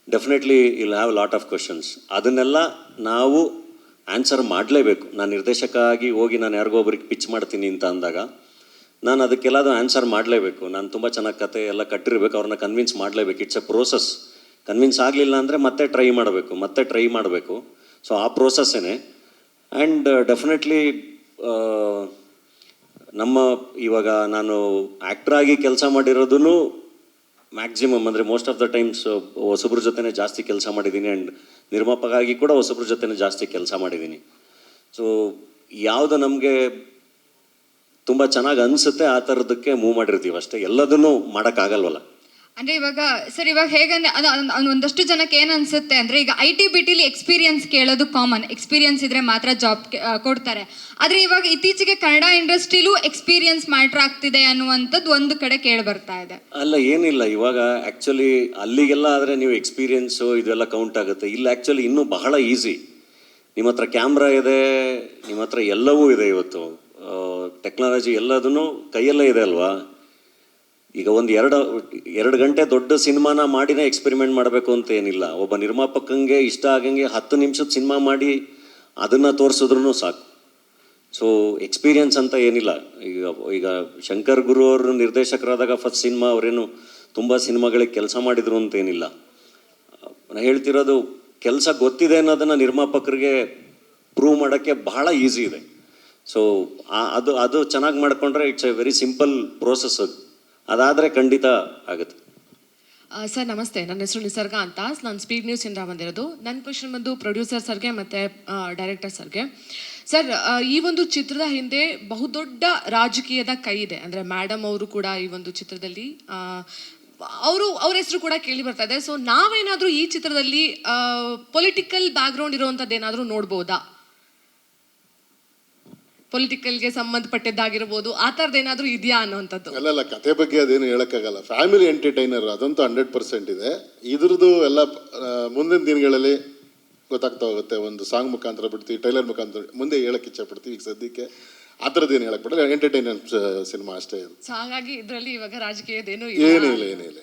definitely will have lot of questions. ಅದನ್ನೆಲ್ಲ ನಾವು ಆನ್ಸರ್ ಮಾಡಲೇಬೇಕು. ನಾನು ನಿರ್ದೇಶಕ ಆಗಿ ಹೋಗಿ ನಾನು ಯಾರಿಗೋ ಒಬ್ರಿಗೆ ಪಿಚ್ ಮಾಡ್ತೀನಿ ಅಂತ ಅಂದಾಗ ನಾನು ಅದಕ್ಕೆಲ್ಲದು ಆನ್ಸರ್ ಮಾಡಲೇಬೇಕು. ನಾನು ತುಂಬ ಚೆನ್ನಾಗಿ ಕತೆ ಎಲ್ಲ ಕಟ್ಟಿರ್ಬೇಕು, ಅವ್ರನ್ನ ಕನ್ವಿನ್ಸ್ ಮಾಡಲೇಬೇಕು. It's A process. ಕನ್ವಿನ್ಸ್ ಆಗಲಿಲ್ಲ ಅಂದರೆ ಮತ್ತೆ ಟ್ರೈ ಮಾಡಬೇಕು. ಸೊ ಆ ಪ್ರೋಸೆಸ್ಸೇ. ಆ್ಯಂಡ್ ಡೆಫಿನೆಟ್ಲಿ ನಮ್ಮ ಇವಾಗ ನಾನು ಆ್ಯಕ್ಟ್ರಾಗಿ ಕೆಲಸ ಮಾಡಿರೋದೂ ಮ್ಯಾಕ್ಸಿಮಮ್ ಅಂದರೆ ಮೋಸ್ಟ್ ಆಫ್ ದ ಟೈಮ್ಸ್ ಹೊಸಬ್ರ ಜೊತೆನೇ ಜಾಸ್ತಿ ಕೆಲಸ ಮಾಡಿದ್ದೀನಿ. ಆ್ಯಂಡ್ ನಿರ್ಮಾಪಕ ಆಗಿ ಕೂಡ ಹೊಸಬ್ರ ಜೊತೆನೇ ಜಾಸ್ತಿ ಕೆಲಸ ಮಾಡಿದ್ದೀನಿ. ಸೊ ಯಾವುದು ನಮಗೆ ತುಂಬ ಚೆನ್ನಾಗಿ ಅನಿಸುತ್ತೆ ಆ ಥರದಕ್ಕೆ ಮೂವ್ ಮಾಡಿರ್ತೀವಿ ಅಷ್ಟೇ. ಎಲ್ಲದನ್ನೂ ಮಾಡೋಕ್ಕಾಗಲ್ವಲ್ಲ. ಅಂದರೆ ಇವಾಗ ಹೇಗಂದ್ರೆ ಒಂದಷ್ಟು ಜನಕ್ಕೆ ಏನು ಅನಿಸುತ್ತೆ ಅಂದರೆ, ಈಗ IT-BTಲಿ ಎಕ್ಸ್ಪೀರಿಯನ್ಸ್ ಕೇಳೋದು ಕಾಮನ್, ಎಕ್ಸ್ಪೀರಿಯನ್ಸ್ ಇದ್ದರೆ ಮಾತ್ರ ಜಾಬ್ ಕೊಡ್ತಾರೆ. ಆದರೆ ಇವಾಗ ಇತ್ತೀಚೆಗೆ ಕನ್ನಡ ಇಂಡಸ್ಟ್ರಿಲೂ ಎಕ್ಸ್ಪೀರಿಯನ್ಸ್ ಮ್ಯಾಟ್ರ್ ಆಗ್ತಿದೆ ಅನ್ನುವಂಥದ್ದು ಒಂದು ಕಡೆ ಕೇಳಿ ಬರ್ತಾ ಇದೆ. ಅಲ್ಲ, ಏನಿಲ್ಲ, ಇವಾಗ ಆ್ಯಕ್ಚುಲಿ ಅಲ್ಲಿಗೆಲ್ಲ ಆದರೆ ನೀವು ಎಕ್ಸ್ಪೀರಿಯನ್ಸು ಇದೆಲ್ಲ ಕೌಂಟ್ ಆಗುತ್ತೆ. ಇಲ್ಲಿ ಆ್ಯಕ್ಚುಲಿ ಇನ್ನೂ ಬಹಳ ಈಸಿ. ನಿಮ್ಮ ಹತ್ರ ಕ್ಯಾಮ್ರಾ ಇದೆ, ನಿಮ್ಮ ಹತ್ರ ಎಲ್ಲವೂ ಇದೆ. ಇವತ್ತು ಟೆಕ್ನಾಲಜಿ ಎಲ್ಲದೂ ಕೈಯಲ್ಲೇ ಇದೆ ಅಲ್ವಾ. ಈಗ ಒಂದು 2 ಗಂಟೆ ದೊಡ್ಡ ಸಿನಿಮಾನ ಮಾಡಿನೇ ಎಕ್ಸ್ಪೆರಿಮೆಂಟ್ ಮಾಡಬೇಕು ಅಂತ ಏನಿಲ್ಲ. ಒಬ್ಬ ನಿರ್ಮಾಪಕಂಗೆ ಇಷ್ಟ ಆಗಂಗೆ 10 ನಿಮಿಷದ ಸಿನಿಮಾ ಮಾಡಿ ಅದನ್ನು ತೋರಿಸಿದ್ರೂ ಸಾಕು. ಸೊ ಎಕ್ಸ್ಪೀರಿಯನ್ಸ್ ಅಂತ ಏನಿಲ್ಲ. ಈಗ ಶಂಕರ್ ಗುರು ಅವರು ನಿರ್ದೇಶಕರಾದಾಗ ಫಸ್ಟ್ ಸಿನಿಮಾ ಅವರೇನು ತುಂಬ ಸಿನಿಮಾಗಳಿಗೆ ಕೆಲಸ ಮಾಡಿದ್ರು ಅಂತೇನಿಲ್ಲ. ನಾನು ಹೇಳ್ತಿರೋದು ಕೆಲಸ ಗೊತ್ತಿದೆ ಅನ್ನೋದನ್ನು ನಿರ್ಮಾಪಕರಿಗೆ ಪ್ರೂವ್ ಮಾಡೋಕ್ಕೆ ಬಹಳ ಈಸಿ ಇದೆ. ಸೊ ಅದು ಚೆನ್ನಾಗಿ ಮಾಡಿಕೊಂಡ್ರೆ it's a very simple process. ಅದಾದರೆ ಖಂಡಿತ ಆಗುತ್ತೆ. ಸರ್ ನಮಸ್ತೆ, ನನ್ನ ಹೆಸರು ನಿಸರ್ಗ ಅಂತ. ನಾನು ಸ್ಪೀಡ್ ನ್ಯೂಸಿಂದ ಬಂದಿರೋದು. ನನ್ನ ಕ್ವಶನ್ ಬಂದು ಪ್ರೊಡ್ಯೂಸರ್ ಸರ್ಗೆ ಮತ್ತು ಡೈರೆಕ್ಟರ್ ಸರ್ಗೆ. ಸರ್, ಈ ಒಂದು ಚಿತ್ರದ ಹಿಂದೆ ಬಹುದೊಡ್ಡ ರಾಜಕೀಯದ ಕೈ ಇದೆ. ಅಂದರೆ ಮೇಡಮ್ ಅವರು ಕೂಡ ಈ ಒಂದು ಚಿತ್ರದಲ್ಲಿ ಅವ್ರ ಹೆಸರು ಕೂಡ ಕೇಳಿ ಬರ್ತಾ ಇದೆ. ಸೊ ನಾವೇನಾದರೂ ಈ ಚಿತ್ರದಲ್ಲಿ ಪೊಲಿಟಿಕಲ್ ಬ್ಯಾಕ್ಗ್ರೌಂಡ್ ಇರುವಂಥದ್ದು ಏನಾದರೂ ನೋಡ್ಬೋದಾ? ಪೊಲಿಟಿಕಲ್ಗೆ ಸಂಬಂಧಪಟ್ಟಿದ್ದಾಗಿರ್ಬೋದು, ಆ ಥರದ್ದು ಏನಾದರೂ ಇದೆಯಾ ಅನ್ನೋವಂಥದ್ದು? ಅಲ್ಲ, ಕತೆ ಬಗ್ಗೆ ಅದೇನು ಹೇಳೋಕ್ಕಾಗಲ್ಲ. ಫ್ಯಾಮಿಲಿ ಎಂಟರ್ಟೈನರ್ ಅದಂತೂ 100% ಇದೆ. ಇದ್ರದ್ದು ಎಲ್ಲ ಮುಂದಿನ ದಿನಗಳಲ್ಲಿ ಗೊತ್ತಾಗ್ತಾ ಹೋಗುತ್ತೆ. ಒಂದು ಸಾಂಗ್ ಮುಖಾಂತರ ಬಿಡ್ತೀವಿ, ಟ್ರೈಲರ್ ಮುಖಾಂತರ ಮುಂದೆ ಹೇಳಕ್ಕೆ ಇಚ್ಛೆ ಪಡ್ತೀವಿ. ಈಗ ಸದ್ಯಕ್ಕೆ ಆ ಥರದ್ದೇನು ಹೇಳಕ್ಕೆ ಬಿಡಲ್ಲ, ಎಂಟರ್ಟೈನ್ಮೆಂಟ್ ಸಿನಿಮಾ ಅಷ್ಟೇ ಇದು. ಸೊ ಹಾಗಾಗಿ ಇದರಲ್ಲಿ ಇವಾಗ ರಾಜಕೀಯದೇನು ಏನಿಲ್ಲ.